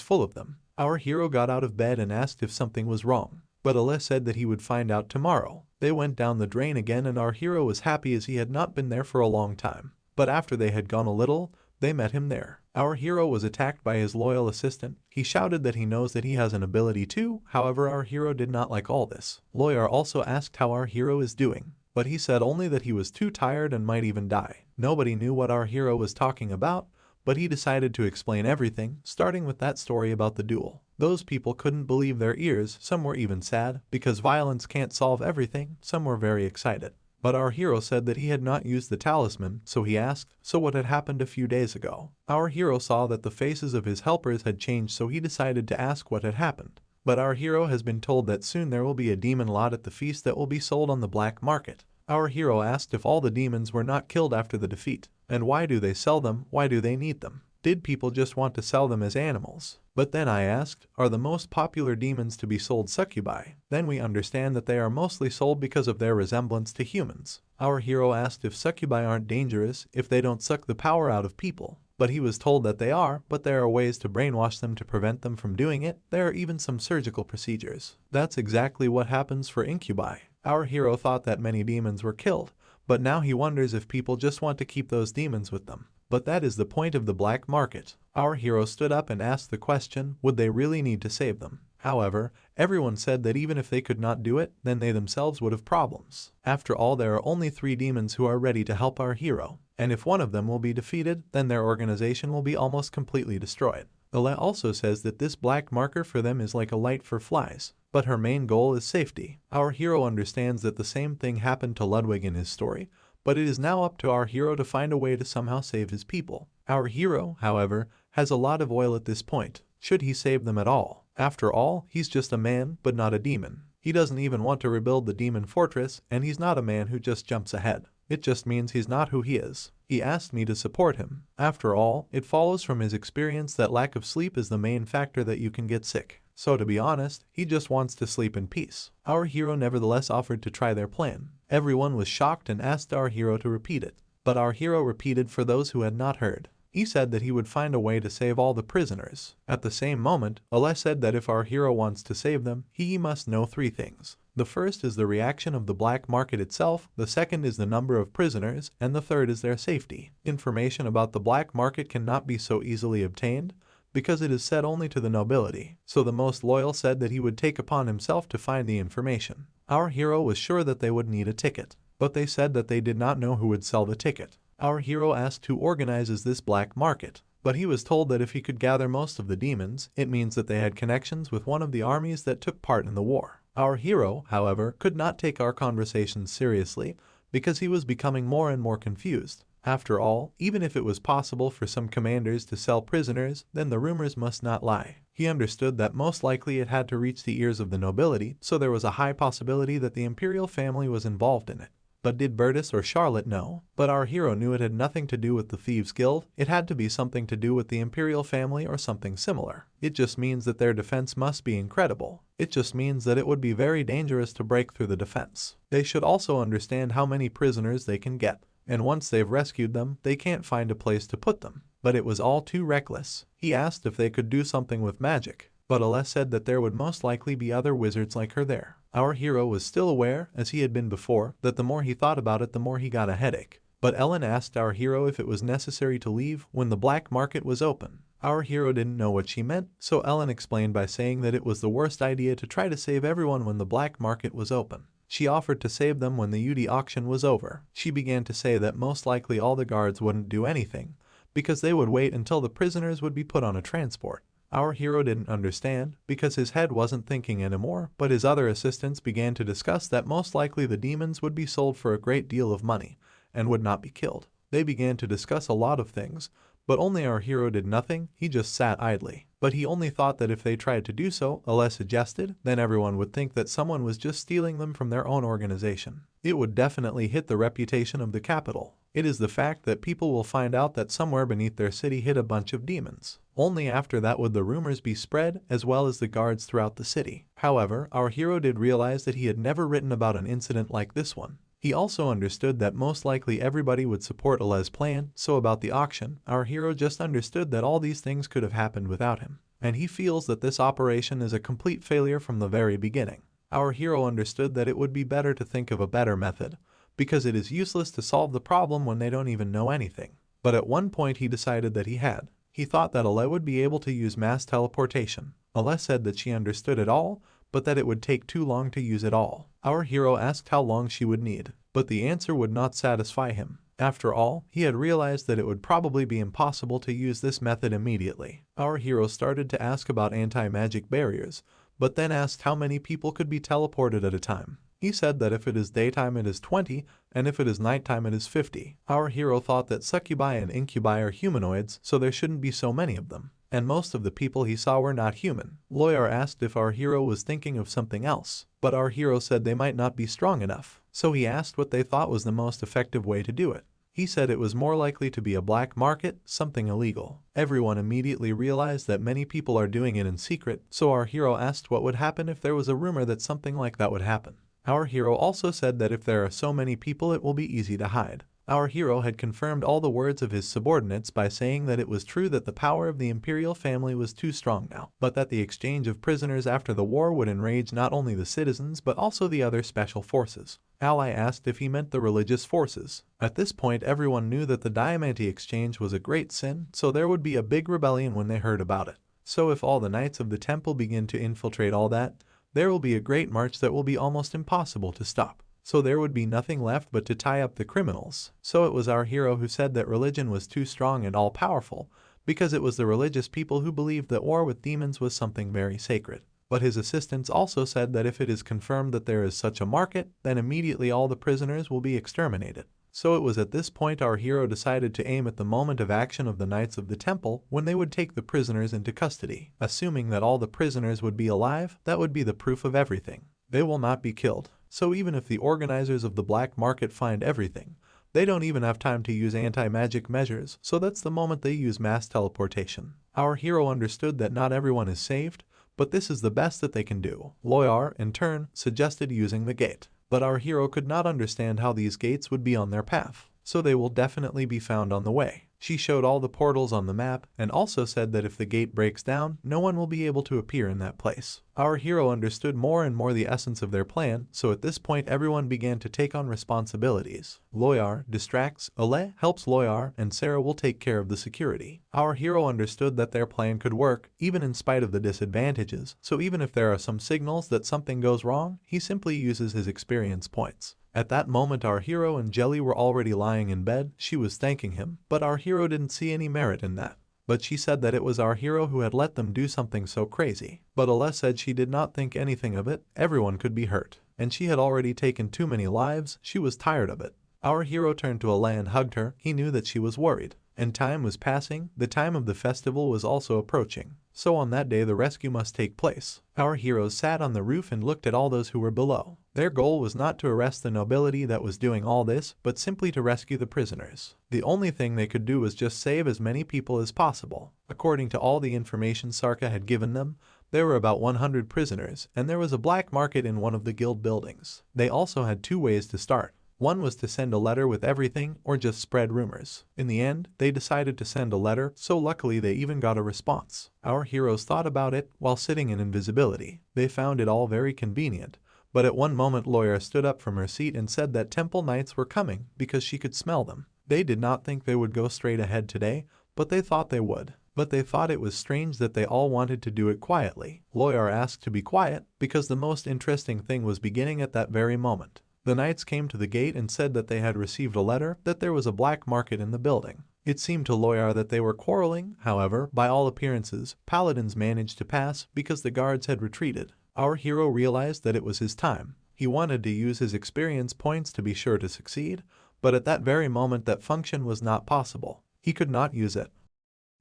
full of them. Our hero got out of bed and asked if something was wrong, but Allah said that he would find out tomorrow. They went down the drain again and our hero was happy as he had not been there for a long time. But after they had gone a little, they met him there. Our hero was attacked by his loyal assistant. He shouted that he knows that he has an ability too, however our hero did not like all this. Lawyer also asked how our hero is doing, but he said only that he was too tired and might even die. Nobody knew what our hero was talking about, but he decided to explain everything, starting with that story about the duel. Those people couldn't believe their ears, some were even sad, because violence can't solve everything, some were very excited. But our hero said that he had not used the talisman, so he asked, so what had happened a few days ago? Our hero saw that the faces of his helpers had changed, so he decided to ask what had happened. But our hero has been told that soon there will be a demon lot at the feast that will be sold on the black market. Our hero asked if all the demons were not killed after the defeat. And why do they sell them? Why do they need them? Did people just want to sell them as animals? But then I asked, are the most popular demons to be sold succubi? Then we understand that they are mostly sold because of their resemblance to humans. Our hero asked if succubi aren't dangerous if they don't suck the power out of people. But he was told that they are, but there are ways to brainwash them to prevent them from doing it. There are even some surgical procedures. That's exactly what happens for incubi. Our hero thought that many demons were killed, but now he wonders if people just want to keep those demons with them. But that is the point of the black market. Our hero stood up and asked the question, would they really need to save them? However, everyone said that even if they could not do it, then they themselves would have problems. After all, there are only 3 demons who are ready to help our hero, and if one of them will be defeated, then their organization will be almost completely destroyed. Ale also says that this black marker for them is like a light for flies, but her main goal is safety. Our hero understands that the same thing happened to Ludwig in his story, but it is now up to our hero to find a way to somehow save his people. Our hero, however, has a lot of oil at this point. Should he save them at all? After all, he's just a man, but not a demon. He doesn't even want to rebuild the demon fortress, and he's not a man who just jumps ahead. It just means he's not who he is. He asked me to support him. After all, it follows from his experience that lack of sleep is the main factor that you can get sick. So to be honest, he just wants to sleep in peace. Our hero nevertheless offered to try their plan. Everyone was shocked and asked our hero to repeat it. But our hero repeated for those who had not heard. He said that he would find a way to save all the prisoners. At the same moment, Ale said that if our hero wants to save them, he must know 3 things. The first is the reaction of the black market itself, the second is the number of prisoners, and the third is their safety. Information about the black market cannot be so easily obtained, because it is said only to the nobility. So the most loyal said that he would take upon himself to find the information. Our hero was sure that they would need a ticket, but they said that they did not know who would sell the ticket. Our hero asked who organizes this black market, but he was told that if he could gather most of the demons, it means that they had connections with one of the armies that took part in the war. Our hero, however, could not take our conversations seriously because he was becoming more and more confused. After all, even if it was possible for some commanders to sell prisoners, then the rumors must not lie. He understood that most likely it had to reach the ears of the nobility, so there was a high possibility that the imperial family was involved in it. But did Bertus or Charlotte know? But our hero knew it had nothing to do with the Thieves' Guild. It had to be something to do with the imperial family or something similar. It just means that their defense must be incredible. It just means that it would be very dangerous to break through the defense. They should also understand how many prisoners they can get, and once they've rescued them, they can't find a place to put them. But it was all too reckless. He asked if they could do something with magic, but Ale said that there would most likely be other wizards like her there. Our hero was still aware, as he had been before, that the more he thought about it, the more he got a headache. But Ellen asked our hero if it was necessary to leave when the black market was open. Our hero didn't know what she meant, so Ellen explained by saying that it was the worst idea to try to save everyone when the black market was open. She offered to save them when the UD auction was over. She began to say that most likely all the guards wouldn't do anything, because they would wait until the prisoners would be put on a transport. Our hero didn't understand, because his head wasn't thinking anymore, but his other assistants began to discuss that most likely the demons would be sold for a great deal of money, and would not be killed. They began to discuss a lot of things, but only our hero did nothing. He just sat idly. But he only thought that if they tried to do so, Ale suggested, then everyone would think that someone was just stealing them from their own organization. It would definitely hit the reputation of the capital. It is the fact that people will find out that somewhere beneath their city hid a bunch of demons. Only after that would the rumors be spread, as well as the guards throughout the city. However, our hero did realize that he had never written about an incident like this one. He also understood that most likely everybody would support Ale's plan, so about the auction, our hero just understood that all these things could have happened without him. And he feels that this operation is a complete failure from the very beginning. Our hero understood that it would be better to think of a better method, because it is useless to solve the problem when they don't even know anything. But at one point he decided that he had. He thought that Ale would be able to use mass teleportation. Ale said that she understood it all, but that it would take too long to use it all. Our hero asked how long she would need, but the answer would not satisfy him. After all, he had realized that it would probably be impossible to use this method immediately. Our hero started to ask about anti-magic barriers, but then asked how many people could be teleported at a time. He said that if it is daytime it is 20, and if it is nighttime it is 50. Our hero thought that succubi and incubi are humanoids, so there shouldn't be so many of them. And most of the people he saw were not human. Lawyer asked if our hero was thinking of something else, but our hero said they might not be strong enough. So he asked what they thought was the most effective way to do it. He said it was more likely to be a black market, something illegal. Everyone immediately realized that many people are doing it in secret, so our hero asked what would happen if there was a rumor that something like that would happen. Our hero also said that if there are so many people it will be easy to hide. Our hero had confirmed all the words of his subordinates by saying that it was true that the power of the imperial family was too strong now, but that the exchange of prisoners after the war would enrage not only the citizens but also the other special forces. Ally asked if he meant the religious forces. At this point everyone knew that the diamante exchange was a great sin, so there would be a big rebellion when they heard about it. So if all the knights of the temple begin to infiltrate all that, there will be a great march that will be almost impossible to stop. So there would be nothing left but to tie up the criminals. So it was our hero who said that religion was too strong and all-powerful, because it was the religious people who believed that war with demons was something very sacred. But his assistants also said that if it is confirmed that there is such a market, then immediately all the prisoners will be exterminated. So it was at this point our hero decided to aim at the moment of action of the Knights of the Temple when they would take the prisoners into custody. Assuming that all the prisoners would be alive, that would be the proof of everything. They will not be killed. So even if the organizers of the black market find everything, they don't even have time to use anti-magic measures, so that's the moment they use mass teleportation. Our hero understood that not everyone is saved, but this is the best that they can do. Loyar, in turn, suggested using the gate. But our hero could not understand how these gates would be on their path, so they will definitely be found on the way. She showed all the portals on the map and also said that if the gate breaks down, no one will be able to appear in that place. Our hero understood more and more the essence of their plan, so at this point everyone began to take on responsibilities. Loyar distracts, Ale helps Loyar, and Sarah will take care of the security. Our hero understood that their plan could work, even in spite of the disadvantages, so even if there are some signals that something goes wrong, he simply uses his experience points. At that moment our hero and Jelly were already lying in bed. She was thanking him, but our hero didn't see any merit in that. But she said that it was our hero who had let them do something so crazy. But Ale said she did not think anything of it, everyone could be hurt. And she had already taken too many lives, she was tired of it. Our hero turned to Ale and hugged her. He knew that she was worried. And time was passing, the time of the festival was also approaching. So on that day the rescue must take place. Our heroes sat on the roof and looked at all those who were below. Their goal was not to arrest the nobility that was doing all this, but simply to rescue the prisoners. The only thing they could do was just save as many people as possible. According to all the information Sarka had given them, there were about 100 prisoners, and there was a black market in one of the guild buildings. They also had two ways to start. One was to send a letter with everything or just spread rumors. In the end, they decided to send a letter, so luckily they even got a response. Our heroes thought about it while sitting in invisibility. They found it all very convenient. But at one moment Loyar stood up from her seat and said that temple knights were coming because she could smell them. They did not think they would go straight ahead today, but they thought they would. But they thought it was strange that they all wanted to do it quietly. Loyar asked to be quiet because the most interesting thing was beginning at that very moment. The knights came to the gate and said that they had received a letter that there was a black market in the building. It seemed to Loyar that they were quarreling. However, by all appearances, paladins managed to pass because the guards had retreated. Our hero realized that it was his time. He wanted to use his experience points to be sure to succeed, but at that very moment that function was not possible. He could not use it.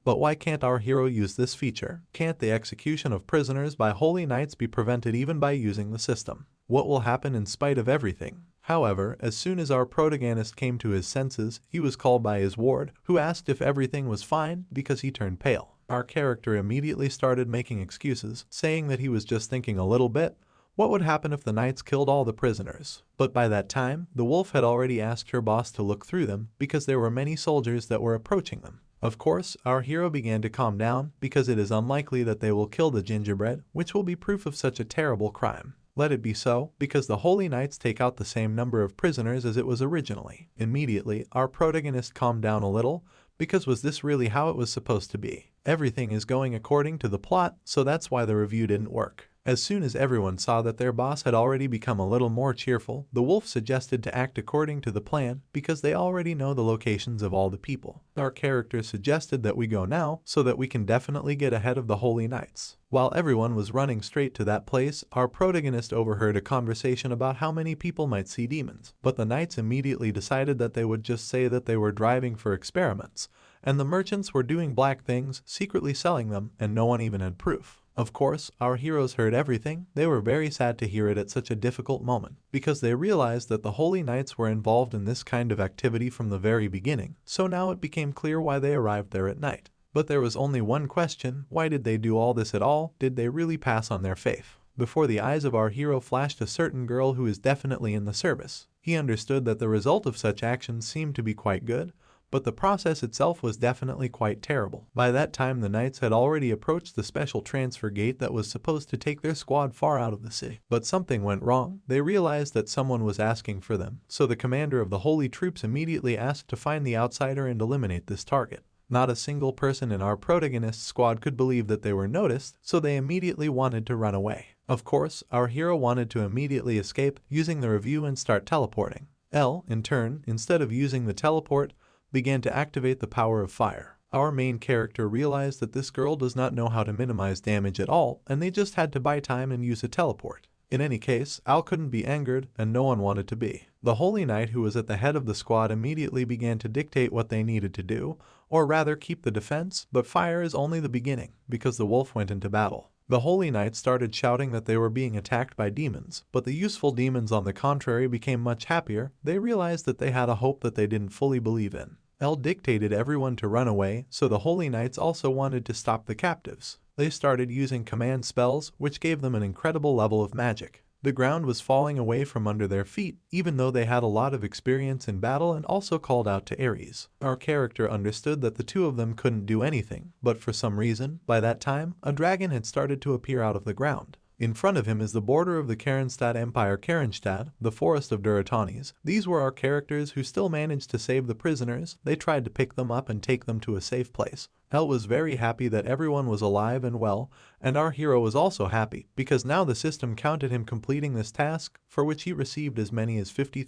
But why can't our hero use this feature? Can't the execution of prisoners by holy knights be prevented even by using the system? What will happen in spite of everything? However, as soon as our protagonist came to his senses, he was called by his ward, who asked if everything was fine because he turned pale. Our character immediately started making excuses, saying that he was just thinking a little bit. What would happen if the knights killed all the prisoners? But by that time, the wolf had already asked her boss to look through them because there were many soldiers that were approaching them. Of course, our hero began to calm down because it is unlikely that they will kill the gingerbread, which will be proof of such a terrible crime. Let it be so, because the Holy Knights take out the same number of prisoners as it was originally. Immediately, our protagonist calmed down a little, because was this really how it was supposed to be? Everything is going according to the plot, so that's why the review didn't work. As soon as everyone saw that their boss had already become a little more cheerful, the wolf suggested to act according to the plan because they already know the locations of all the people. Our character suggested that we go now so that we can definitely get ahead of the Holy Knights. While everyone was running straight to that place, our protagonist overheard a conversation about how many people might see demons. But the knights immediately decided that they would just say that they were driving for experiments, and the merchants were doing black things, secretly selling them, and no one even had proof. Of course, our heroes heard everything. They were very sad to hear it at such a difficult moment, because they realized that the Holy Knights were involved in this kind of activity from the very beginning, so now it became clear why they arrived there at night. But there was only one question: why did they do all this at all? Did they really pass on their faith? Before the eyes of our hero flashed a certain girl who is definitely in the service. He understood that the result of such actions seemed to be quite good, but the process itself was definitely quite terrible. By that time the knights had already approached the special transfer gate that was supposed to take their squad far out of the city. But something went wrong. They realized that someone was asking for them, so the commander of the holy troops immediately asked to find the outsider and eliminate this target. Not a single person in our protagonist's squad could believe that they were noticed, so they immediately wanted to run away. Of course, our hero wanted to immediately escape using the review and start teleporting. L, in turn, instead of using the teleport, began to activate the power of fire. Our main character realized that this girl does not know how to minimize damage at all, and they just had to buy time and use a teleport. In any case, Al couldn't be angered, and no one wanted to be. The Holy Knight, who was at the head of the squad, immediately began to dictate what they needed to do, or rather keep the defense, but fire is only the beginning, because the wolf went into battle. The Holy Knight started shouting that they were being attacked by demons, but the useful demons on the contrary became much happier. They realized that they had a hope that they didn't fully believe in. El dictated everyone to run away, so the Holy Knights also wanted to stop the captives. They started using command spells, which gave them an incredible level of magic. The ground was falling away from under their feet, even though they had a lot of experience in battle, and also called out to Ares. Our character understood that the two of them couldn't do anything, but for some reason, by that time, a dragon had started to appear out of the ground. In front of him is the border of the Karenstadt Empire, Karenstadt, the forest of Duratanis. These were our characters who still managed to save the prisoners. They tried to pick them up and take them to a safe place. El was very happy that everyone was alive and well, and our hero was also happy, because now the system counted him completing this task, for which he received as many as 50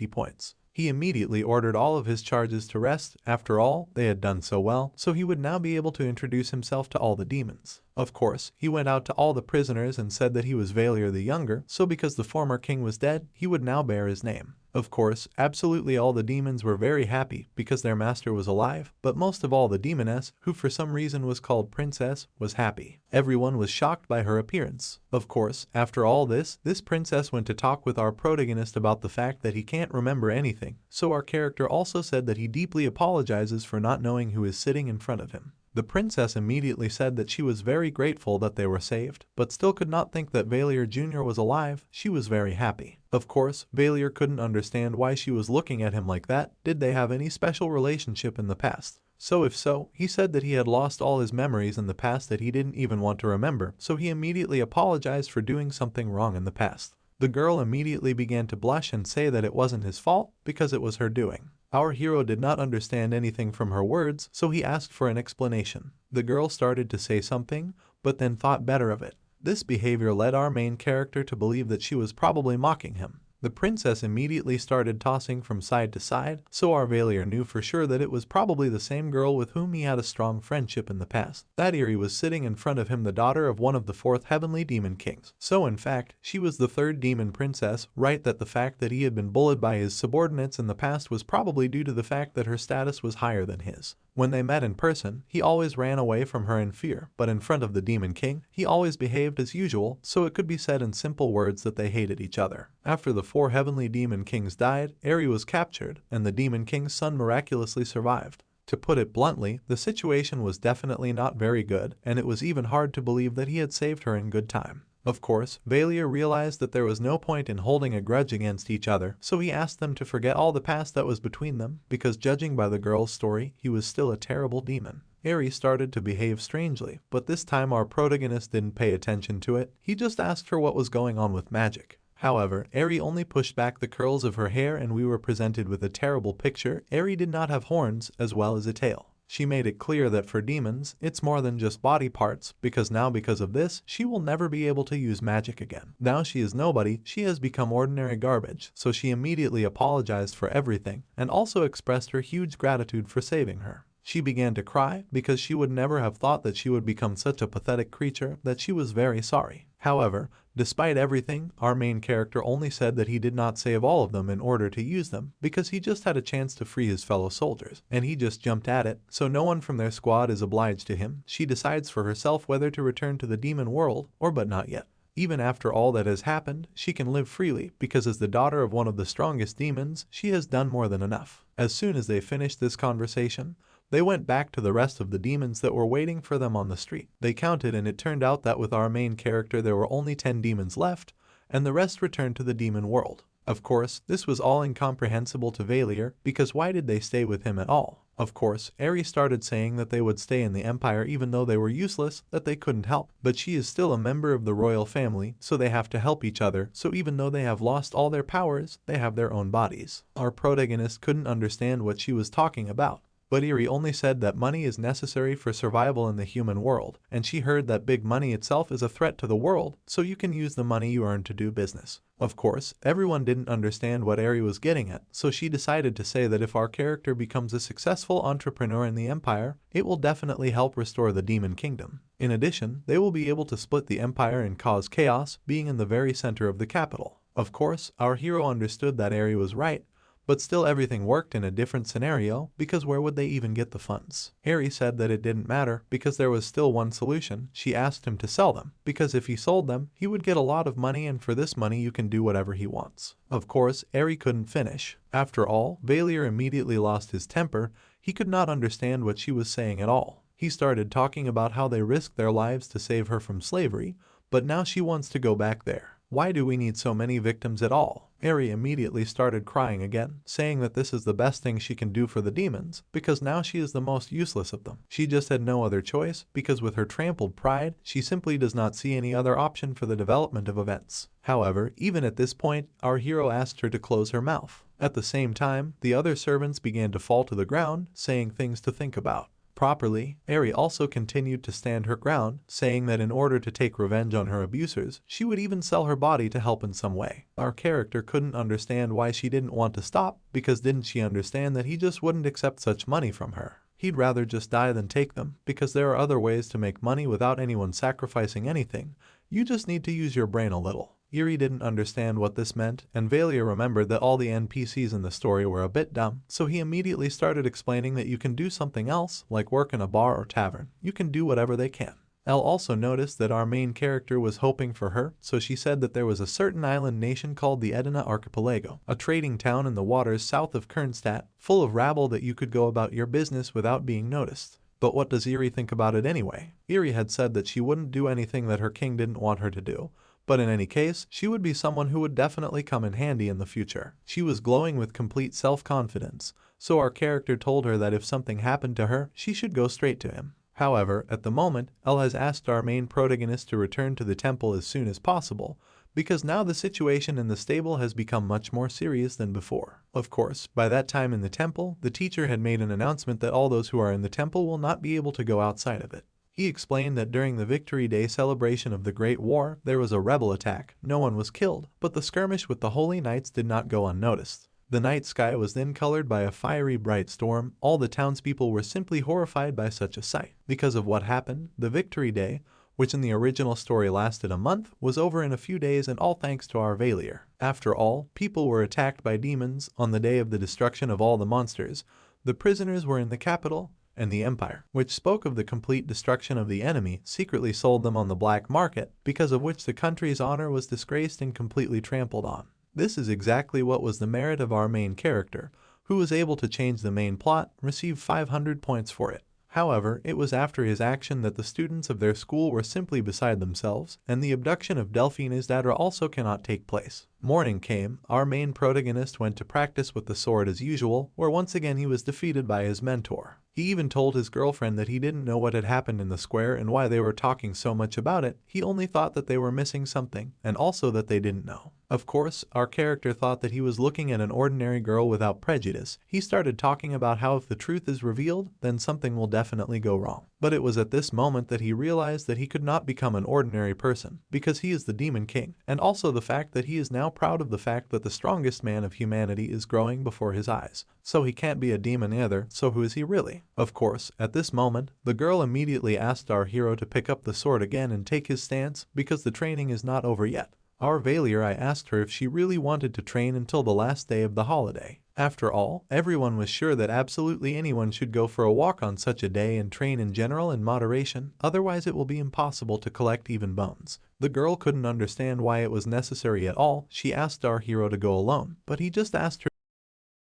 points. He immediately ordered all of his charges to rest. After all, they had done so well, so he would now be able to introduce himself to all the demons. Of course, he went out to all the prisoners and said that he was Valier the Younger, so because the former king was dead, he would now bear his name. Of course, absolutely all the demons were very happy because their master was alive, but most of all the demoness, who for some reason was called Princess, was happy. Everyone was shocked by her appearance. Of course, after all this princess went to talk with our protagonist about the fact that he can't remember anything, so our character also said that he deeply apologizes for not knowing who is sitting in front of him. The princess immediately said that she was very grateful that they were saved, but still could not think that Valier Jr. was alive. She was very happy. Of course, Valier couldn't understand why she was looking at him like that. Did they have any special relationship in the past? So if so, he said that he had lost all his memories in the past that he didn't even want to remember, so he immediately apologized for doing something wrong in the past. The girl immediately began to blush and say that it wasn't his fault because it was her doing. Our hero did not understand anything from her words, so he asked for an explanation. The girl started to say something, but then thought better of it. This behavior led our main character to believe that she was probably mocking him. The princess immediately started tossing from side to side, so our Valier knew for sure that it was probably the same girl with whom he had a strong friendship in the past. That Eri was sitting in front of him, the daughter of one of the 4th heavenly demon kings. So in fact, she was the 3rd demon princess, right? That the fact that he had been bullied by his subordinates in the past was probably due to the fact that her status was higher than his. When they met in person, he always ran away from her in fear, but in front of the demon king, he always behaved as usual, so it could be said in simple words that they hated each other. After the 4 heavenly demon kings died, Eri was captured, and the demon king's son miraculously survived. To put it bluntly, the situation was definitely not very good, and it was even hard to believe that he had saved her in good time. Of course, Valier realized that there was no point in holding a grudge against each other, so he asked them to forget all the past that was between them, because judging by the girl's story, he was still a terrible demon. Eri started to behave strangely, but this time our protagonist didn't pay attention to it. He just asked her what was going on with magic. However, Eri only pushed back the curls of her hair and we were presented with a terrible picture. Eri did not have horns as well as a tail. She made it clear that for demons, it's more than just body parts, because of this, she will never be able to use magic again. Now she is nobody, she has become ordinary garbage, so she immediately apologized for everything, and also expressed her huge gratitude for saving her. She began to cry, because she would never have thought that she would become such a pathetic creature, that she was very sorry. However, despite everything, our main character only said that he did not save all of them in order to use them, because he just had a chance to free his fellow soldiers, and he just jumped at it, so no one from their squad is obliged to him. She decides for herself whether to return to the demon world, or but not yet. Even after all that has happened, she can live freely, because as the daughter of one of the strongest demons, she has done more than enough. As soon as they finished this conversation, they went back to the rest of the demons that were waiting for them on the street. They counted and it turned out that with our main character there were only 10 demons left, and the rest returned to the demon world. Of course, this was all incomprehensible to Valier, because why did they stay with him at all? Of course, Eri started saying that they would stay in the Empire even though they were useless, that they couldn't help. But she is still a member of the royal family, so they have to help each other, so even though they have lost all their powers, they have their own bodies. Our protagonist couldn't understand what she was talking about. But Eri only said that money is necessary for survival in the human world, and she heard that big money itself is a threat to the world, so you can use the money you earn to do business. Of course, everyone didn't understand what Eri was getting at, so she decided to say that if our character becomes a successful entrepreneur in the Empire, it will definitely help restore the Demon Kingdom. In addition, they will be able to split the Empire and cause chaos, being in the very center of the capital. Of course, our hero understood that Eri was right, but still everything worked in a different scenario because where would they even get the funds? Eri said that it didn't matter because there was still one solution. She asked him to sell them because if he sold them, he would get a lot of money and for this money you can do whatever he wants. Of course, Eri couldn't finish. After all, Valier immediately lost his temper. He could not understand what she was saying at all. He started talking about how they risked their lives to save her from slavery, but now she wants to go back there. Why do we need so many victims at all? Eri immediately started crying again, saying that this is the best thing she can do for the demons, because now she is the most useless of them. She just had no other choice, because with her trampled pride, she simply does not see any other option for the development of events. However, even at this point, our hero asked her to close her mouth. At the same time, the other servants began to fall to the ground, saying things to think about. Properly, Eri also continued to stand her ground, saying that in order to take revenge on her abusers, she would even sell her body to help in some way. Our character couldn't understand why she didn't want to stop, because didn't she understand that he just wouldn't accept such money from her? He'd rather just die than take them, because there are other ways to make money without anyone sacrificing anything. You just need to use your brain a little. Eri didn't understand what this meant, and Valier remembered that all the NPCs in the story were a bit dumb, so he immediately started explaining that you can do something else, like work in a bar or tavern. You can do whatever they can. Elle also noticed that our main character was hoping for her, so she said that there was a certain island nation called the Edina Archipelago, a trading town in the waters south of Kernstadt, full of rabble that you could go about your business without being noticed. But what does Eri think about it anyway? Eri had said that she wouldn't do anything that her king didn't want her to do. But in any case, she would be someone who would definitely come in handy in the future. She was glowing with complete self-confidence, so our character told her that if something happened to her, she should go straight to him. However, at the moment, Elle has asked our main protagonist to return to the temple as soon as possible, because now the situation in the stable has become much more serious than before. Of course, by that time in the temple, the teacher had made an announcement that all those who are in the temple will not be able to go outside of it. He explained that during the Victory Day celebration of the Great War, there was a rebel attack. No one was killed, but the skirmish with the Holy Knights did not go unnoticed. The night sky was then colored by a fiery bright storm. All the townspeople were simply horrified by such a sight. Because of what happened, the Victory Day, which in the original story lasted a month, was over in a few days, and all thanks to our Valier. After all, people were attacked by demons on the day of the destruction of all the monsters. The prisoners were in the capital, and the Empire, which spoke of the complete destruction of the enemy, secretly sold them on the black market, because of which the country's honor was disgraced and completely trampled on. This is exactly what was the merit of our main character, who was able to change the main plot, receive 500 points for it. However, it was after his action that the students of their school were simply beside themselves, and the abduction of Delphine Isdadra also cannot take place. Morning came, our main protagonist went to practice with the sword as usual, where once again he was defeated by his mentor. He even told his girlfriend that he didn't know what had happened in the square and why they were talking so much about it. He only thought that they were missing something, and also that they didn't know. Of course, our character thought that he was looking at an ordinary girl without prejudice. He started talking about how if the truth is revealed, then something will definitely go wrong. But it was at this moment that he realized that he could not become an ordinary person, because he is the Demon King, and also the fact that he is now proud of the fact that the strongest man of humanity is growing before his eyes. So he can't be a demon either, so who is he really? Of course, at this moment, the girl immediately asked our hero to pick up the sword again and take his stance, because the training is not over yet. Our Valier I asked her if she really wanted to train until the last day of the holiday. After all, everyone was sure that absolutely anyone should go for a walk on such a day and train in general in moderation, otherwise it will be impossible to collect even bones. The girl couldn't understand why it was necessary at all. She asked our hero to go alone, but he just asked her,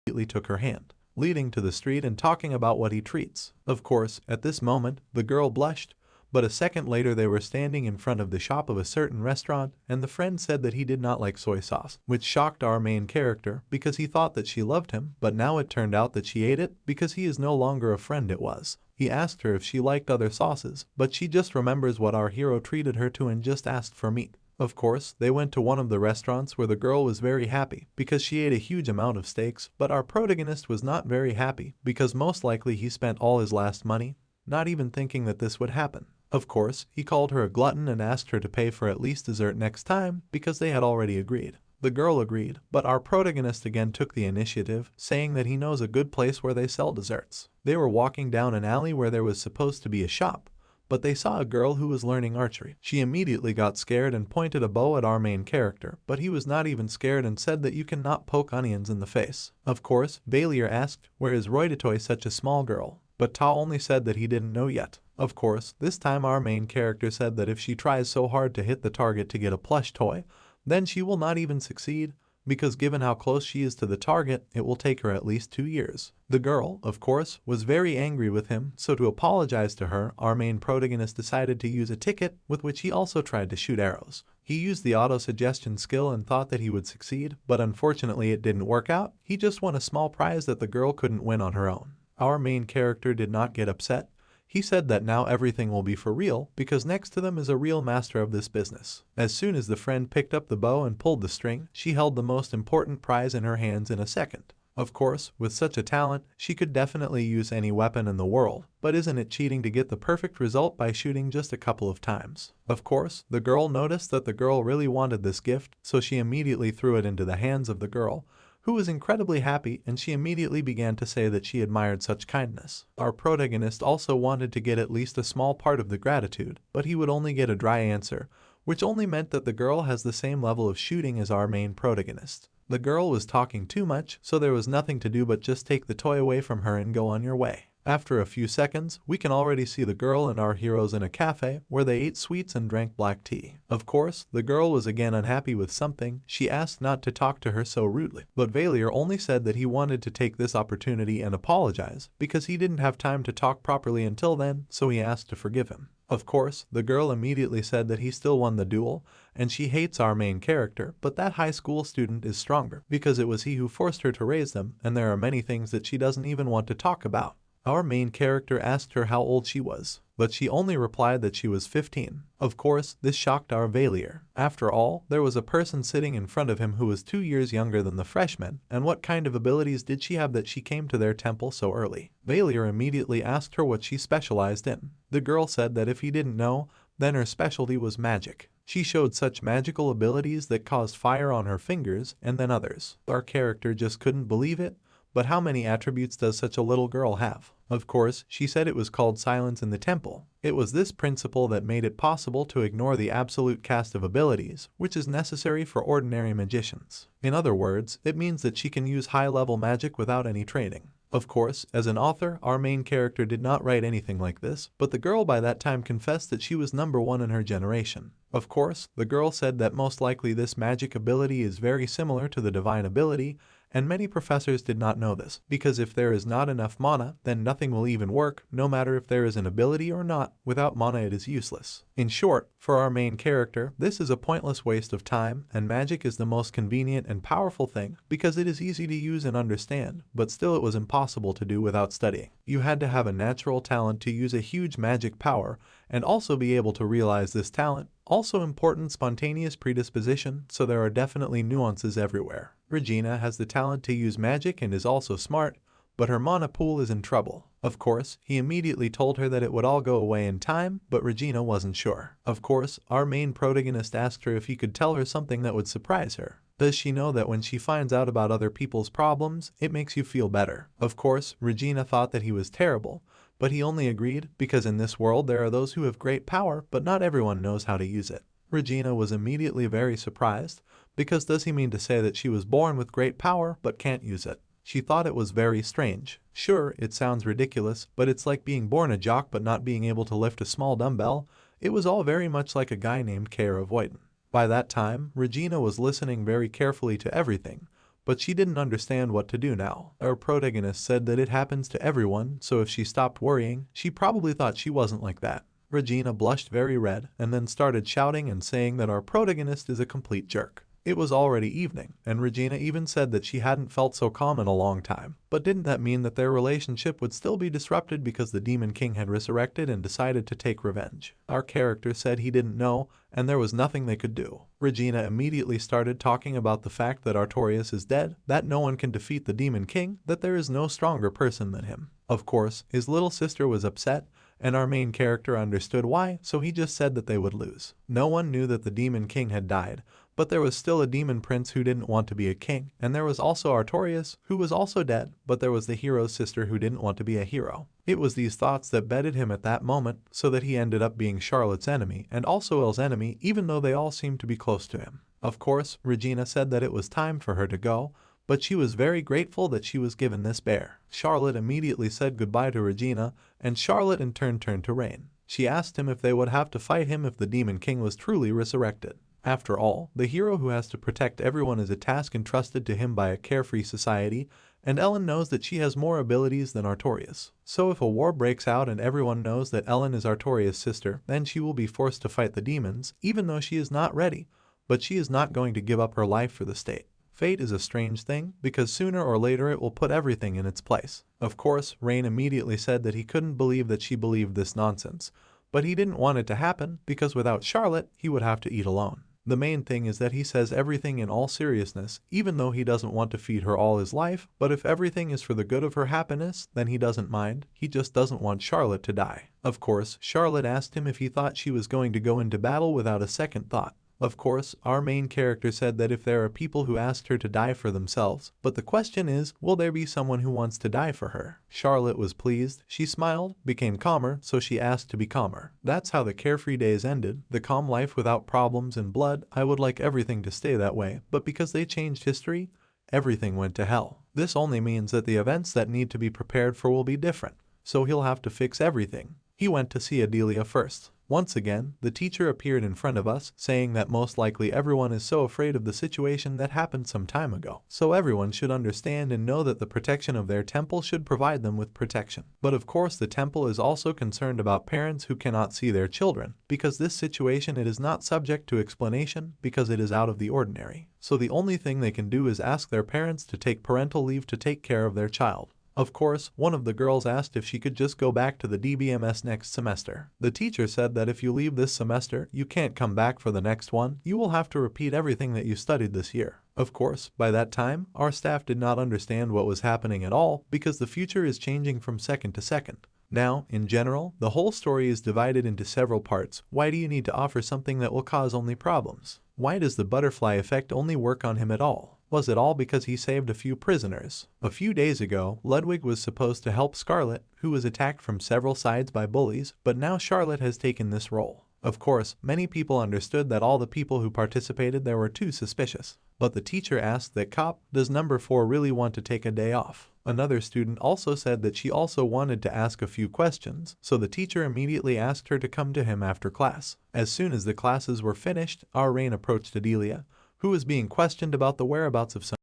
immediately took her hand, leading to the street and talking about what he treats. Of course, at this moment, the girl blushed, but a second later they were standing in front of the shop of a certain restaurant, and the friend said that he did not like soy sauce, which shocked our main character because he thought that she loved him, but now it turned out that she ate it because he is no longer a friend it was. He asked her if she liked other sauces, but she just remembers what our hero treated her to and just asked for meat. Of course, they went to one of the restaurants where the girl was very happy because she ate a huge amount of steaks, but our protagonist was not very happy because most likely he spent all his last money, not even thinking that this would happen. Of course, he called her a glutton and asked her to pay for at least dessert next time because they had already agreed. The girl agreed, but our protagonist again took the initiative, saying that he knows a good place where they sell desserts. They were walking down an alley where there was supposed to be a shop, but they saw a girl who was learning archery. She immediately got scared and pointed a bow at our main character, but he was not even scared and said that you cannot poke onions in the face. Of course, Valier asked, where is Roidatoy such a small girl? But Ta only said that he didn't know yet. Of course, this time our main character said that if she tries so hard to hit the target to get a plush toy, then she will not even succeed, because given how close she is to the target, it will take her at least 2 years. The girl, of course, was very angry with him, so to apologize to her, our main protagonist decided to use a ticket with which he also tried to shoot arrows. He used the auto-suggestion skill and thought that he would succeed, but unfortunately it didn't work out. He just won a small prize that the girl couldn't win on her own. Our main character did not get upset. He said that now everything will be for real because next to them is a real master of this business. As soon as the friend picked up the bow and pulled the string, she held the most important prize in her hands in a second. Of course, with such a talent, she could definitely use any weapon in the world, but isn't it cheating to get the perfect result by shooting just a couple of times? Of course, the girl noticed that the girl really wanted this gift, so she immediately threw it into the hands of the girl, who was incredibly happy, and she immediately began to say that she admired such kindness. Our protagonist also wanted to get at least a small part of the gratitude, but he would only get a dry answer, which only meant that the girl has the same level of shooting as our main protagonist. The girl was talking too much, so there was nothing to do but just take the toy away from her and go on your way. After a few seconds, we can already see the girl and our heroes in a cafe where they ate sweets and drank black tea. Of course, the girl was again unhappy with something. She asked not to talk to her so rudely, but Valier only said that he wanted to take this opportunity and apologize because he didn't have time to talk properly until then, so he asked to forgive him. Of course, the girl immediately said that he still won the duel, and she hates our main character, but that high school student is stronger because it was he who forced her to raise them, and there are many things that she doesn't even want to talk about. Our main character asked her how old she was, but she only replied that she was 15. Of course, this shocked our Valier. After all, there was a person sitting in front of him who was 2 years younger than the freshman, and what kind of abilities did she have that she came to their temple so early? Valier immediately asked her what she specialized in. The girl said that if he didn't know, then her specialty was magic. She showed such magical abilities that caused fire on her fingers and then others. Our character just couldn't believe it. But how many attributes does such a little girl have? Of course, she said it was called silence in the temple. It was this principle that made it possible to ignore the absolute cast of abilities, which is necessary for ordinary magicians. In other words, it means that she can use high-level magic without any training. Of course, as an author, our main character did not write anything like this, but the girl by that time confessed that she was number one in her generation. Of course, the girl said that most likely this magic ability is very similar to the divine ability, and many professors did not know this, because if there is not enough mana, then nothing will even work, no matter if there is an ability or not. Without mana it is useless. In short, for our main character, this is a pointless waste of time, and magic is the most convenient and powerful thing, because it is easy to use and understand, but still it was impossible to do without studying. You had to have a natural talent to use a huge magic power, and also be able to realize this talent. Also important, spontaneous predisposition, so there are definitely nuances everywhere. Regina has the talent to use magic and is also smart, but her mana pool is in trouble. Of course, he immediately told her that it would all go away in time, but Regina wasn't sure. Of course, our main protagonist asked her if he could tell her something that would surprise her. Does she know that when she finds out about other people's problems, it makes you feel better? Of course, Regina thought that he was terrible, but he only agreed because in this world there are those who have great power, but not everyone knows how to use it. Regina was immediately very surprised, because does he mean to say that she was born with great power but can't use it? She thought it was very strange. Sure, it sounds ridiculous, but it's like being born a jock but not being able to lift a small dumbbell. It was all very much like a guy named K.R. of Voighton. By that time, Regina was listening very carefully to everything, but she didn't understand what to do now. Our protagonist said that it happens to everyone, so if she stopped worrying, she probably thought she wasn't like that. Regina blushed very red and then started shouting and saying that our protagonist is a complete jerk. It was already evening, and Regina even said that she hadn't felt so calm in a long time. But didn't that mean that their relationship would still be disrupted because the Demon King had resurrected and decided to take revenge? Our character said he didn't know, and there was nothing they could do. Regina immediately started talking about the fact that Artorias is dead, that no one can defeat the Demon King, that there is no stronger person than him. Of course, his little sister was upset, and our main character understood why, so he just said that they would lose. No one knew that the Demon King had died, but there was still a demon prince who didn't want to be a king, and there was also Artorias, who was also dead, but there was the hero's sister who didn't want to be a hero. It was these thoughts that bedded him at that moment, so that he ended up being Charlotte's enemy and also Elle's enemy, even though they all seemed to be close to him. Of course, Regina said that it was time for her to go, but she was very grateful that she was given this bear. Charlotte immediately said goodbye to Regina, and Charlotte in turn turned to Rain. She asked him if they would have to fight him if the Demon King was truly resurrected. After all, the hero who has to protect everyone is a task entrusted to him by a carefree society, and Ellen knows that she has more abilities than Artorias. So if a war breaks out and everyone knows that Ellen is Artorias' sister, then she will be forced to fight the demons, even though she is not ready, but she is not going to give up her life for the state. Fate is a strange thing, because sooner or later it will put everything in its place. Of course, Rain immediately said that he couldn't believe that she believed this nonsense, but he didn't want it to happen, because without Charlotte, he would have to eat alone. The main thing is that he says everything in all seriousness, even though he doesn't want to feed her all his life, but if everything is for the good of her happiness, then he doesn't mind, he just doesn't want Charlotte to die. Of course, Charlotte asked him if he thought she was going to go into battle without a second thought. Of course, our main character said that if there are people who asked her to die for themselves, but the question is, will there be someone who wants to die for her? Charlotte was pleased, she smiled, became calmer, so she asked to be calmer. That's how the carefree days ended, the calm life without problems and blood. I would like everything to stay that way, but because they changed history, everything went to hell. This only means that the events that need to be prepared for will be different, so he'll have to fix everything. He went to see Adelia first. Once again, the teacher appeared in front of us, saying that most likely everyone is so afraid of the situation that happened some time ago. So everyone should understand and know that the protection of their temple should provide them with protection. But of course the temple is also concerned about parents who cannot see their children, because this situation it is not subject to explanation, because it is out of the ordinary. So the only thing they can do is ask their parents to take parental leave to take care of their child. Of course, one of the girls asked if she could just go back to the DBMS next semester. The teacher said that if you leave this semester, you can't come back for the next one, you will have to repeat everything that you studied this year. Of course, by that time, our staff did not understand what was happening at all, because the future is changing from second to second. Now, in general, the whole story is divided into several parts. Why do you need to offer something that will cause only problems? Why does the butterfly effect only work on him at all? Was it all because he saved a few prisoners? A few days ago, Ludwig was supposed to help Scarlet, who was attacked from several sides by bullies, but now Charlotte has taken this role. Of course, many people understood that all the people who participated there were too suspicious. But the teacher asked that cop, does number 4 really want to take a day off? Another student also said that she also wanted to ask a few questions, so the teacher immediately asked her to come to him after class. As soon as the classes were finished, our Rain approached Adelia, who was being questioned about the whereabouts of some.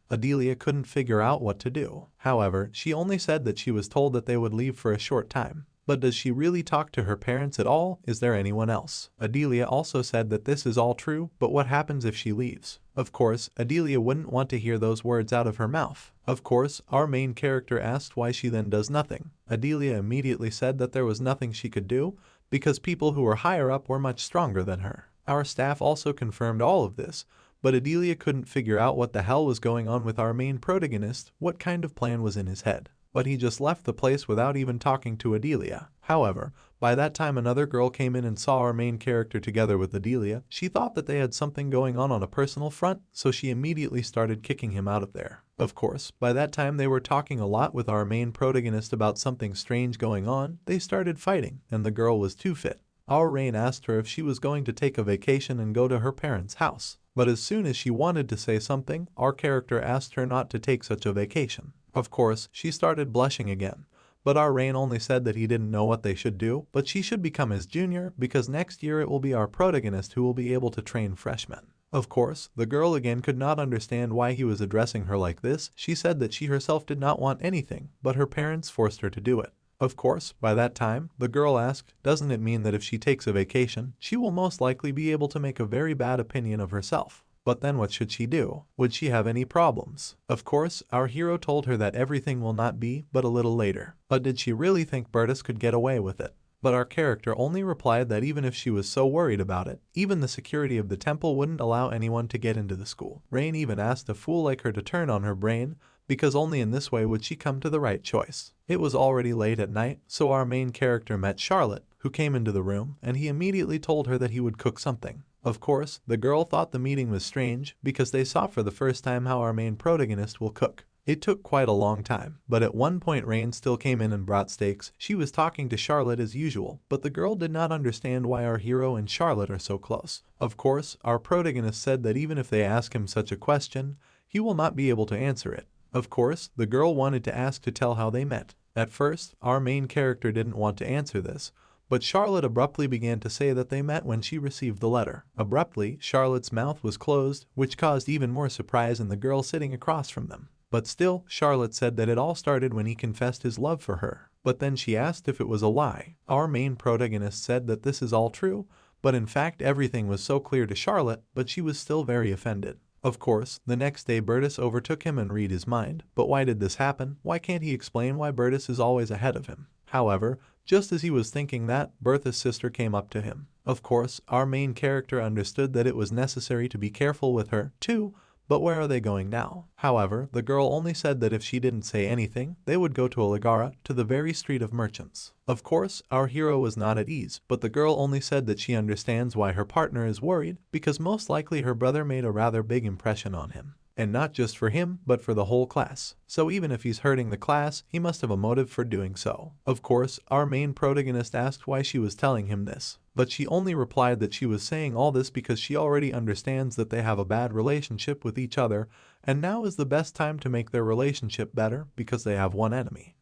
Adelia couldn't figure out what to do. However, she only said that she was told that they would leave for a short time. But does she really talk to her parents at all? Is there anyone else? Adelia also said that this is all true, but what happens if she leaves? Of course, Adelia wouldn't want to hear those words out of her mouth. Of course, our main character asked why she then does nothing. Adelia immediately said that there was nothing she could do, because people who were higher up were much stronger than her. Our staff also confirmed all of this, but Adelia couldn't figure out what the hell was going on with our main protagonist, what kind of plan was in his head. But he just left the place without even talking to Adelia. However, by that time another girl came in and saw our main character together with Adelia. She thought that they had something going on a personal front, so she immediately started kicking him out of there. Of course, by that time they were talking a lot with our main protagonist about something strange going on. They started fighting, and the girl was too fit. Our Rain asked her if she was going to take a vacation and go to her parents' house. But as soon as she wanted to say something, our character asked her not to take such a vacation. Of course, she started blushing again, but our Rain only said that he didn't know what they should do, but she should become his junior, because next year it will be our protagonist who will be able to train freshmen. Of course, the girl again could not understand why he was addressing her like this. She said that she herself did not want anything, but her parents forced her to do it. Of course, by that time, the girl asked, doesn't it mean that if she takes a vacation, she will most likely be able to make a very bad opinion of herself? But then what should she do? Would she have any problems? Of course, our hero told her that everything will not be but a little later. But did she really think Bertus could get away with it? But our character only replied that even if she was so worried about it, even the security of the temple wouldn't allow anyone to get into the school. Rain even asked a fool like her to turn on her brain, because only in this way would she come to the right choice. It was already late at night, so our main character met Charlotte, who came into the room, and he immediately told her that he would cook something. Of course, the girl thought the meeting was strange, because they saw for the first time how our main protagonist will cook. It took quite a long time, but at one point Rain still came in and brought steaks. She was talking to Charlotte as usual, but the girl did not understand why our hero and Charlotte are so close. Of course, our protagonist said that even if they ask him such a question, he will not be able to answer it. Of course, the girl wanted to ask to tell how they met. At first, our main character didn't want to answer this, but Charlotte abruptly began to say that they met when she received the letter. Abruptly, Charlotte's mouth was closed, which caused even more surprise in the girl sitting across from them. But still, Charlotte said that it all started when he confessed his love for her. But then she asked if it was a lie. Our main protagonist said that this is all true, but in fact everything was so clear to Charlotte, but she was still very offended. Of course, the next day Bertus overtook him and read his mind. But why did this happen? Why can't he explain why Bertus is always ahead of him? However, just as he was thinking that, Bertha's sister came up to him. Of course, our main character understood that it was necessary to be careful with her, too. But where are they going now? However, the girl only said that if she didn't say anything, they would go to Aligara, to the very street of merchants. Of course, our hero was not at ease, but the girl only said that she understands why her partner is worried, because most likely her brother made a rather big impression on him. And not just for him, but for the whole class. So even if he's hurting the class, he must have a motive for doing so. Of course, our main protagonist asked why she was telling him this, but she only replied that she was saying all this because she already understands that they have a bad relationship with each other, and now is the best time to make their relationship better because they have one enemy.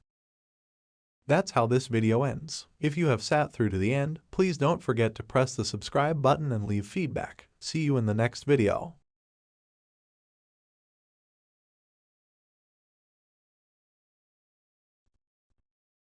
That's how this video ends. If you have sat through to the end, please don't forget to press the subscribe button and leave feedback. See you in the next video.